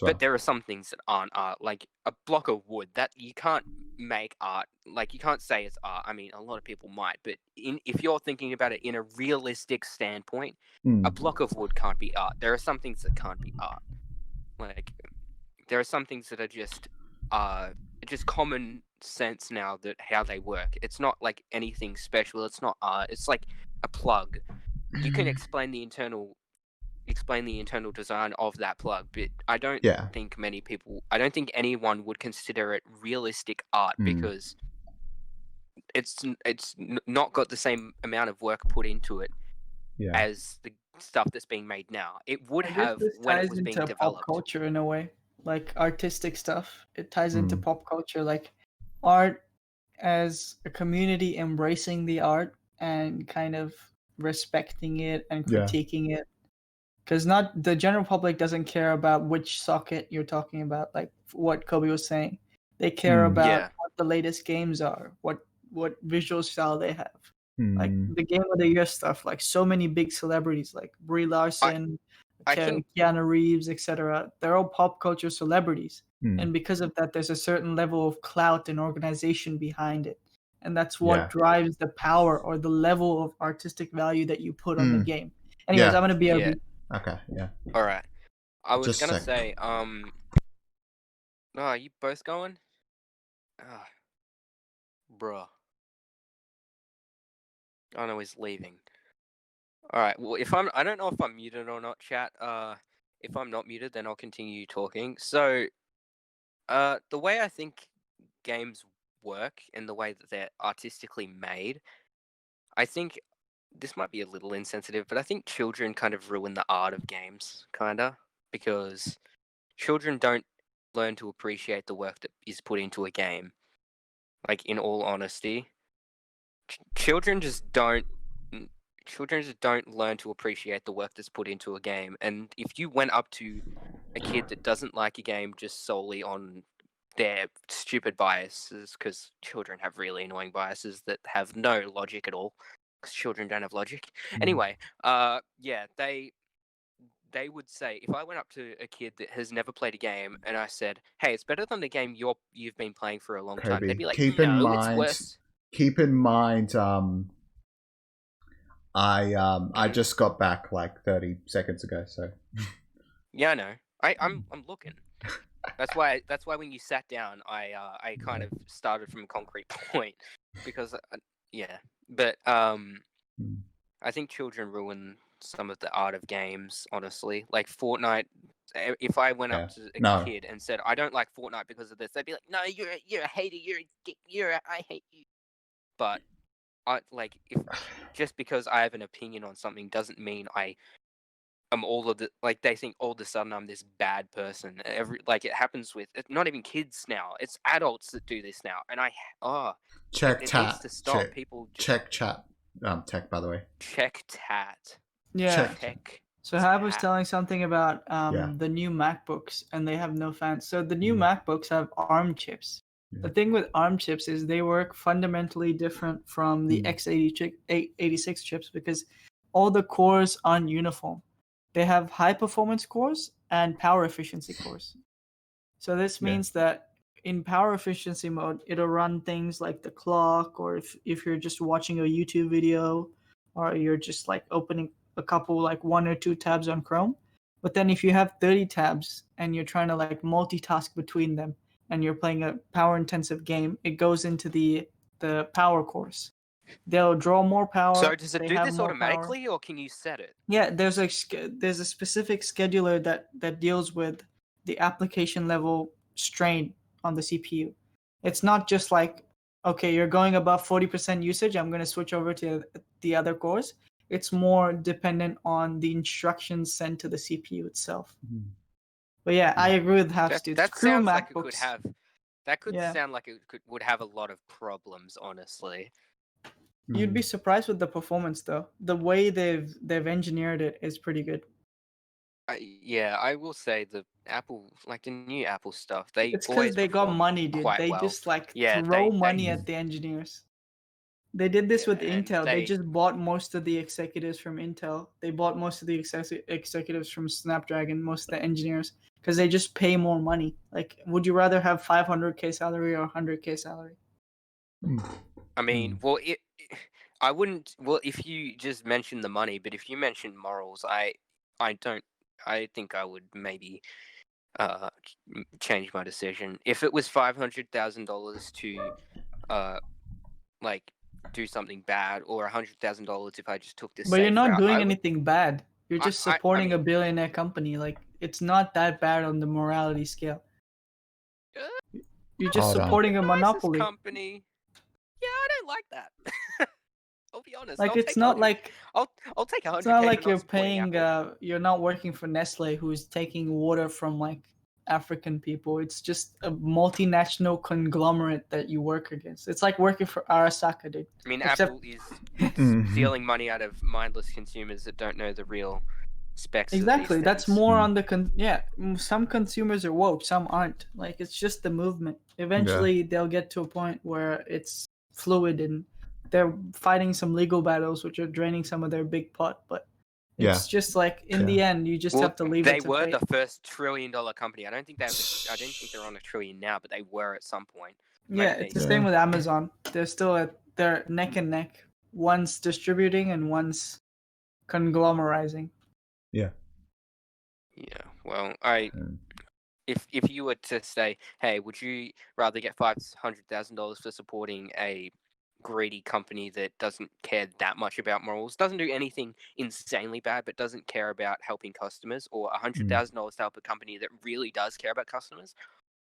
S3: but there are some things that aren't art, like a block of wood that you can't make art. Like, you can't say it's art. I mean, a lot of people might, but if you're thinking about it in a realistic standpoint, a block of wood can't be art. There are some things that can't be art. Like, there are some things that are just common sense now, that how they work. It's not like anything special. It's not art. It's like a plug. You can explain the internal design of that plug, but I don't think I don't think anyone would consider it realistic art because it's not got the same amount of work put into it as the stuff that's being made now. It would have when it was being developed.
S5: Pop culture in a way, like artistic stuff. It ties into pop culture, like art as a community embracing the art and kind of respecting it and critiquing it. Because not the general public doesn't care about which socket you're talking about, like what Kobe was saying. They care about what the latest games are, what visual style they have. Like the Game of the Year stuff, like so many big celebrities like Brie Larson, Keanu Reeves, etc. They're all pop culture celebrities. And because of that, there's a certain level of clout and organization behind it. and that's what drives the power or the level of artistic value that you put on the game. Anyways, I'm gonna BRB.
S1: Okay, yeah.
S3: All right. I was
S1: Just a
S3: gonna
S1: second.
S3: say, oh, are you both going? Ah, bruh. I know he's leaving. All right. Well, I don't know if I'm muted or not, chat. If I'm not muted, then I'll continue talking. So, the way I think games work and the way that they're artistically made, I think this might be a little insensitive, but I think children kind of ruin the art of games, kinda, because children don't learn to appreciate the work that is put into a game. Like, in all honesty, children just don't learn to appreciate the work that's put into a game. And if you went up to a kid that doesn't like a game just solely on their stupid biases, because children have really annoying biases that have no logic at all, because children don't have logic. Anyway, they would say, if I went up to a kid that has never played a game and I said, "Hey, it's better than the game you've been playing for a long time," they'd be like, "No, it's worse."
S1: Keep in mind, I just got back like 30 seconds ago, so.
S3: Yeah, I know. I'm looking. That's why when you sat down, I kind of started from a concrete point, because but I think children ruin some of the art of games, honestly. Like Fortnite, if I went up to a kid and said, "I don't like Fortnite because of this," they'd be like, "No, you're a hater, you're a dick, I hate you." But if just because I have an opinion on something doesn't mean I am they think all of a sudden I'm this bad person. It happens with not even kids now. It's adults that do this now, and
S1: check
S3: it
S1: chat.
S3: needs to stop. People
S1: check chat. Tech, by the way.
S3: Check tat.
S5: Yeah.
S3: Check.
S5: So Hab was telling something about the new MacBooks, and they have no fans. So the new MacBooks have ARM chips. The thing with ARM chips is they work fundamentally different from the x86 chips, because all the cores aren't uniform. They have high performance cores and power efficiency cores. So this means that in power efficiency mode, it'll run things like the clock, or if you're just watching a YouTube video, or you're just like opening a couple, like 1 or 2 tabs on Chrome. But then if you have 30 tabs and you're trying to like multitask between them, and you're playing a power intensive game, it goes into the power cores. They'll draw more power.
S3: So does it do this automatically, or can you set it?
S5: Yeah, there's a specific scheduler that deals with the application level strain on the CPU. It's not just like, okay, you're going above 40% usage, I'm going to switch over to the other cores. It's more dependent on the instructions sent to the CPU itself. But yeah, I agree with Half Dude.
S3: That
S5: True
S3: sounds
S5: MacBooks.
S3: like it could have. That could sound like it would have a lot of problems, honestly.
S5: You'd be surprised with the performance, though. The way they've engineered it is pretty good.
S3: I will say the new Apple stuff.
S5: It's because they got money, dude. They just throw money at the engineers. They did this with Intel. They just bought most of the executives from Intel. They bought most of the executives from Snapdragon, most of the engineers, because they just pay more money. Like, would you rather have 500K salary or 100K salary?
S3: I mean, I wouldn't. Well, if you just mention the money, but if you mention morals, I think I would maybe change my decision. If it was $500,000 to do something bad, or $100,000 if I just took this.
S5: But you're not doing anything bad. You're just supporting a billionaire company. Like, it's not that bad on the morality scale. You're just supporting a monopoly
S3: company. Yeah, I don't like that. I'll be honest.
S5: Like, it's not like
S3: I'll take 100K.
S5: It's not like you're paying. You're not working for Nestle, who's taking water from like African people. It's just a multinational conglomerate that you work against. It's like working for Arasaka, dude.
S3: I mean, Apple is stealing money out of mindless consumers that don't know the real specs.
S5: Exactly. That's more on the some consumers are woke, some aren't. Like, it's just the movement. Eventually, they'll get to a point where it's fluid, and they're fighting some legal battles, which are draining some of their big pot. But it's just like, in the end, you just have to leave it to
S3: were
S5: fate.
S3: the first $1 trillion company. I don't think they're on $1 trillion now, but they were at some point.
S5: Yeah, it's the same with Amazon. they're neck and neck. One's distributing and one's conglomerizing.
S1: Yeah.
S3: Yeah. Well, if you were to say, hey, would you rather get $500,000 for supporting a greedy company that doesn't care that much about morals, doesn't do anything insanely bad, but doesn't care about helping customers, or $100,000 to help a company that really does care about customers?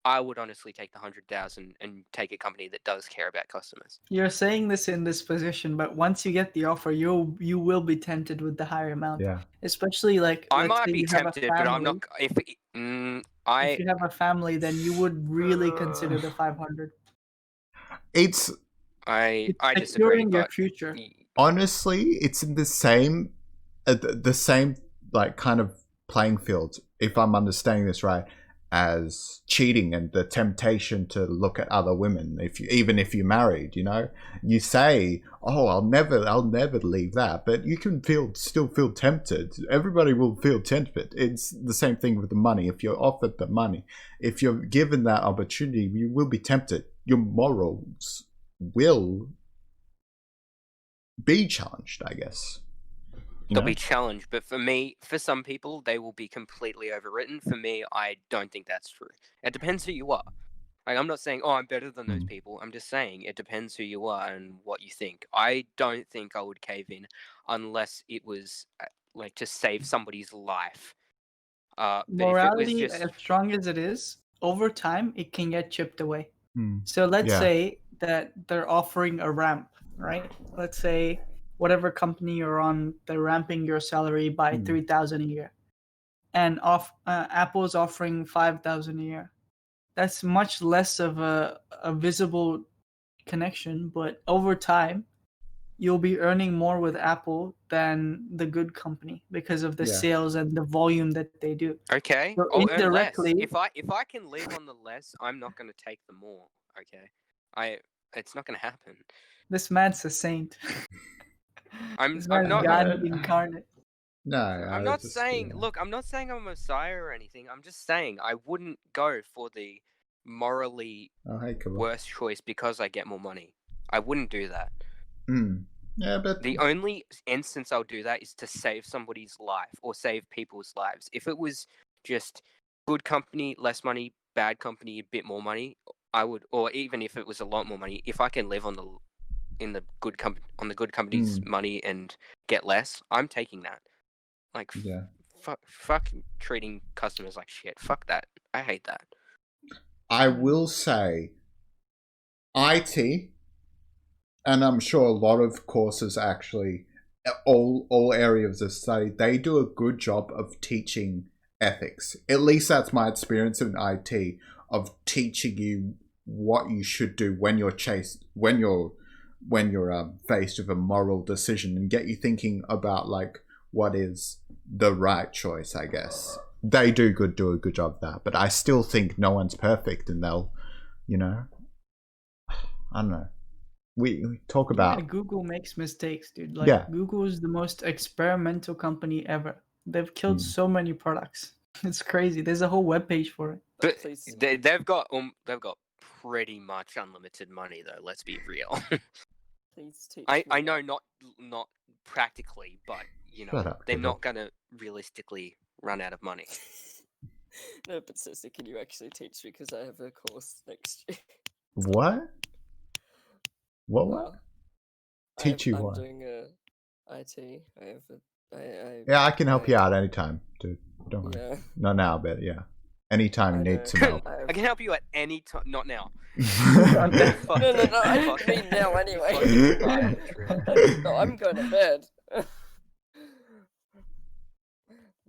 S3: I would honestly take the $100,000 and take a company that does care about customers.
S5: You're saying this in this position, but once you get the offer, you will be tempted with the higher amount.
S1: Yeah.
S5: Especially like
S3: I might be tempted, but I'm not. If
S5: you have a family, then you would really consider the 500.
S1: It's
S3: I disagree.
S5: Your future.
S1: Honestly, it's in the same like kind of playing field, if I'm understanding this right, as cheating and the temptation to look at other women. Even if you're married, you say, "Oh, I'll never leave that," but you can still feel tempted. Everybody will feel tempted. It's the same thing with the money. If you're offered the money, if you're given that opportunity, you will be tempted. Your morals will be challenged, I guess.
S3: They'll be challenged, but for some people, they will be completely overwritten. For me, I don't think that's true. It depends who you are. Like, I'm not saying, oh, I'm better than those people. I'm just saying it depends who you are and what you think. I don't think I would cave in unless it was like to save somebody's life.
S5: Morality, as strong as it is, over time, it can get chipped away. So let's say that they're offering a ramp, right? Let's say whatever company you're on, they're ramping your salary by $3,000 a year, and Apple's offering $5,000 a year. That's much less of a visible connection, but over time, you'll be earning more with Apple than the good company because of the sales and the volume that they do.
S3: Okay,
S5: so
S3: I'll earn less. If I can live on the less, I'm not going to take the more. Okay, it's not going to happen.
S5: This man's a saint.
S3: I'm not
S5: God incarnate.
S1: No,
S3: I'm not saying. Look, I'm not saying I'm a messiah or anything. I'm just saying I wouldn't go for the morally worse choice because I get more money. I wouldn't do that.
S1: Yeah, but
S3: the only instance I'll do that is to save somebody's life or save people's lives. If it was just good company, less money, bad company, a bit more money, I would. Or even if it was a lot more money, if I can live on the good company's money and get less, I'm taking that. Like, fuck treating customers like shit. Fuck that. I hate that.
S1: I will say, IT, and I'm sure a lot of courses actually, all areas of study, they do a good job of teaching ethics. At least that's my experience in IT, of teaching you what you should do when you're faced with a moral decision, and get you thinking about like what is the right choice. I guess they do a good job of that, but I still think no one's perfect, and they'll, I don't know. We talk about
S5: Google makes mistakes, dude. Like Google is the most experimental company ever. They've killed so many products. It's crazy. There's a whole webpage for it.
S3: But they've got pretty much unlimited money, though. Let's be real.
S2: Please teach
S3: I know not practically, but they're not gonna realistically run out of money.
S2: No, but sister, can you actually teach me? Because I have a course next year.
S1: What? What? Teach you what?
S2: I'm doing IT. I have
S1: yeah, I can help you out anytime, dude. Don't worry. Yeah. Not now, but yeah. Anytime you need some help.
S3: I can help you at any time. Not now.
S2: No, I mean now anyway. No, I'm going to bed.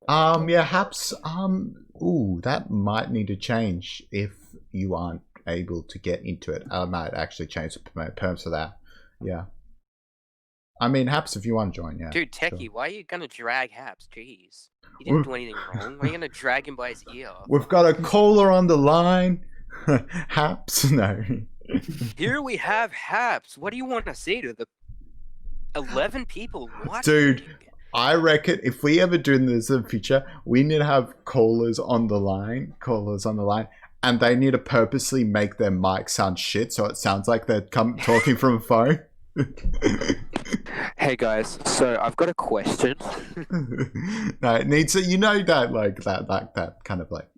S1: Yeah, perhaps, that might need to change if you aren't able to get into it. I might actually change the terms for that. Yeah. I mean, Haps, if you want to join, yeah.
S3: Dude, Techie, sure. Why are you going to drag Haps? Jeez. He didn't do anything wrong. Why are you going to drag him by his ear?
S1: We've got a caller on the line. Haps, no.
S3: Here we have Haps. What do you want to say to the 11 people watching?
S1: Dude, I reckon if we ever do this in the future, we need to have callers on the line, and they need to purposely make their mic sound shit, so it sounds like they're talking from a phone.
S3: Hey guys, so I've got a question.
S1: No, it needs to, that like that kind of like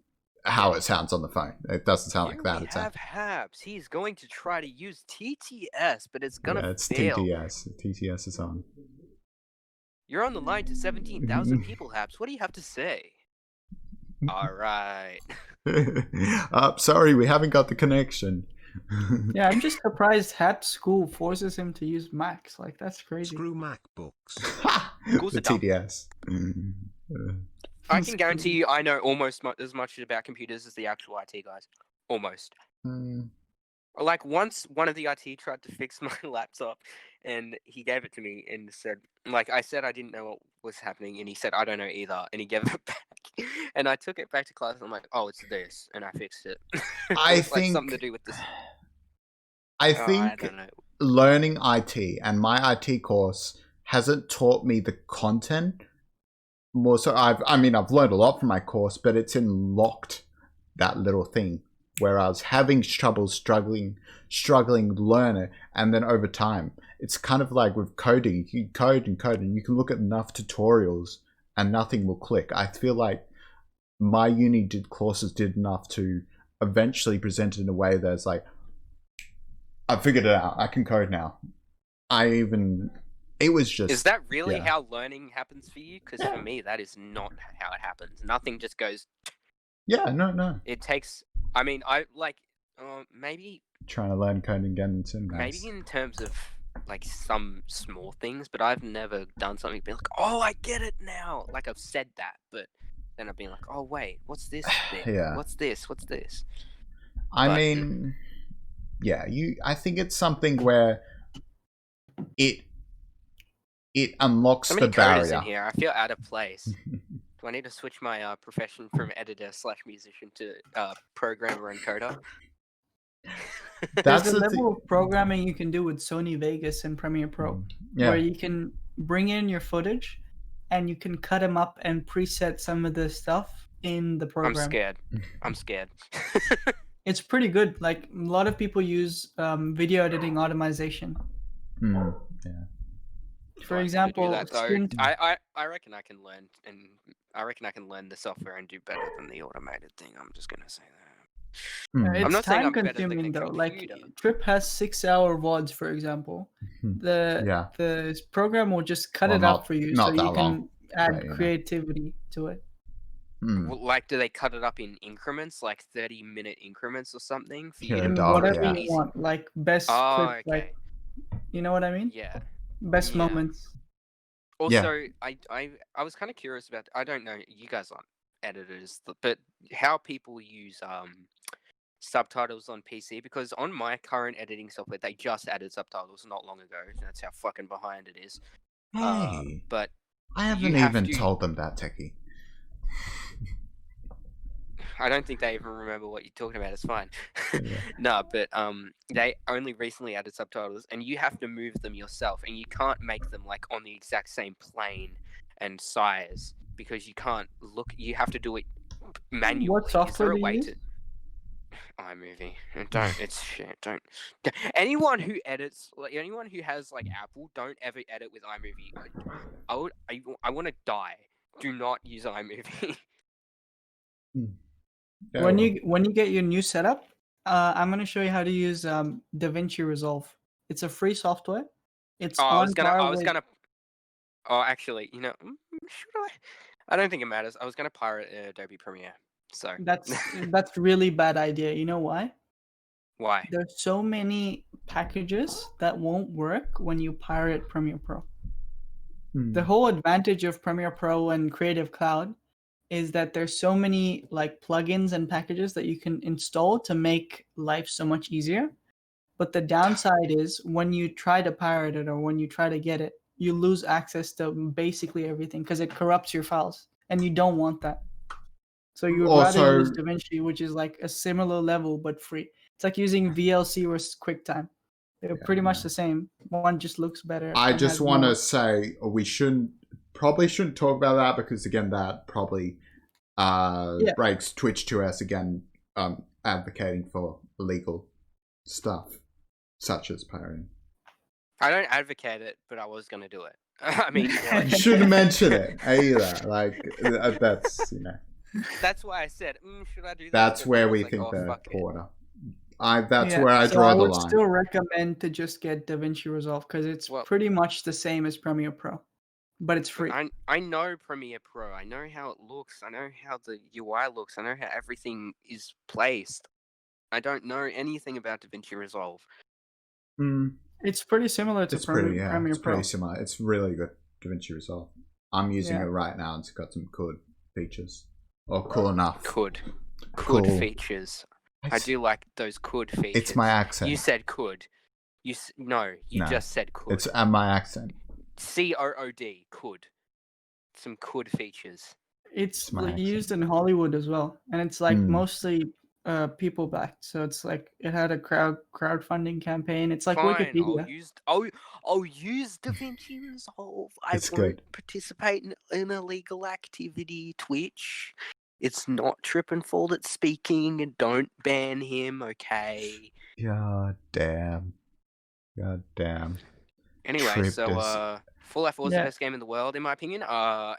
S1: how it sounds on the phone. It doesn't sound like that.
S3: We have Habs. He's going to try to use TTS, but it's gonna fail.
S1: TTS. TTS is on.
S3: You're on the line to 17,000 people, Habs. What do you have to say? All right.
S1: Sorry, we haven't got the connection.
S5: Yeah, I'm just surprised Habs school forces him to use Macs. Like, that's crazy.
S8: Screw MacBooks.
S1: The TDS.
S3: I can guarantee you I know almost as much about computers as the actual IT guys. Almost. Like, once one of the IT tried to fix my laptop, and he gave it to me and said, like, I said I didn't know what was happening, and he said, I don't know either, and he gave it back. And I took it back to class, and I'm like, oh, it's this, and I fixed it.
S1: I think
S3: like something to do with this.
S1: I think learning IT and my IT course hasn't taught me the content more. So I've learned a lot from my course, but it's unlocked that little thing where I was having trouble struggling to learn it, and then over time, it's kind of like with coding. You code and code, and you can look at enough tutorials, and nothing will click. I feel like my uni courses did enough to eventually present it in a way that's like, I figured it out. I can code now. It was just...
S3: Is that really how learning happens for you? Because for me, that is not how it happens. Nothing just goes...
S1: Yeah, no.
S3: It takes... maybe...
S1: Trying to learn coding again in
S3: maybe in terms of, like, some small things, but I've never done something be like, oh, I get it now! Like, I've said that, but then I've been like, oh, wait, what's this thing?
S1: Yeah.
S3: What's this?
S1: I think it's something where it unlocks the barrier.
S3: In here. I feel out of place. Do I need to switch my profession from editor/musician to programmer and coder?
S5: There's a level of programming you can do with Sony Vegas and Premiere Pro, where you can bring in your footage and you can cut them up and preset some of the stuff in the program.
S3: I'm scared.
S5: It's pretty good. Like, a lot of people use video editing automation. For example,
S3: I reckon I can learn, and I reckon I can learn the software and do better than the automated thing. I'm just gonna say that.
S5: It's
S3: I'm not saying I'm
S5: time-consuming though. Like, Trip has 6-hour VODs, for example. The program will just cut it out for you, so you can add creativity to it.
S3: Like, do they cut it up in increments, like 30-minute increments or something for you to
S5: whatever you want, like best clip, like, you know what I mean?
S3: Yeah.
S5: Best moments.
S3: Also, I was kind of curious about. I don't know, you guys aren't editors, but how people use subtitles on PC, because on my current editing software, they just added subtitles not long ago. That's how fucking behind it is.
S1: Hey,
S3: but
S1: I haven't even told them that, Techie.
S3: I don't think they even remember what you're talking about. It's fine. No, but they only recently added subtitles, and you have to move them yourself, and you can't make them like on the exact same plane and size, because you can't look. You have to do it manually.
S5: What software do you use?
S3: iMovie. Don't. It's shit. Don't. Anyone who edits, like anyone who has like Apple, don't ever edit with iMovie. I want to die. Do not use iMovie.
S5: When you get your new setup, I'm gonna show you how to use DaVinci Resolve. It's a free software. It's
S3: Oh, actually, should I? I don't think it matters. I was gonna pirate Adobe Premiere. So
S5: that's really bad idea. You know why?
S3: Why?
S5: There's so many packages that won't work when you pirate Premiere Pro. The whole advantage of Premiere Pro and Creative Cloud is that there's so many like plugins and packages that you can install to make life so much easier. But the downside is when you try to pirate it or when you try to get it, you lose access to basically everything because it corrupts your files, and you don't want that. So you would rather use DaVinci, which is like a similar level but free. It's like using VLC or QuickTime. They're pretty much the same. One just looks better.
S1: I just want to say we probably shouldn't talk about that, because again, that probably breaks Twitch 2S again advocating for legal stuff, such as pirating.
S3: I don't advocate it, but I was going to do it. I mean,
S1: you shouldn't mention it either. Like that's
S3: That's why I said, should I do this?
S1: That's where we think the border. That's where I draw the line. I would
S5: still recommend to just get DaVinci Resolve because it's pretty much the same as Premiere Pro, but it's free.
S3: I know Premiere Pro. I know how it looks. I know how the UI looks. I know how everything is placed. I don't know anything about DaVinci Resolve.
S5: It's pretty similar to Premiere Pro.
S1: It's pretty similar. It's really good, DaVinci Resolve. I'm using it right now, and it's got some good features. Or cool enough.
S3: Cool features. I do like those could features.
S1: It's my accent.
S3: You said could. You just said could.
S1: It's my accent.
S3: COOD, could. Some could features.
S5: It's used in Hollywood as well, and it's like mostly people backed. So it's like it had a crowdfunding campaign. It's like Wikipedia.
S3: I'll use DaVinci Resolve. I won't participate in illegal activity. Twitch. It's not Trip and Fall that's speaking, and don't ban him, okay?
S1: God damn.
S3: Anyway, Full Life was the best game in the world, in my opinion. No,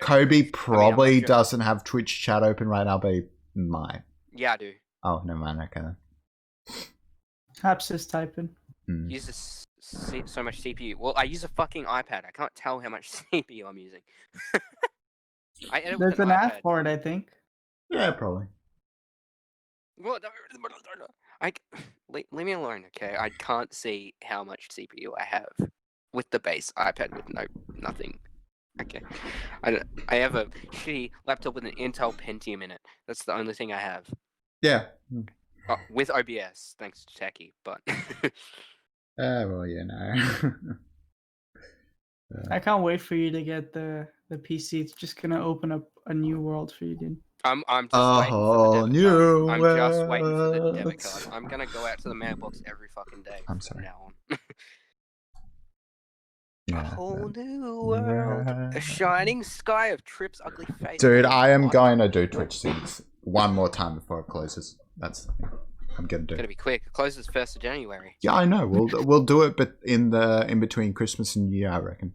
S1: Kobe probably doesn't have Twitch chat open right now, but he might.
S3: Yeah, I do.
S1: Oh, never mind, okay then.
S5: Haps is typing.
S3: Uses so much CPU. Well, I use a fucking iPad. I can't tell how much CPU I'm using.
S5: There's an app for it, I think.
S1: Yeah, probably.
S3: Well, leave me alone, okay? I can't see how much CPU I have with the base iPad with nothing. Okay, I have a shitty laptop with an Intel Pentium in it. That's the only thing I have.
S1: Yeah.
S3: With OBS, thanks to Techie, but.
S1: Well, you know.
S5: I can't wait for you to get the PC. It's just gonna open up a new world for you, dude.
S3: I'm just waiting for the debit card. I'm just waiting for the debit card. I'm gonna go out to the mailbox every fucking day.
S1: I'm sorry.
S3: From now on. A whole new world, a shining sky of Trip's ugly face.
S1: Dude, I am going to do Twitch things one more time before it closes. That's the thing I'm gonna do.
S3: It's gonna be quick. It closes 1st of January.
S1: Yeah, I know. We'll do it, but in between Christmas and New Year, I reckon.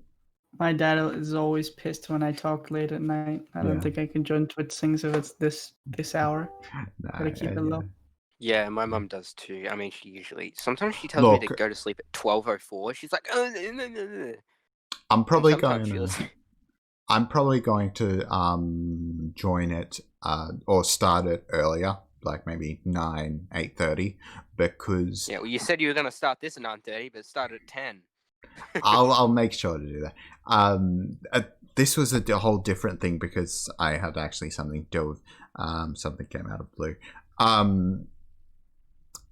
S5: My dad is always pissed when I talk late at night. I don't think I can join Twitch things if it's this hour. Gotta keep it low.
S3: Yeah, my mum does too. I mean, sometimes she tells me to go to sleep at 12:04. She's like,
S1: I'm probably going to join it or start it earlier, like maybe 8:30, because
S3: well, you said you were gonna start this at 9:30, but start at 10.
S1: I'll make sure to do that. This was a whole different thing because I had actually something to do with something came out of blue.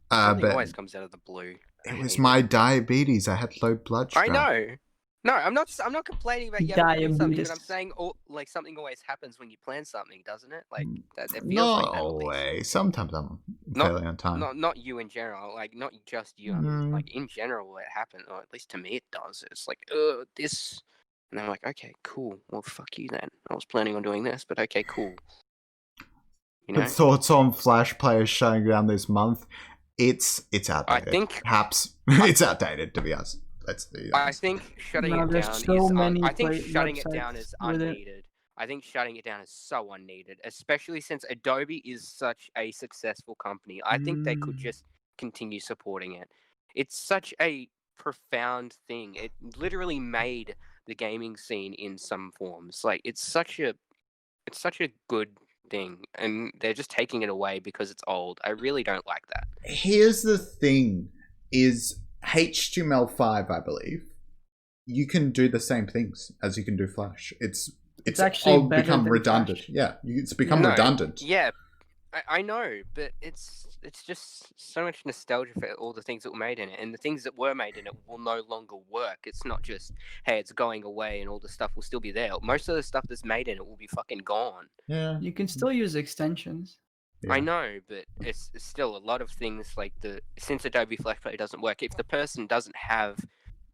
S3: But always comes out of the blue.
S1: It was my diabetes. I had low blood sugar.
S3: I know. No, I'm not complaining about you having to do something, but I'm saying something always happens when you plan something, doesn't it? Like that. It feels
S1: not
S3: like that
S1: always. Sometimes I'm fairly on time.
S3: Not you in general. Like not just you. I mean, like in general, it happens, or at least to me, it does. It's like this, and I'm like, okay, cool. Well, fuck you then. I was planning on doing this, but okay, cool. You know?
S1: Thoughts on Flash players shutting down this month? It's outdated.
S3: I think
S1: perhaps it's outdated, to be honest.
S3: I think shutting it down is unneeded. I think shutting it down is so unneeded, especially since Adobe is such a successful company. I think they could just continue supporting it. It's such a profound thing. It literally made the gaming scene in some forms. Like it's such a good thing, and they're just taking it away because it's old. I really don't like that.
S1: Here's the thing: is HTML5, I believe, you can do the same things as you can do Flash. It's actually become redundant. Flash. Yeah, it's become redundant.
S3: Yeah, I know, but it's just so much nostalgia for all the things that were made in it, and the things that were made in it will no longer work. It's not just, hey, it's going away and all the stuff will still be there. Most of the stuff that's made in it will be fucking gone.
S1: Yeah,
S5: you can still use extensions.
S3: Yeah. I know, but it's still a lot of things like since Adobe Flash Player doesn't work, if the person doesn't have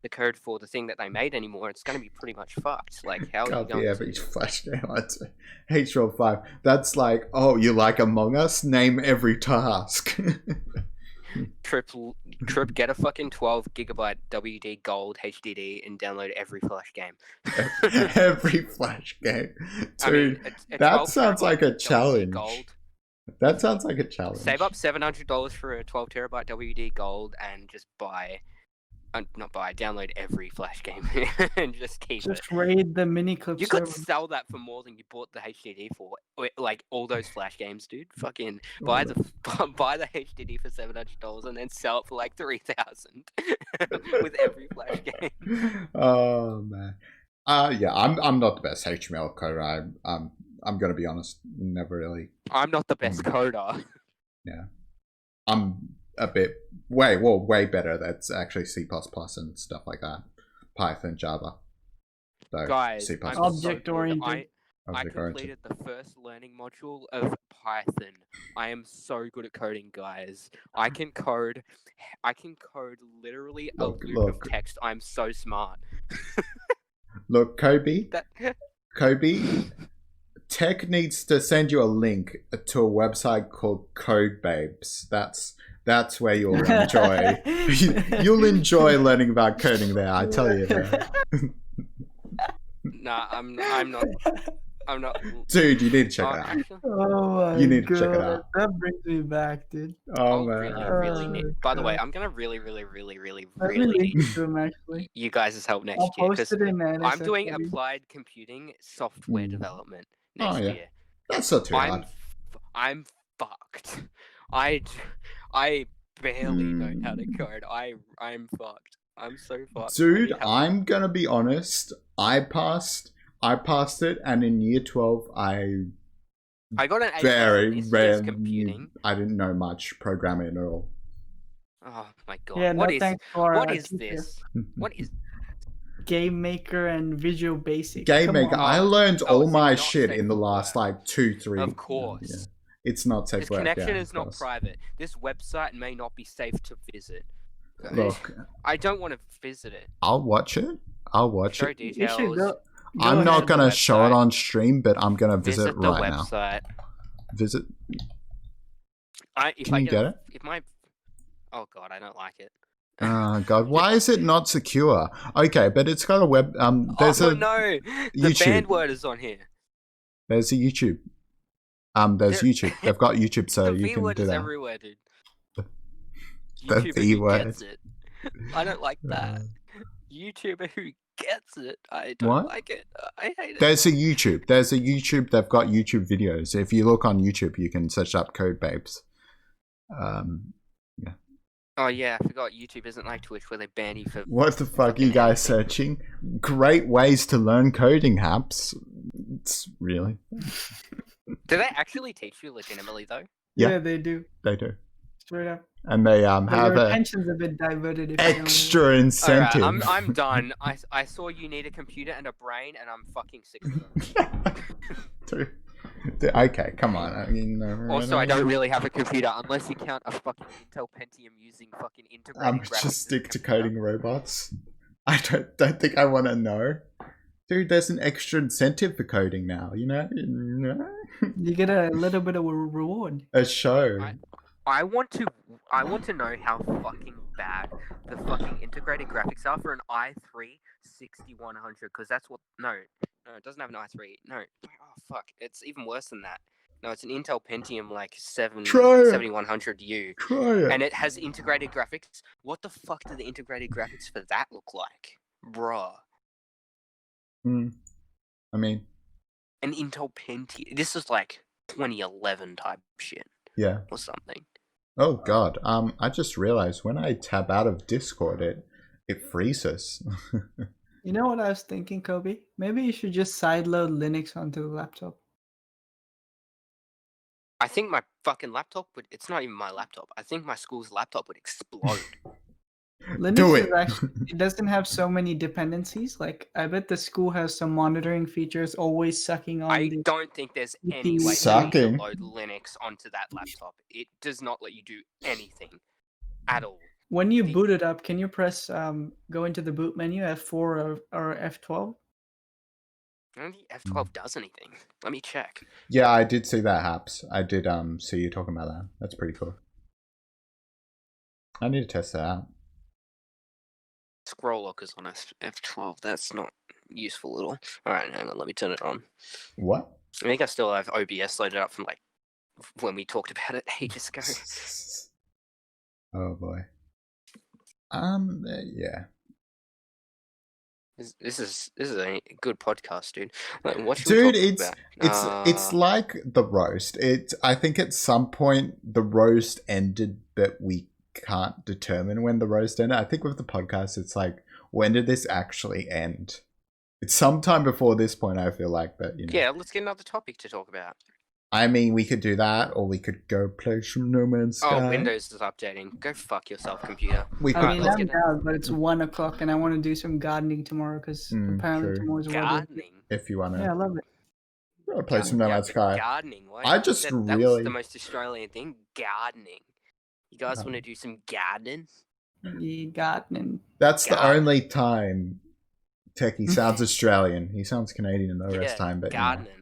S3: the code for the thing that they made anymore, it's going to be pretty much fucked. Like, how are you
S1: Can't
S3: going
S1: be every Flash game. H5. That's like, oh, you like Among Us? Name every task.
S3: Trip, get a fucking 12 gigabyte WD Gold HDD and download every Flash game.
S1: Every Flash game, dude.
S3: I mean,
S1: that sounds like a challenge.
S3: Gold.
S1: That sounds like a challenge.
S3: Save up $700 for a 12 terabyte WD Gold and just download every Flash game and just keep it.
S5: Just raid the mini clip.
S3: You could sell that for more than you bought the HDD for. Like all those Flash games, dude. Fucking buy the HDD for $700 and then sell it for like $3,000 with every Flash game.
S1: Oh man. Yeah, I'm not the best HTML coder. I'm gonna be honest. Never really.
S3: I'm not the best coder.
S1: Yeah, I'm a bit way better. That's actually C++ and stuff like that. Python, Java. So
S3: guys,
S1: C++.
S5: Object oriented.
S3: I completed the first learning module of Python. I am so good at coding, guys. I can code literally a loop of text. I'm so smart.
S1: Look, Kobe. Tech needs to send you a link to a website called Code Babes. That's where you'll enjoy. You'll enjoy learning about coding there. I tell you that.
S3: Nah, I'm not.
S1: Dude, you need to check it out.
S5: Oh my
S1: You need to
S5: God.
S1: check it out.
S5: That brings me back, dude.
S1: Oh man.
S3: Really need. By the way, I'm gonna really
S5: I need to him, actually.
S3: you guys' help next
S5: I'll
S3: year
S5: post
S3: because
S5: it in there.
S3: I'm doing applied computing software development next year.
S1: That's not too hard.
S3: I'm fucked. I barely know how to code. I'm fucked. I'm so fucked.
S1: Dude, I'm gonna be honest. I passed it, and in year 12, I
S3: got an A
S1: very
S3: in
S1: rarely.
S3: computing.
S1: I didn't know much programming at all.
S3: Oh my God!
S5: Yeah,
S3: what
S5: no
S3: is
S5: thanks for
S3: what
S5: our
S3: is
S5: teacher.
S3: this? What is
S5: Game Maker and Visual Basic?
S1: Game
S5: Come
S1: Maker.
S5: on.
S1: I learned all
S3: it's
S1: my
S3: not
S1: shit
S3: safe
S1: in the
S3: for
S1: last
S3: work.
S1: like 2-3.
S3: Of course.
S1: Yeah. It's not safe
S3: This
S1: work.
S3: connection
S1: yeah,
S3: is
S1: of
S3: not
S1: course.
S3: private. This website may not be safe to visit.
S1: Look,
S3: I don't want to visit it.
S1: I'll watch it.
S3: Show
S1: it.
S5: You should
S3: details.
S5: go
S1: I'm not
S5: ahead.
S1: gonna
S3: the
S1: show it
S3: website.
S1: on stream, but I'm gonna visit
S3: the
S1: right now.
S3: website.
S1: Visit.
S3: If
S1: Can
S3: I
S1: you get it?
S3: If my oh God, I don't like it.
S1: Oh God, why is it not secure? Okay, but it's got a web. There's
S3: no,
S1: the
S3: YouTube. Band word is on here.
S1: There's a YouTube. There's YouTube. They've got YouTube, so
S3: the
S1: you
S3: V
S1: can
S3: word
S1: do
S3: is
S1: that.
S3: everywhere, dude.
S1: The
S3: YouTuber
S1: V
S3: who
S1: word.
S3: gets it. I don't like that. YouTuber who gets it. I don't
S1: What?
S3: like it. I hate it.
S1: There's a YouTube. They've got YouTube videos. If you look on YouTube, you can search up Code Babes. Yeah.
S3: Oh yeah, I forgot YouTube isn't like Twitch where they ban you for.
S1: What the fuck are you guys searching? Great ways to learn coding, Haps. It's really.
S3: Do they actually teach you legitimately though?
S5: Yeah, they do.
S1: They do.
S5: Straight up.
S1: And they
S5: But
S1: have
S5: your
S1: a
S5: attention's a bit diverted. If you don't know.
S1: extra incentive.
S3: Alright, I'm done. I saw you need a computer and a brain, and I'm fucking sick of it.
S1: Okay, come on. I mean,
S3: Also, I don't really have a computer unless you count a fucking Intel Pentium using fucking integrated graphics.
S1: Just stick to coding robots. I don't think I want to know. Dude, there's an extra incentive for coding now, you know?
S5: You get a little bit of a reward.
S1: A show.
S3: I want to know how fucking bad the fucking integrated graphics are for an i3 6100, because that's what no, it doesn't have an i3. No. Oh fuck, it's even worse than that. No, it's an Intel Pentium like 7100U.
S1: Try it.
S3: And it has integrated graphics. What the fuck do the integrated graphics for that look like? Bruh.
S1: I mean,
S3: An Intel Pentium. This is like 2011 type shit.
S1: Yeah.
S3: Or something.
S1: Oh god. I just realized when I tab out of Discord, it freezes.
S5: You know what I was thinking, Kobe? Maybe you should just sideload Linux onto the laptop.
S3: I think my fucking laptop would. It's not even my laptop. I think my school's laptop would explode.
S5: Linux
S1: Do
S5: is
S1: it.
S5: actually, it doesn't have so many dependencies. Like, I bet the school has some monitoring features always sucking on
S3: I
S5: the...
S3: don't think there's any way to
S1: Sucking.
S3: load Linux onto that laptop. It does not let you do anything at all.
S5: When you boot it up, can you press go into the boot menu, F4 or F12?
S3: I don't think F12 does anything. Let me check.
S1: Yeah, I did see that, Haps. I did see you talking about that. That's pretty cool. I need to test that out.
S3: Scroll lock is on F12. That's not useful at all. Alright, hang on, let me turn it on.
S1: What?
S3: I think I still have OBS loaded up from like when we talked about it ages ago.
S1: Oh boy. Yeah.
S3: This is a good podcast, dude. Like, what should we talk about?
S1: It's like the roast. I think at some point the roast ended, but we can't determine when the roast ended. I think with the podcast, it's like, when did this actually end? It's sometime before this point, I feel like, but you know.
S3: Yeah, let's get another topic to talk about.
S1: I mean, we could do that, or we could go play some No Man's Sky.
S3: Oh, Windows is updating. Go fuck yourself, computer.
S5: I'm down, but it's 1 o'clock, and I want to do some gardening tomorrow because apparently tomorrow's
S3: gardening.
S1: If you want to,
S5: yeah, I love it.
S1: Gotta play some No Man's Sky.
S3: Gardening. Why?
S1: I just
S3: that
S1: really
S3: was the most Australian thing. Gardening. You guys want to do some gardening?
S5: Yeah, gardening.
S1: That's the only time Techie sounds Australian. He sounds Canadian the rest time, but
S3: gardening.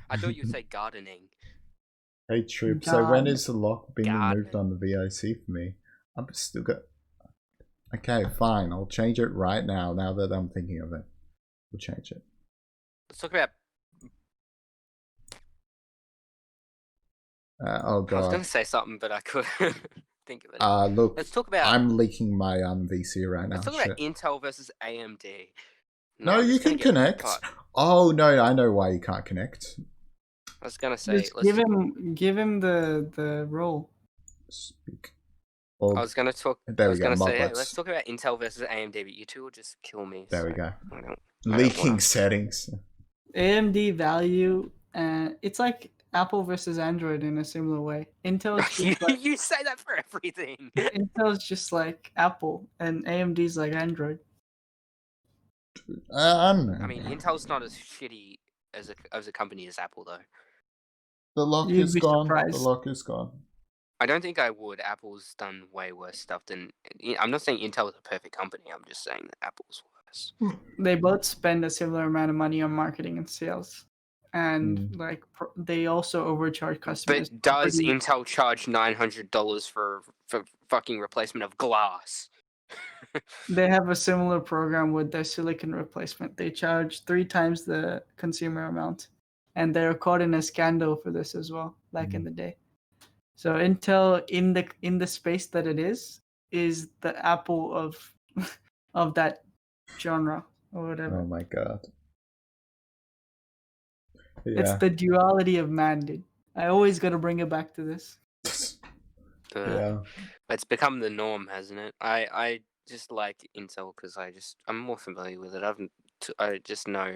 S3: I thought you'd say gardening.
S1: Hey Troop, so when is the lock being removed on the VIC for me? I'm still got. Okay, fine. I'll change it right now. Now that I'm thinking of it, we'll change it.
S3: Let's talk about.
S1: Oh god.
S3: I was gonna say something, but I couldn't think of it.
S1: Look.
S3: Let's talk about.
S1: I'm leaking my VC right now.
S3: Let's talk about Intel versus AMD.
S1: No, you can connect. Oh no, I know why you can't connect.
S3: I was gonna say,
S5: give him the role.
S1: Speak.
S3: I was gonna talk.
S1: There we go.
S3: Say, hey, let's talk about Intel versus AMD, but you two will just kill me.
S1: There we go. Leaking settings.
S5: AMD value, it's like Apple versus Android in a similar way. Intel.
S3: You say that for everything.
S5: Intel's just like Apple, and AMD's like Android.
S1: I don't know.
S3: I mean, Intel's not as shitty as a company as Apple, though.
S1: The lock is gone. The lock is gone.
S3: I don't think I would. Apple's done way worse stuff than. I'm not saying Intel is a perfect company. I'm just saying that Apple's worse.
S5: They both spend a similar amount of money on marketing and sales, and like they also overcharge customers.
S3: But does Intel charge $900 for fucking replacement of glass?
S5: They have a similar program with their silicon replacement. They charge 3 times the consumer amount, and they're caught in a scandal for this as well, back in the day. So Intel, in the space that it is the Apple of that genre or whatever.
S1: Oh my god! Yeah.
S5: It's the duality of man, dude. I always got to bring it back to this.
S1: Yeah,
S3: it's become the norm, hasn't it? I just like Intel because I'm more familiar with it. I just know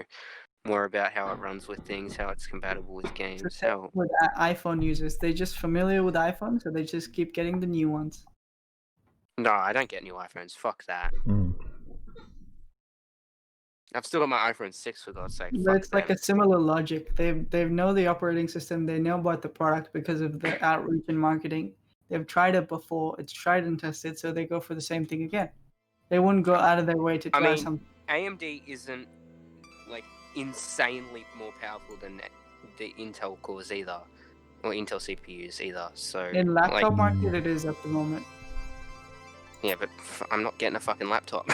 S3: more about how it runs with things, how it's compatible with games.
S5: With iPhone users, they're just familiar with iPhone, so they just keep getting the new ones.
S3: No, I don't get new iPhones. Fuck that. I've still got my iPhone 6 for God's sake.
S5: But it's like a similar logic. They know the operating system. They know about the product because of the outreach and marketing. They've tried it before. It's tried and tested, so they go for the same thing again. They wouldn't go out of their way to try something.
S3: AMD isn't like insanely more powerful than the Intel cores either, or Intel CPUs either. So
S5: in laptop market, it is at the moment.
S3: Yeah, but I'm not getting a fucking laptop.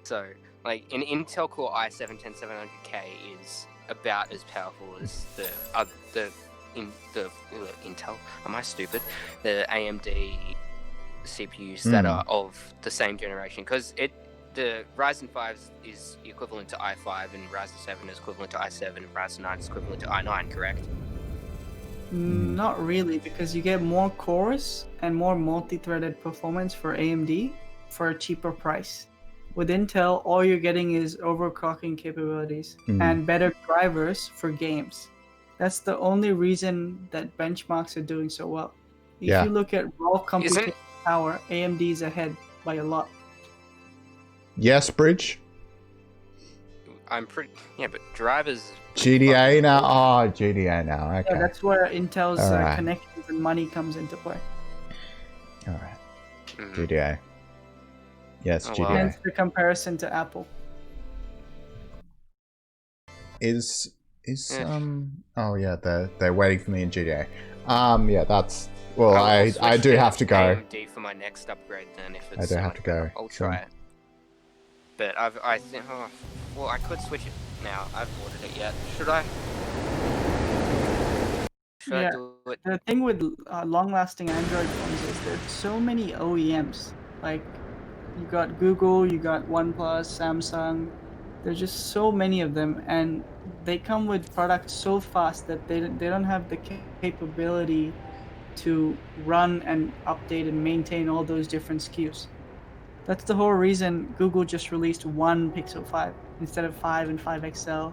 S3: So like an Intel Core i7-10700K is about as powerful as the Intel. Am I stupid? The AMD CPUs that are of the same generation, because the Ryzen 5 is equivalent to i5, and Ryzen 7 is equivalent to i7, and Ryzen 9 is equivalent to i9, correct?
S5: Not really, because you get more cores and more multi-threaded performance for AMD for a cheaper price. With Intel, all you're getting is overclocking capabilities and better drivers for games. That's the only reason that benchmarks are doing so well. If you look at raw computing power, AMD is ahead by a lot.
S1: Yes, Bridge?
S3: I'm pretty... Yeah, but drivers...
S1: GDA now? Oh, GDA now. Okay.
S5: Yeah, that's where Intel's connections and money comes into play.
S1: Alright. GDA. Yes, GTA.
S3: Wow.
S5: Hence the comparison to Apple.
S1: Is oh yeah, they're waiting for me in GTA. Yeah, that's well, I do have to go.
S3: AMD for my next upgrade then if it's
S1: I do have to go.
S3: I'll try it. But I think well I could switch it now. I've ordered it yet. Should I? Should I do it?
S5: The thing with long-lasting Android phones is there's so many OEMs. Like you got Google, you got OnePlus, Samsung. There's just so many of them, and they come with products so fast that they don't have the capability to run and update and maintain all those different SKUs. That's the whole reason Google just released one Pixel 5 instead of 5 and 5 XL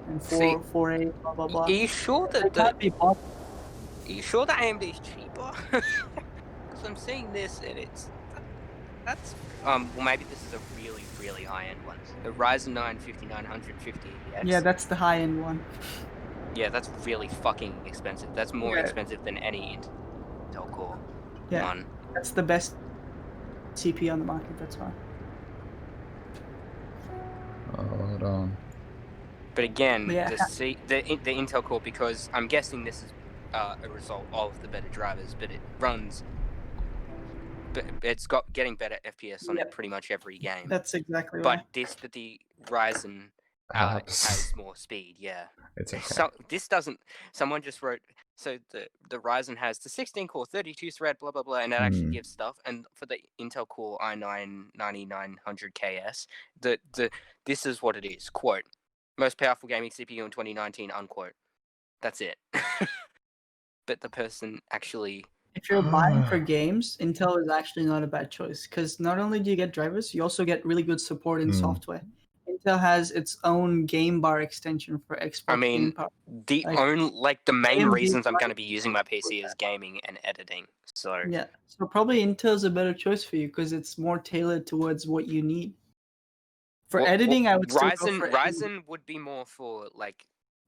S5: and 4, 4A, blah blah blah.
S3: Are you sure that
S5: can't be bought?
S3: Are you sure that AMD is cheaper? Because I'm seeing this and that's well maybe this is a really high end one. The Ryzen 9 5950X.
S5: Yeah, that's the high end one.
S3: Yeah, that's really fucking expensive. That's more expensive than any Intel Core one.
S5: That's the best CPU on the market. That's why.
S1: Hold on.
S3: But again, the Intel Core, because I'm guessing this is a result of the better drivers, but it runs. But it's got getting better FPS on pretty much every game.
S5: That's exactly why.
S3: But the Ryzen has more speed. Yeah.
S1: It's okay.
S3: So this doesn't. Someone just wrote. So the Ryzen has the 16-core, 32-thread, blah blah blah, and it actually gives stuff. And for the Intel Core i9 9900KS, this is what it is. Quote: most powerful gaming CPU in 2019. Unquote. That's it. But the person actually.
S5: If you're buying for games, Intel is actually not a bad choice because not only do you get drivers, you also get really good support in software. Intel has its own game bar extension for Xbox.
S3: I mean,
S5: Game Power.
S3: the main reasons I'm going to be using my PC is gaming and editing. So
S5: yeah, so probably Intel's a better choice for you because it's more tailored towards what you need. For editing, I would say
S3: Ryzen would be more for like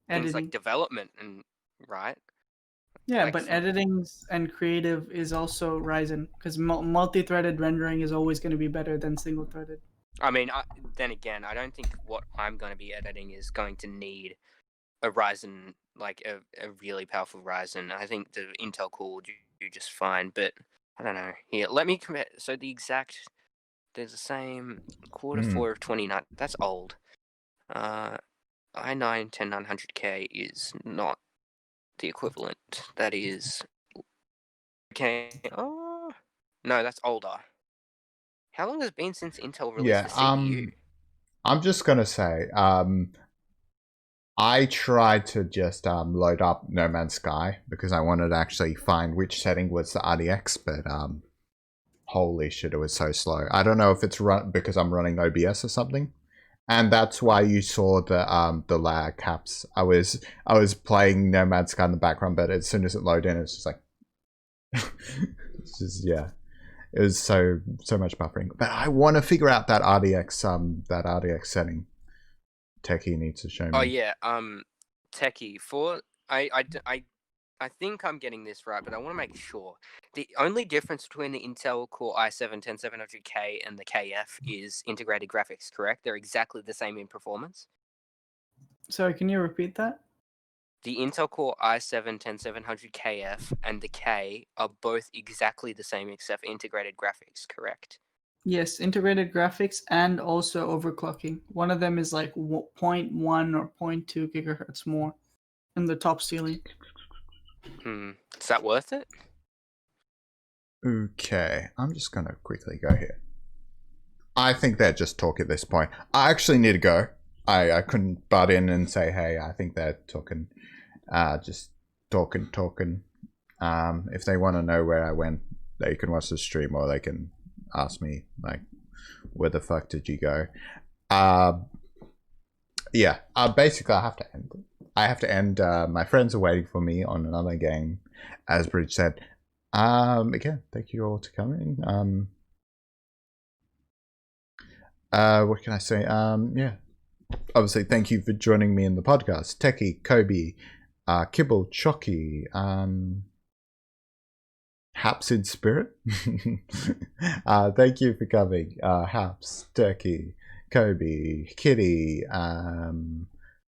S3: things like development and right.
S5: Yeah,
S3: like,
S5: but editing and creative is also Ryzen because multi-threaded rendering is always going to be better than single-threaded.
S3: I mean, then again, I don't think what I'm going to be editing is going to need a Ryzen, like a really powerful Ryzen. I think the Intel Core will do just fine, but I don't know. Here, let me compare. So there's the same Q4 of 29. That's old. i9 10900K is not the equivalent. That is okay. Oh no, that's older. How long has it been since Intel released the CPU?
S1: I'm just gonna say, I tried to just load up No Man's Sky because I wanted to actually find which setting was the RDX, but holy shit, it was so slow. I don't know if it's because I'm running OBS or something. And that's why you saw the lag caps. I was playing No Man's Sky in the background, but as soon as it loaded in, it's just like, it's just it was so much buffering. But I want to figure out that RDX setting. Techie needs to show me.
S3: Oh yeah, Techie for I think I'm getting this right, but I want to make sure. The only difference between the Intel Core i7-10700K and the KF is integrated graphics, correct? They're exactly the same in performance.
S5: Sorry, can you repeat that?
S3: The Intel Core i7-10700KF and the K are both exactly the same except integrated graphics, correct?
S5: Yes, integrated graphics and also overclocking. One of them is like 0.1 or 0.2 gigahertz more in the top ceiling.
S3: Is that worth it?
S1: Okay, I'm just gonna quickly go here. I think they're just talk at this point. I actually need to go. I couldn't butt in and say, hey, I think they're talking, just talking. If they want to know where I went, they can watch the stream or they can ask me, like, where the fuck did you go? Yeah, basically I have to end it. My friends are waiting for me on another game, as Bridge said. Again, thank you all for coming. What can I say? Yeah. Obviously, thank you for joining me in the podcast. Techie, Kobe, Kibble, Chucky, Haps in spirit. Thank you for coming. Haps, Turkey, Kobe, Kitty,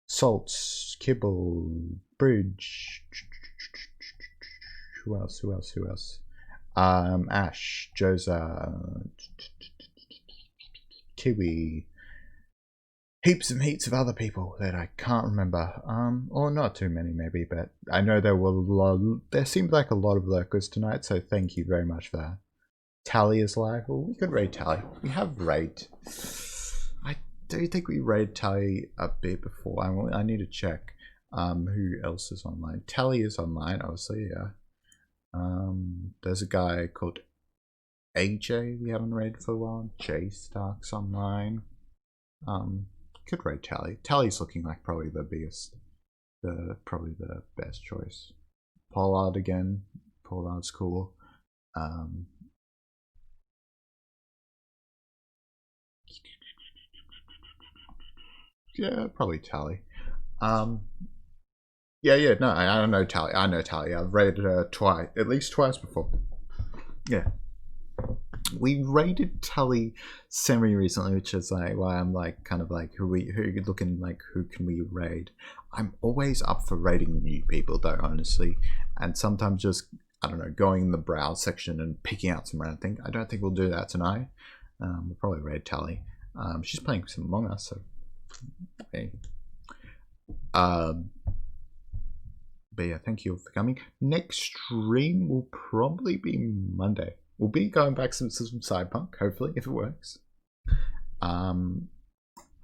S1: Salts, Kibble, Bridge. Who else? Ash, Josa, Kiwi, heaps and heaps of other people that I can't remember. Or not too many maybe, but I know there seemed like a lot of lurkers tonight, so thank you very much for that. Tally is live. Well, we could raid Tally. We have raid. I do think we raid Tally a bit before. I need to check who else is online. Tally is online, obviously, yeah. There's a guy called AJ we haven't raided for a while. J Stark's online. Could raid Tally. Tally's looking like probably the best choice. Pollard again. Pollard's cool. Yeah, probably Tally. Yeah, no, I don't know Tally. I know Tally. I've raided her at least twice before. Yeah. We raided Tally semi-recently, which is like why I'm like kind of like who can we raid? I'm always up for raiding new people though, honestly. And sometimes just, I don't know, going in the browse section and picking out some random thing. I don't think we'll do that tonight. We'll probably raid Tally. She's playing some Among Us, so hey. But yeah, thank you for coming. Next stream will probably be Monday. We'll be going back some Cyberpunk, hopefully, if it works. I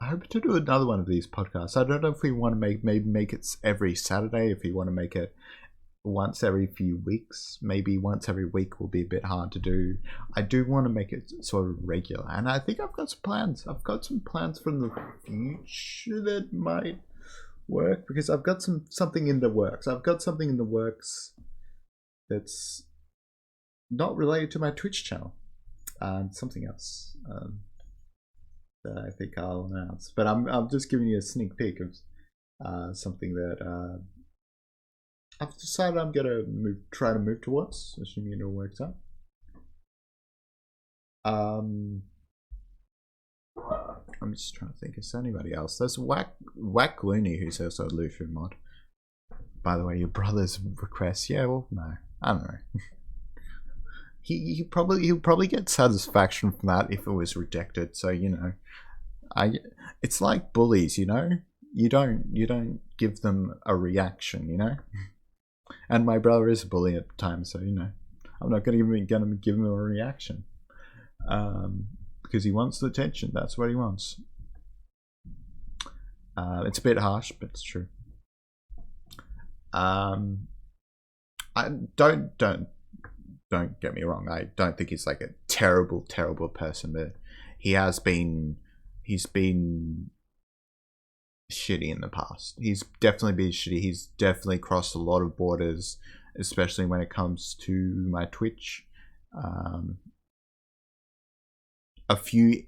S1: hope to do another one of these podcasts. I don't know if we want to make it every Saturday, if we want to make it once every few weeks. Maybe once every week will be a bit hard to do. I do want to make it sort of regular, and I think I've got some plans. I've got some plans from the future that might work, because I've got something in the works. I've got something in the works that's not related to my Twitch channel, something else that I think I'll announce. But I'm just giving you a sneak peek of something that I've decided I'm gonna try to move towards, assuming it all works out. I'm just trying to think, is there anybody else? There's Whack Looney, who says a Lufu mod. By the way, your brother's request. Yeah, well, no, I don't know. He'll probably get satisfaction from that if it was rejected. So you know, it's like bullies. You know, you don't give them a reaction. You know, and my brother is a bully at the time, so you know, I'm not gonna give him a reaction. Because he wants the attention. That's what he wants. It's a bit harsh, but it's true. I don't get me wrong. I don't think he's like a terrible person, but he's been shitty in the past. He's definitely been shitty. He's definitely crossed a lot of borders, especially when it comes to my Twitch. A few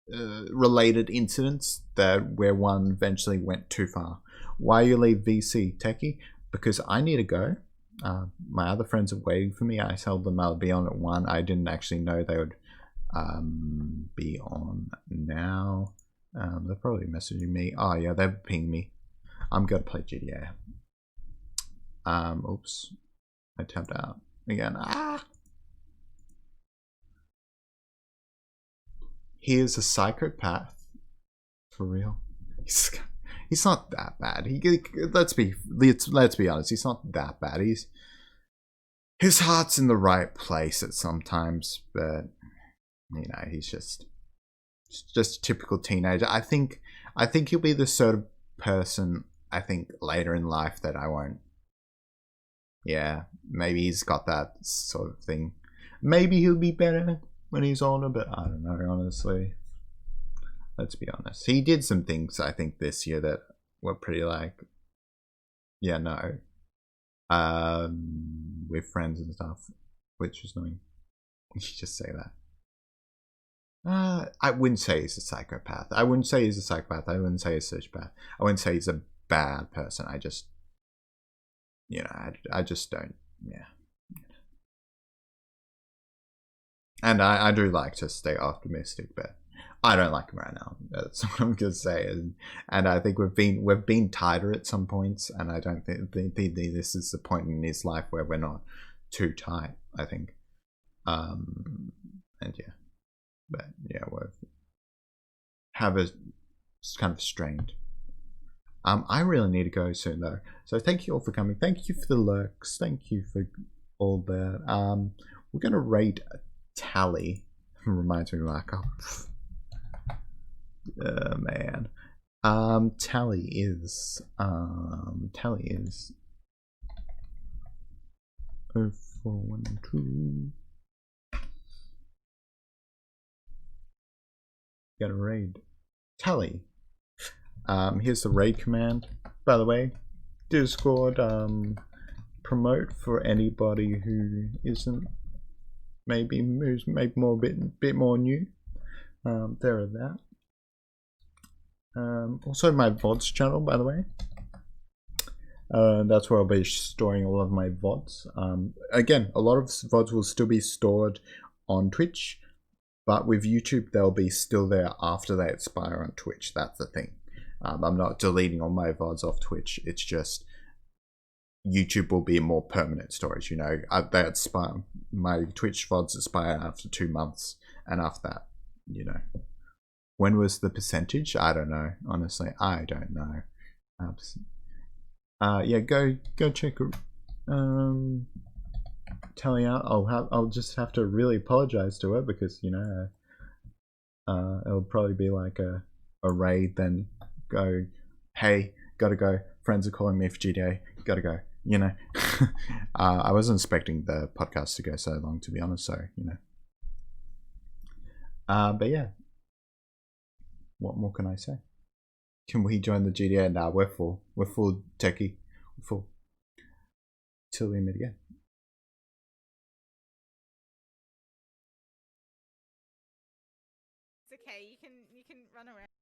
S1: related incidents where one eventually went too far. Why you leave VC, Techie? Because I need to go. My other friends are waiting for me. I told them I'll be on at 1. I didn't actually know they would be on now. They're probably messaging me. Oh yeah, they've pinged me. I'm gonna play GTA. Oops, I tapped out again. He is a psychopath, for real. He's not that bad. Let's be honest. He's not that bad. His heart's in the right place at sometimes, but you know, he's just a typical teenager. I think he'll be the sort of person, I think, later in life that I won't. Yeah, maybe he's got that sort of thing. Maybe he'll be better when he's older, but I don't know, honestly. Let's be honest. He did some things, I think, this year that were pretty like, yeah, no. With friends and stuff, which was annoying. You should just say that. I wouldn't say he's a psychopath. I wouldn't say he's a sociopath. I wouldn't say he's a bad person. I just, you know, I just don't, yeah. And I do like to stay optimistic, but I don't like him right now. That's what I'm gonna say. And I think we've been tighter at some points, and I don't think this is the point in his life where we're not too tight. I think, and yeah, but yeah, we have a kind of strained. I really need to go soon though. So thank you all for coming. Thank you for the lurks. Thank you for all that. We're gonna raid Tally. Reminds me of Marco. Man. Tally is 0412. Gotta raid Tally. Here's the raid command, by the way. Discord, promote for anybody who isn't who's maybe more bit more new. There are that. Also my VODs channel, by the way. That's where I'll be storing all of my VODs. Again, a lot of VODs will still be stored on Twitch, but with YouTube they'll be still there after they expire on Twitch. That's the thing. I'm not deleting all my VODs off Twitch. It's just YouTube will be a more permanent storage. You know, they expire. My Twitch VODs expire after 2 months, and after that, you know. When was the percentage? I don't know. Honestly, I don't know. Yeah, go check Tally out. I'll just have to really apologize to her because, you know, it'll probably be like a raid, then go, hey, gotta go. Friends are calling me for GTA. Gotta go. You know. I wasn't expecting the podcast to go so long, to be honest. So, you know. But yeah. What more can I say? Can we join the GTA? Nah, we're full. We're full, techie. We're full. Till we meet again.
S10: It's okay. You can run around.